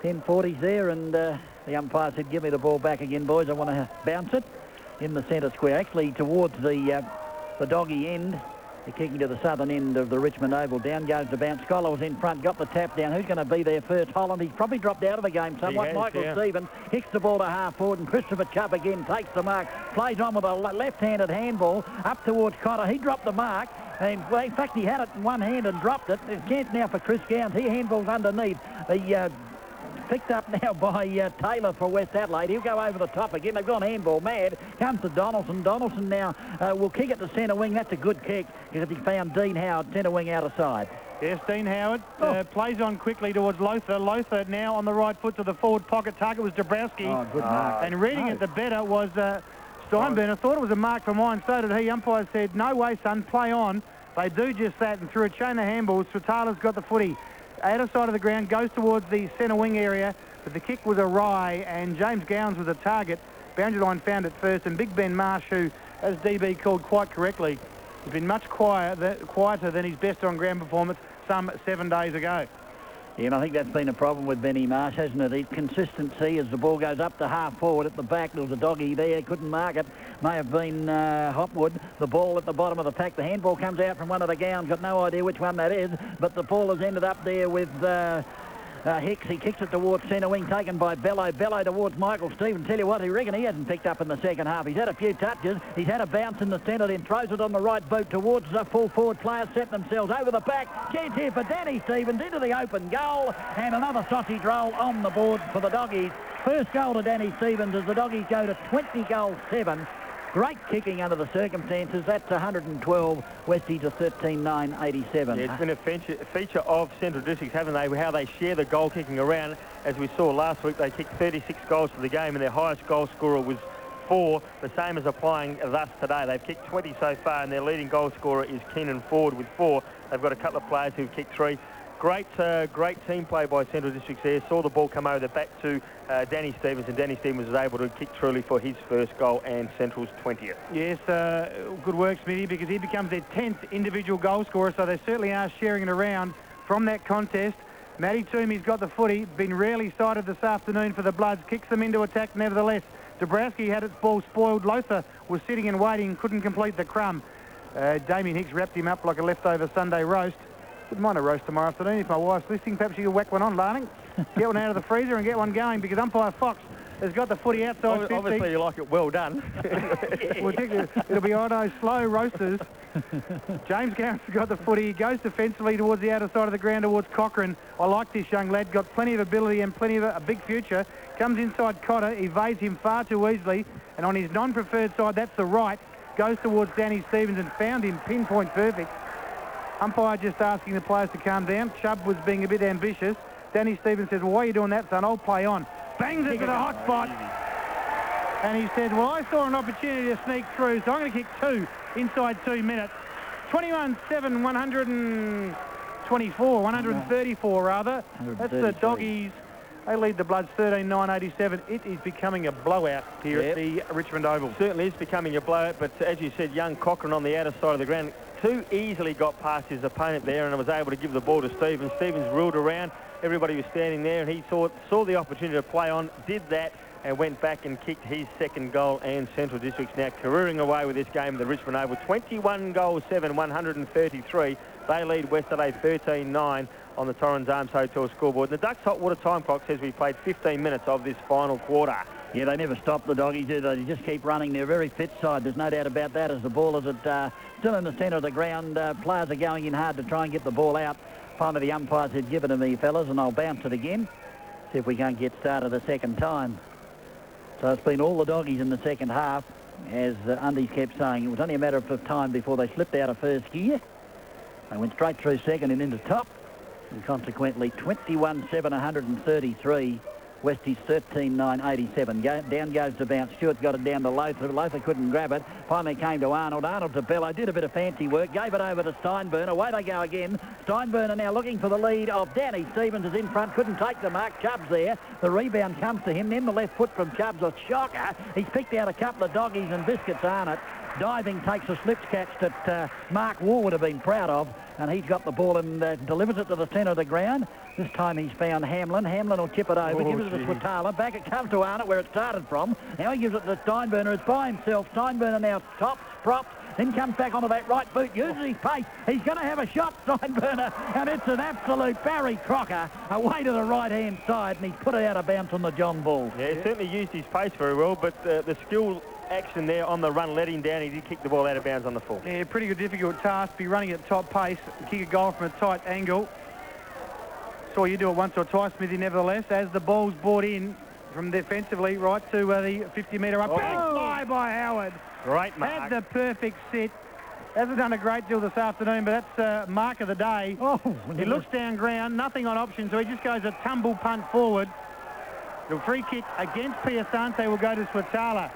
1040s there? And the umpire said, give me the ball back again, boys. I want to bounce it in the centre square, actually towards the doggy end. They're kicking to the southern end of the Richmond Oval. Down goes the bounce. Scholar was in front, got the tap down. Who's going to be there first? Holland. He's probably dropped out of the game somewhat. Michael Stevens hits the ball to half forward, and Christopher Chubb again takes the mark. Plays on with a left-handed handball up towards Cotter. He dropped the mark. And, well, in fact, he had it in one hand and dropped it. There's a chance now for Chris Gowns. He handballs underneath. The picked up now by Taylor for West Adelaide. He'll go over the top again. They've gone handball mad. Comes to Donaldson. Donaldson now will kick it to centre wing. That's a good kick because he found Dean Howard centre wing out of side. Yes, Dean Howard plays on quickly towards Lothar. Lothar now on the right foot to the forward pocket. Target was Dabrowski. Oh, good mark. And reading it the better was Steinburner. Thought it was a mark for mine. So did he. Umpire said, no way, son, play on. They do just that, and through a chain of handballs, Swatala's got the footy. Outer side of the ground, goes towards the centre wing area, but the kick was awry, and James Gowns was a target. Boundary line found it first, and Big Ben Marsh, who, as DB called quite correctly, has been much quieter than his best on-ground performance some 7 days ago. Yeah, and I think that's been a problem with Benny Marsh, hasn't it? His consistency as the ball goes up to half forward at the back. There was a doggy there, couldn't mark it. May have been Hopwood. The ball at the bottom of the pack. The handball comes out from one of the Gowns. Got no idea which one that is, but the ball has ended up there with Hicks. He kicks it towards centre wing, taken by Bello. Bello towards Michael Stevens. Tell you what, he reckon he hasn't picked up in the second half. He's had a few touches. He's had a bounce in the centre, then throws it on the right boot towards the full forward players. Set themselves over the back. Chance here for Danny Stevens into the open goal. And another sausage roll on the board for the Doggies. First goal to Danny Stevens as the Doggies go to 20 goals 7. Great kicking under the circumstances. That's 112. Westie to 13-9-87. Yeah, it's been a feature of Central Districts, haven't they, how they share the goal kicking around. As we saw last week, they kicked 36 goals for the game, and their highest goal scorer was 4, the same as applying thus today. They've kicked 20 so far, and their leading goal scorer is Keenan Ford with 4. They've got a couple of players who've kicked 3. Great team play by Central Districts there. Saw the ball come over the back to Danny Stevens, and Danny Stevens was able to kick truly for his first goal and Central's 20th. Yes, good work, Smithy, because he becomes their 10th individual goal scorer, so they certainly are sharing it around from that contest. Matty Toomey's got the footy, been rarely sighted this afternoon for the Bloods, kicks them into attack nevertheless. Dabrowski had its ball spoiled. Lothar was sitting and waiting, couldn't complete the crumb. Damien Hicks wrapped him up like a leftover Sunday roast. Wouldn't mind a roast tomorrow afternoon if my wife's listening. Perhaps you could whack one on, Larning. Get one out of the freezer and get one going, because umpire Fox has got the footy outside 50. Obviously you like it well done. It'll be Otto's slow roasters. James Gowns has got the footy. He goes defensively towards the outer side of the ground towards Cochrane. I like this young lad. Got plenty of ability and plenty of a big future. Comes inside Cotter. Evades him far too easily. And on his non-preferred side, that's the right. Goes towards Danny Stevens and found him pinpoint perfect. Umpire just asking the players to calm down. Chubb was being a bit ambitious. Danny Stevens says, well, why are you doing that, son? I'll play on. Bangs it to the hot spot. And he said, well, I saw an opportunity to sneak through, so I'm going to kick 2 inside 2 minutes. 21-7, 134 rather. That's the Doggies. They lead the Bloods 13-9-87. It is becoming a blowout here at the Richmond Oval. Certainly is becoming a blowout, but as you said, young Cochrane on the outer side of the ground too easily got past his opponent there and was able to give the ball to Stevens. Stevens ruled around. Everybody was standing there, and he saw the opportunity to play on, did that, and went back and kicked his second goal. And Central Districts now careering away with this game at the Richmond Oval. 21 goals 7, 133. They lead West Adelaide 13-9 on the Torrens Arms Hotel scoreboard. And the Ducks hot water time clock says we played 15 minutes of this final quarter. Yeah, they never stop the Doggies, do they? They just keep running. They're a very fit side. There's no doubt about that. As the ball is still in the centre of the ground, players are going in hard to try and get the ball out. Finally, the umpires had given to me, fellas, and I'll bounce it again. See if we can't get started a second time. So it's been all the Doggies in the second half, as Undies kept saying. It was only a matter of time before they slipped out of first gear. They went straight through second and into top, and consequently 21-7, 133. Westie's 13-9-87. Down goes the bounce. Stewart's got it down to Lothar. Lothar couldn't grab it. Finally came to Arnold. Arnold to Bello. Did a bit of fancy work. Gave it over to Steinburner. Away they go again. Steinburner now looking for the lead of Danny. Stevens is in front. Couldn't take the mark. Chubb's there. The rebound comes to him. Then the left foot from Chubb's a shocker. He's picked out a couple of Doggies and biscuits, aren't it? diving, takes a slips catch that Mark Waugh would have been proud of, and he's got the ball and delivers it to the centre of the ground. This time he's found Hamlin. Hamlin will chip it over, gives it to Swatala. Back it comes to Arnott, where it started from. Now he gives it to Steinburner. It's by himself. Steinburner now tops, props, then comes back onto that right boot, uses his pace. He's going to have a shot, Steinburner, and it's an absolute Barry Crocker away to the right-hand side, and he's put it out of bounds on the John Bull. Yeah, he certainly used his pace very well, but the skill action there on the run let him down. He did kick the ball out of bounds on the full. Yeah, pretty good, difficult task. Be running at top pace, kick a goal from a tight angle. Saw you do it once or twice, Smithy, nevertheless, as the ball's brought in from defensively right to the 50-metre up. Big fly by Howard. Great mark. Had the perfect sit. Hasn't done a great deal this afternoon, but that's mark of the day. Oh, he looks down ground, nothing on option, so he just goes a tumble punt forward. The free kick against Piasante will go to Swatala.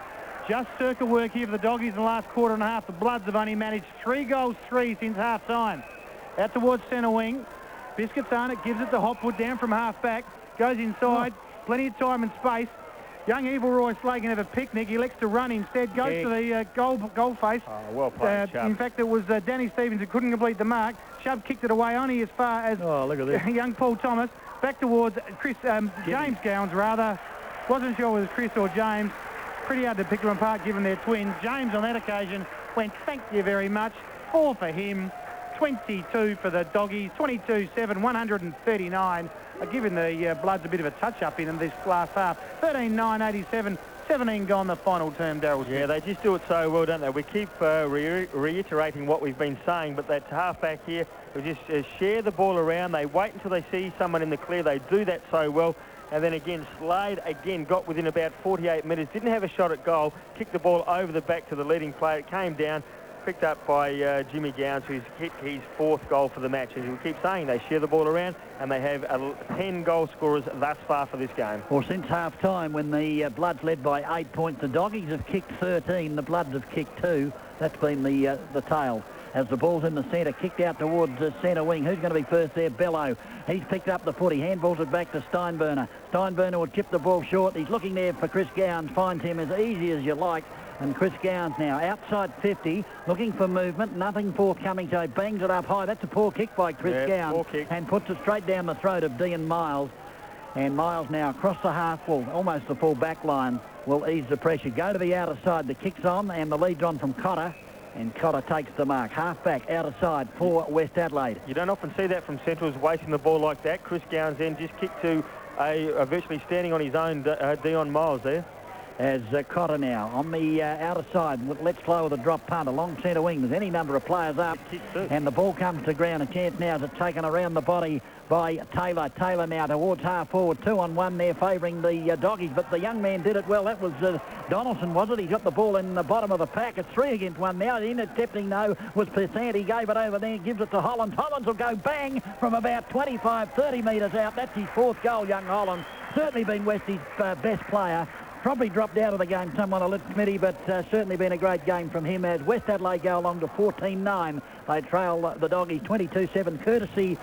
Just circle work here for the Doggies in the last quarter and a half. The Bloods have only managed 3 goals, 3 since half-time. Out towards centre wing. Biscuits on it, gives it to Hopwood down from half-back. Goes inside, plenty of time and space. Young Evil Roy Slade can have a picnic. He elects to run instead. Goes to the goal face. Oh, well played, Chubb. In fact, it was Danny Stevens who couldn't complete the mark. Chubb kicked it away only as far as look at this. young Paul Thomas. Back towards James Gowans, rather. Wasn't sure it was Chris or James. Pretty hard to pick them apart given they're twins. James on that occasion went, thank you very much. 4 for him. 22 for the Doggies. 22-7, 139. Giving the Bloods a bit of a touch-up in this last half. 13-9, 87, 17 gone the final term, Darryl Smith. Yeah, they just do it so well, don't they? We keep reiterating what we've been saying, but that half-back here, we just share the ball around. They wait until they see someone in the clear. They do that so well. And then again, Slade again got within about 48 metres. Didn't have a shot at goal. Kicked the ball over the back to the leading player. It came down. Picked up by Jimmy Gowans, who's hit his 4th goal for the match. As we keep saying, they share the ball around, and they have 10 goal scorers thus far for this game. Well, since half-time, when the Bloods led by 8 points, the Doggies have kicked 13, the Bloods have kicked 2. That's been the tale. As the ball's in the centre, kicked out towards the centre wing. Who's going to be first there? Bello. He's picked up the footy, handballs it back to Steinburner. Steinburner will chip the ball short. He's looking there for Chris Gowans, finds him as easy as you like. And Chris Gowans now outside 50, looking for movement, nothing forthcoming, so he bangs it up high. That's a poor kick by Chris Gowans and puts it straight down the throat of Dean Miles. And Miles now across the half wall, almost the full back line, will ease the pressure. Go to the outer side, the kick's on, and the lead's on from Cotter. And Cotter takes the mark. Half-back, outer side for West Adelaide. You don't often see that from Centrals, wasting the ball like that. Chris Gowans then just kicked to a virtually standing on his own Dion Miles there. As Cotter now on the outer side, let's slow with a drop punt along centre wing. There's any number of players up, and the ball comes to ground. A chance now to taken around the body by Taylor. Taylor now towards half forward, 2-on-1 there favouring the Doggies, but the young man did it well. That was Donaldson, was it? He got the ball in the bottom of the pack. It's 3 against 1 now. Intercepting, though, was Pesant. He gave it over there, gives it to Hollands. Hollands will go bang from about 25, 30 metres out. That's his 4th goal, young Hollands. Certainly been Westie's best player. Probably dropped out of the game somewhat a little, Smitty, but certainly been a great game from him as West Adelaide go along to 14-9. They trail the Doggies 22-7, courtesy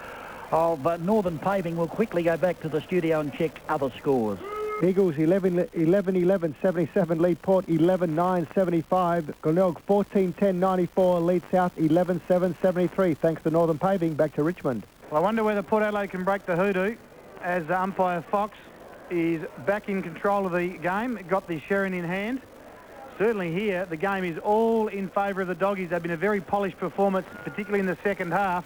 of Northern Paving. We'll quickly go back to the studio and check other scores. Eagles 11-11, 77, lead Port 11-9, 75. Glenelg 14-10, 94, lead South 11-7, 73. Thanks to Northern Paving. Back to Richmond. Well, I wonder whether Port Adelaide can break the hoodoo as umpire Fox is back in control of the game. Got the Sherrin in hand. Certainly here, the game is all in favour of the Doggies. They've been a very polished performance, particularly in the second half.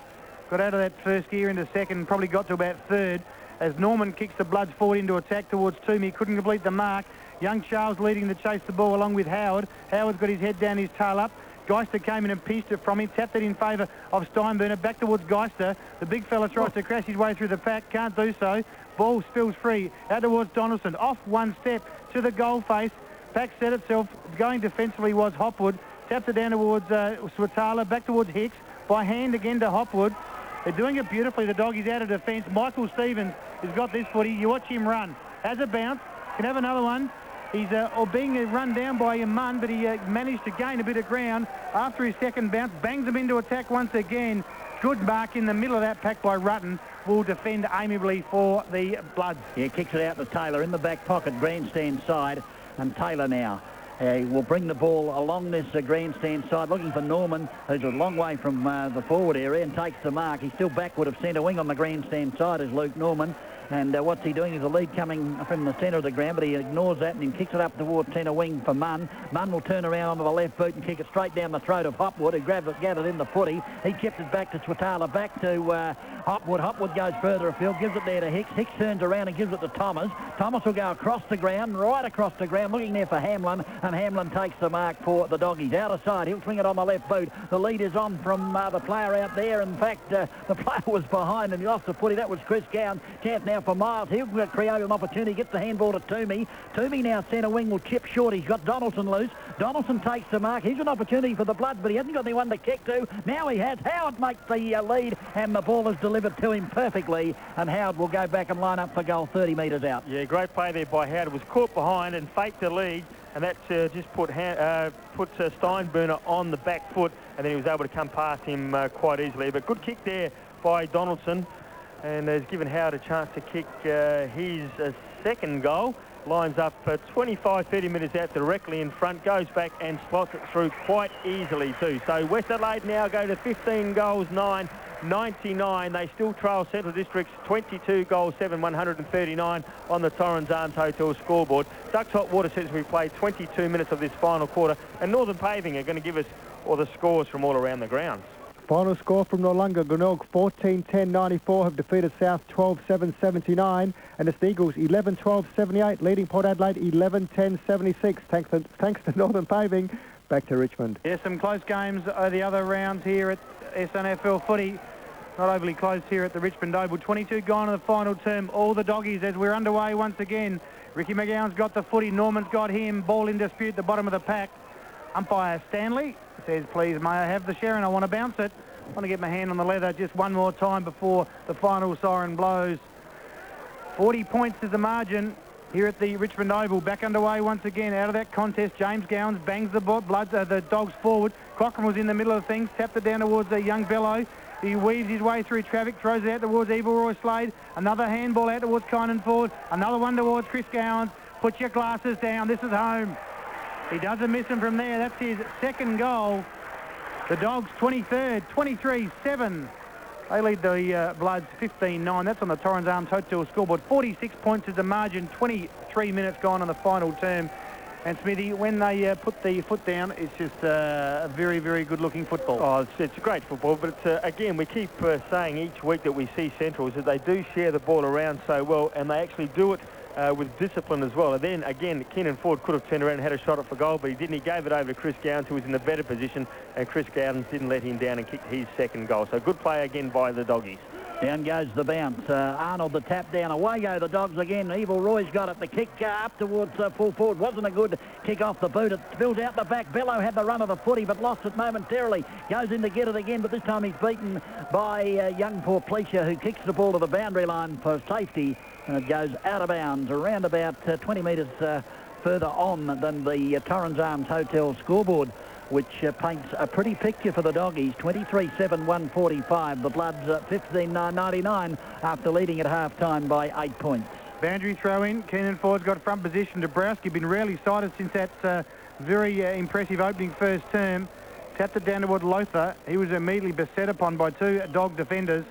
Got out of that first gear into second, probably got to about third. As Norman kicks the Bloods forward into attack towards Toomey, couldn't complete the mark. Young Charles leading to chase the ball along with Howard. Howard's got his head down, his tail up. Geister came in and pinched it from him, tapped it in favour of Steinburner, back towards Geister. The big fella tries to crash his way through the pack, can't do so. Ball spills free, out towards Donaldson, off one step to the goal face. Pack set itself, going defensively was Hopwood. Taps it down towards Swatala, back towards Hicks, by hand again to Hopwood. They're doing it beautifully, the Doggies out of defence. Michael Stevens has got this footy, you watch him run. Has a bounce, can have another one. He's being run down by Imman, but he managed to gain a bit of ground after his second bounce. Bangs him into attack once again. Good mark in the middle of that pack by Rutten. Will defend amiably for the Bloods. Yeah, kicks it out to Taylor in the back pocket, grandstand side. And Taylor now Will bring the ball along this grandstand side, looking for Norman, who's a long way from the forward area, and takes the mark. He's still backward of centre wing on the grandstand side as Luke Norman. And what's he doing? Is a lead coming from the centre of the ground, but he ignores that and he kicks it up towards centre wing for Munn. Munn will turn around onto the left boot and kick it straight down the throat of Hopwood, who gathered in the footy. He chipped it back to Swatala, back to Hopwood. Hopwood goes further afield, gives it there to Hicks. Hicks turns around and gives it to Thomas. Thomas will go across the ground, right across the ground, looking there for Hamlin, and Hamlin takes the mark for the Doggies. Out of side, he'll swing it on the left boot. The lead is on from the player out there. In fact, the player was behind and he lost the footy. That was Chris Gowan. Chance now for Miles. He'll create an opportunity, gets the handball to Toomey. Toomey now centre wing will chip short. He's got Donaldson loose. Donaldson takes the mark. Here's an opportunity for the Bloods, but he hasn't got anyone to kick to. Now he has. Howard makes the lead, and the ball is delivered to him perfectly, and Howard will go back and line up for goal 30 metres out. Yeah, great play there by Howard. Was caught behind and faked the lead, and that just put Steinburner on the back foot, and then he was able to come past him quite easily. But good kick there by Donaldson, and has given Howard a chance to kick his second goal. Lines up 25-30 metres out directly in front, goes back and slots it through quite easily too. So West Adelaide now go to 15 goals 9, 99. They still trail Central District's 22 goals 7, 139 on the Torrens Arms Hotel scoreboard. Ducks Hot Water says we played 22 minutes of this final quarter, and Northern Paving are going to give us all the scores from all around the grounds. Final score from Noarlunga. Glenelg 14-10-94 have defeated South 12-7-79, and it's the Eagles 11-12-78, leading Port Adelaide 11-10-76. Thanks to Northern Paving. Back to Richmond. Yes, some close games the other rounds here at SNFL footy. Not overly close here at the Richmond Oval. 22 gone in the final term. All the Doggies as we're underway once again. Ricky McGowan's got the footy. Norman's got him. Ball in dispute at the bottom of the pack. Umpire Stanley says, please, may I have the Sharon? I want to bounce it. I want to get my hand on the leather just one more time before the final siren blows. 40 points is the margin here at the Richmond Oval. Back underway once again. Out of that contest, James Gowans bangs the Dogs forward. Cochrane was in the middle of things, tapped it down towards the young Bellow. He weaves his way through traffic, throws it out towards Evil Roy Slade. Another handball out towards Kynan Ford. Another one towards Chris Gowans. Put your glasses down. This is home. He doesn't miss him from there. That's his second goal. The Dogs 23rd, 23-7. They lead the Bloods 15-9. That's on the Torrens Arms Hotel scoreboard. 46 points is the margin. 23 minutes gone on the final term. And Smithy, when they put the foot down, it's just a very, very good-looking football. Oh, it's great football, but it's, again, we keep saying each week that we see Central is that they do share the ball around so well, and they actually do it with discipline as well. And then, again, Keenan Ford could have turned around and had a shot for goal, but he didn't. He gave it over to Chris Gowans, who was in a better position, and Chris Gowans didn't let him down and kicked his second goal. So good play again by the Doggies. Down goes the bounce. Arnold the tap down. Away go the Dogs again. Evil Roy's got it. The kick up towards full forward. Wasn't a good kick off the boot. It spills out the back. Bellow had the run of the footy but lost it momentarily. Goes in to get it again, but this time he's beaten by young Portlesia, who kicks the ball to the boundary line for safety. And it goes out of bounds around about 20 metres further on than the Torrens Arms Hotel scoreboard, which paints a pretty picture for the Doggies. 23-7-145. The Bloods 15-9-99 after leading at half-time by 8 points. Boundary throw-in. Keenan Ford's got front position. Dabrowski been rarely sighted since that very impressive opening first term. Tapped it down toward Lothar. He was immediately beset upon by two Dog defenders.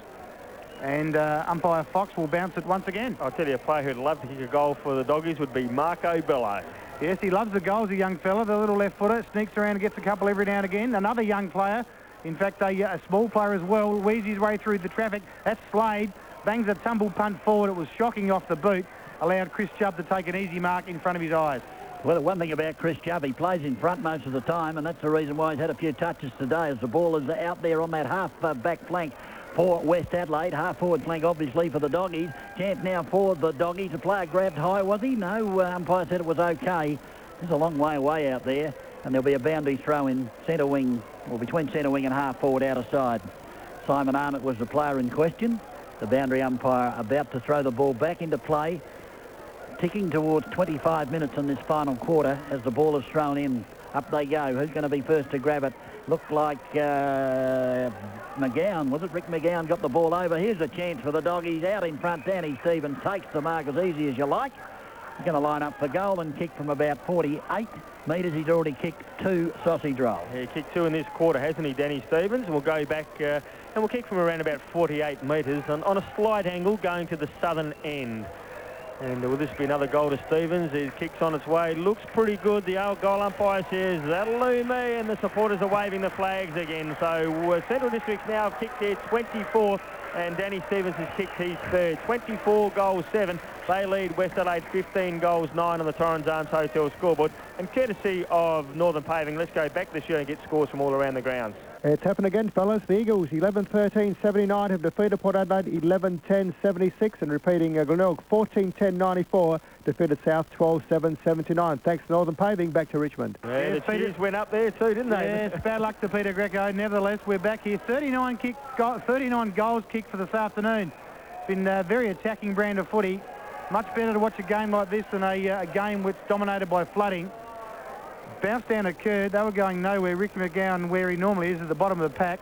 And umpire Fox will bounce it once again. I'll tell you, a player who'd love to kick a goal for the Doggies would be Marco Bellow. Yes, he loves the goals, a young fella. The little left footer sneaks around and gets a couple every now and again. Another young player, in fact, a small player as well, weaves his way through the traffic. That's Slade. Bangs a tumble punt forward. It was shocking off the boot. Allowed Chris Chubb to take an easy mark in front of his eyes. Well, the one thing about Chris Chubb, he plays in front most of the time, and that's the reason why he's had a few touches today, as the ball is out there on that half-back flank for West Adelaide. Half-forward flank, obviously, for the Doggies. Chance now for the Doggies. The player grabbed high, was he? No, umpire said it was okay. There's a long way away out there, and there'll be a boundary throw in centre wing, or between centre wing and half-forward out of side. Simon Arnott was the player in question. The boundary umpire about to throw the ball back into play. Ticking towards 25 minutes in this final quarter as the ball is thrown in. Up they go. Who's going to be first to grab it? Looked like McGowan, was it? Rick McGowan got the ball over. Here's a chance for the Doggies out in front. Danny Stevens takes the mark as easy as you like. He's going to line up for goal and kick from about 48 metres. He's already kicked 2 sausage rolls. Yeah, he kicked 2 in this quarter, hasn't he, Danny Stevens? And we'll go back and we'll kick from around about 48 metres on a slight angle going to the southern end. And will this be another goal to Stevens? His kick's on its way. Looks pretty good. The old goal umpire says, that'll do me. And the supporters are waving the flags again. So Central Districts now have kicked their 24th. And Danny Stevens has kicked his third. 24 goals, 7. They lead West Adelaide 15 goals, 9 on the Torrens Arms Hotel scoreboard. And courtesy of Northern Paving, let's go back this year and get scores from all around the grounds. It's happened again, fellas. The Eagles, 11-13-79, have defeated Port Adelaide 11-10-76, and repeating Glenelg 14-10-94, defeated South 12-7-79. Thanks to Northern Paving. Back to Richmond. Yeah, the cheers went up there too, didn't they? Yes, bad luck to Peter Greco. Nevertheless, we're back here. 39 goals kicked for this afternoon. It's been a very attacking brand of footy. Much better to watch a game like this than a game which dominated by flooding. Bounce down occurred. They were going nowhere. Ricky McGowan, where he normally is at the bottom of the pack,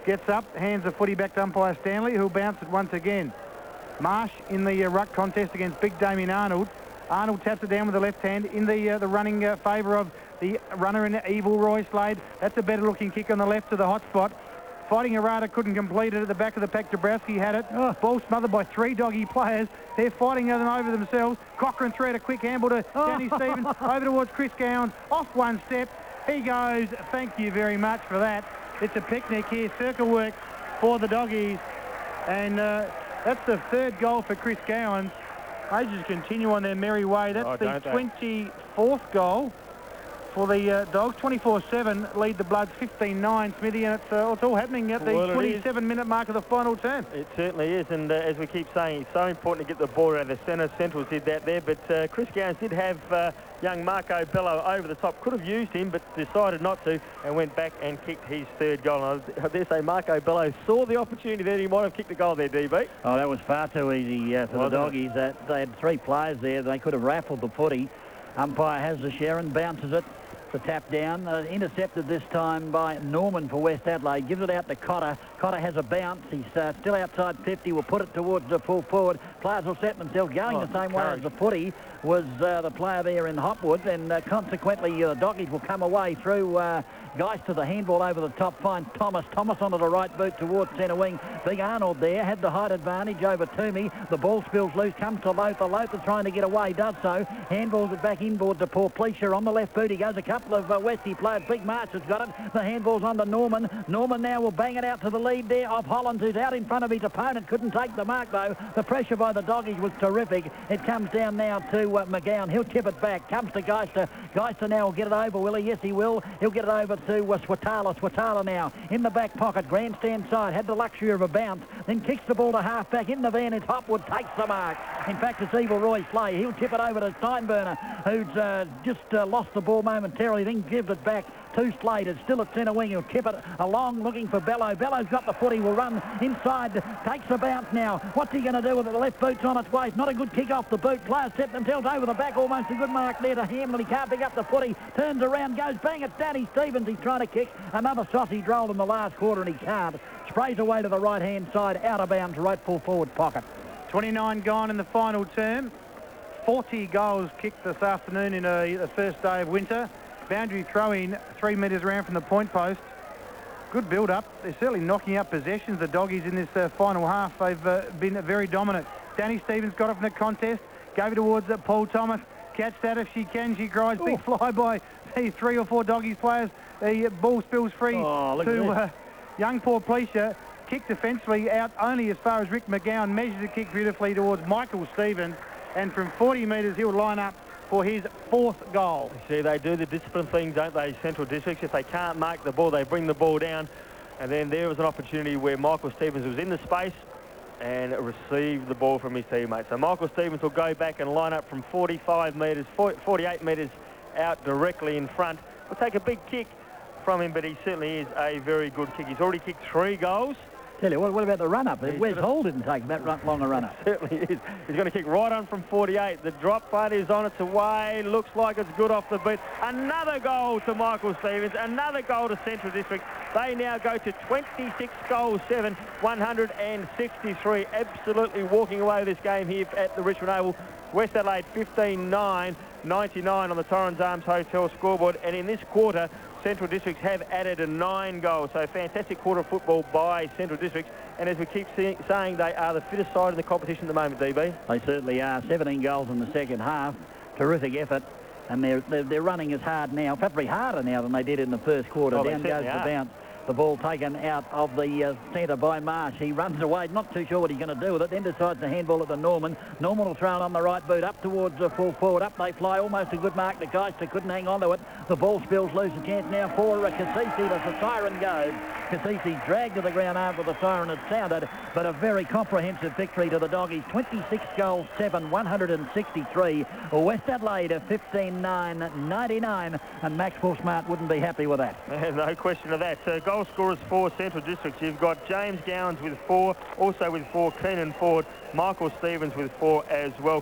gets up, hands the footy back to umpire Stanley, who'll bounce it once again. Marsh in the ruck contest against big Damien Arnold. Arnold taps it down with the left hand in the running favour of the runner in Evil, Roy Slade. That's a better looking kick on the left to the hot spot. Fighting Arata couldn't complete it at the back of the pack. Dabrowski had it. Ball smothered by 3 doggy players. They're fighting them over themselves. Cochrane threw a quick handball to Danny Stevens. Over towards Chris Gowans. Off one step. He goes, thank you very much for that. It's a picnic here. Circle work for the doggies. And that's the 3rd goal for Chris Gowans. They just continue on their merry way. That's the 24th goal for the Dogs. 24-7 lead the Bloods 15-9, Smithy, and it's all happening at the 27-minute mark of the final term. It certainly is, and as we keep saying, it's so important to get the ball around the centre. Centrals did that there, but Chris Gowans did have young Marco Bello over the top. Could have used him, but decided not to, and went back and kicked his 3rd goal. And I dare say Marco Bello saw the opportunity there. He might have kicked the goal there, DB. Oh, that was far too easy for the doggies. They had 3 players there. They could have raffled the footy. Umpire has the share and bounces it. The tap down, intercepted this time by Norman for West Adelaide. Gives it out to Cotter. Cotter has a bounce. He's still outside 50. Will put it towards the full forward. Players will set themselves going the same way as the footy was the player there in Hopwood, and consequently the doggies will come away through Geist to the handball over the top. Finds Thomas. Thomas onto the right boot towards centre wing. Big Arnold there. Had the height advantage over Toomey. The ball spills loose. Comes to Lothar. Lothar trying to get away. Does so. Handballs it back inboard to Paul Pleasure on the left boot. He goes a couple of Westie players. Big March has got it. The handball's on to Norman. Norman now will bang it out to the lead there of Holland, who's out in front of his opponent. Couldn't take the mark though. The pressure by the doggies was terrific. It comes down now to McGowan. He'll tip it back. Comes to Geister. Geister now will get it over, will he? Yes, he will. He'll get it over to Swatala. Swatala now in the back pocket. Grandstand side. Had the luxury of a bounce. Then kicks the ball to half back. In the van, it's Hopwood. Takes the mark. In fact, it's Evil Roy Slay. He'll tip it over to Steinburner, who's just lost the ball momentarily. Then gives it back to Slade. It's still at centre wing. He'll tip it along looking for Bello. Bello's got the foot. He will run inside. Takes the bounce now. What's he going to do with it? The left boot's on its way. It's not a good kick off the boot. Players set themselves over the back. Almost a good mark there to Hamlin. He can't pick up the footy. Turns around. Goes bang at Danny Stevens. He's trying to kick another sausage roll in the last quarter and he can't. Sprays away to the right-hand side. Out of bounds. Right full forward pocket. 29 gone in the final term. 40 goals kicked this afternoon in the first day of winter. Boundary throw-in 3 metres around from the point post. Good build-up. They're certainly knocking up possessions, the doggies, in this final half. They've been very dominant. Danny Stevens got it from the contest. Gave it towards Paul Thomas. Catch that if she can. She cries. Big fly by the 3 or 4 doggies players. The ball spills free to young Paul Pleasure. Kicked defensively out only as far as Rick McGowan. Measures the kick beautifully towards Michael Stevens. And from 40 metres, he'll line up for his 4th goal. See, they do the discipline thing, don't they, Central Districts? If they can't mark the ball, they bring the ball down. And then there was an opportunity where Michael Stevens was in the space and received the ball from his teammate. So Michael Stevens will go back and line up from 45 metres, 48 metres out directly in front. We'll take a big kick from him, but he certainly is a very good kick. He's already kicked 3 goals. Tell you what about the run-up? Wes Hall didn't take that longer run-up. Certainly is. He's going to kick right on from 48. The drop punt is on its way. Looks like it's good off the beat. Another goal to Michael Stevens. Another goal to Central District. They now go to 26 goals, 7, 163. Absolutely walking away this game here at the Richmond Oval. West Adelaide 15-9, 99 on the Torrens Arms Hotel scoreboard. And in this quarter, Central Districts have added 9 goals. So fantastic quarter of football by Central Districts. And as we keep saying, they are the fittest side in the competition at the moment, DB. They certainly are. 17 goals in the second half. Terrific effort. And they're running as hard now, probably harder now than they did in the first quarter. Down goes the bounce. The ball taken out of the centre by Marsh. He runs away, not too sure what he's going to do with it, then decides to handball it to Norman. Norman will throw it on the right boot, up towards the full forward. Up they fly, almost a good mark to Geister, couldn't hang on to it. The ball spills loose, a chance now for Cassisi as the siren goes. Cassisi dragged to the ground after the siren had sounded, but a very comprehensive victory to the Doggies. 26 goals, 7, 163. West Adelaide 15-9, 99, and Max Smart wouldn't be happy with that. No question of that. Goal scorers for Central Districts. You've got James Gowans with 4, also with 4, Keenan Ford, Michael Stevens with 4 as well,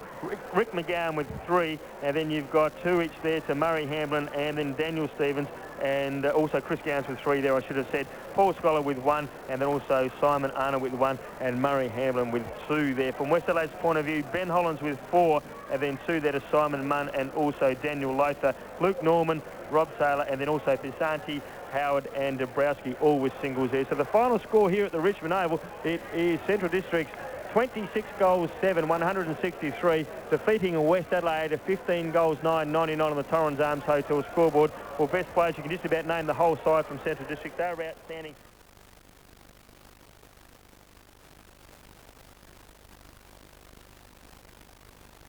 Rick McGowan with 3, and then you've got 2 each there to Murray Hamblin and then Daniel Stevens, and also Chris Gowans with 3 there, I should have said. Paul Scholar with 1, and then also Simon Arner with 1, and Murray Hamblin with 2 there. From West Adelaide's point of view, Ben Hollins with 4, and then 2 there to Simon Munn and also Daniel Lothar, Luke Norman, Rob Taylor, and then also Pisanti, Howard and Dabrowski, all with singles there. So the final score here at the Richmond Oval, it is Central Districts 26 goals, 7, 163, defeating West Adelaide 15 goals, 9, 99 on the Torrens Arms Hotel scoreboard. Well, best players, you can just about name the whole side from Central District. They're outstanding.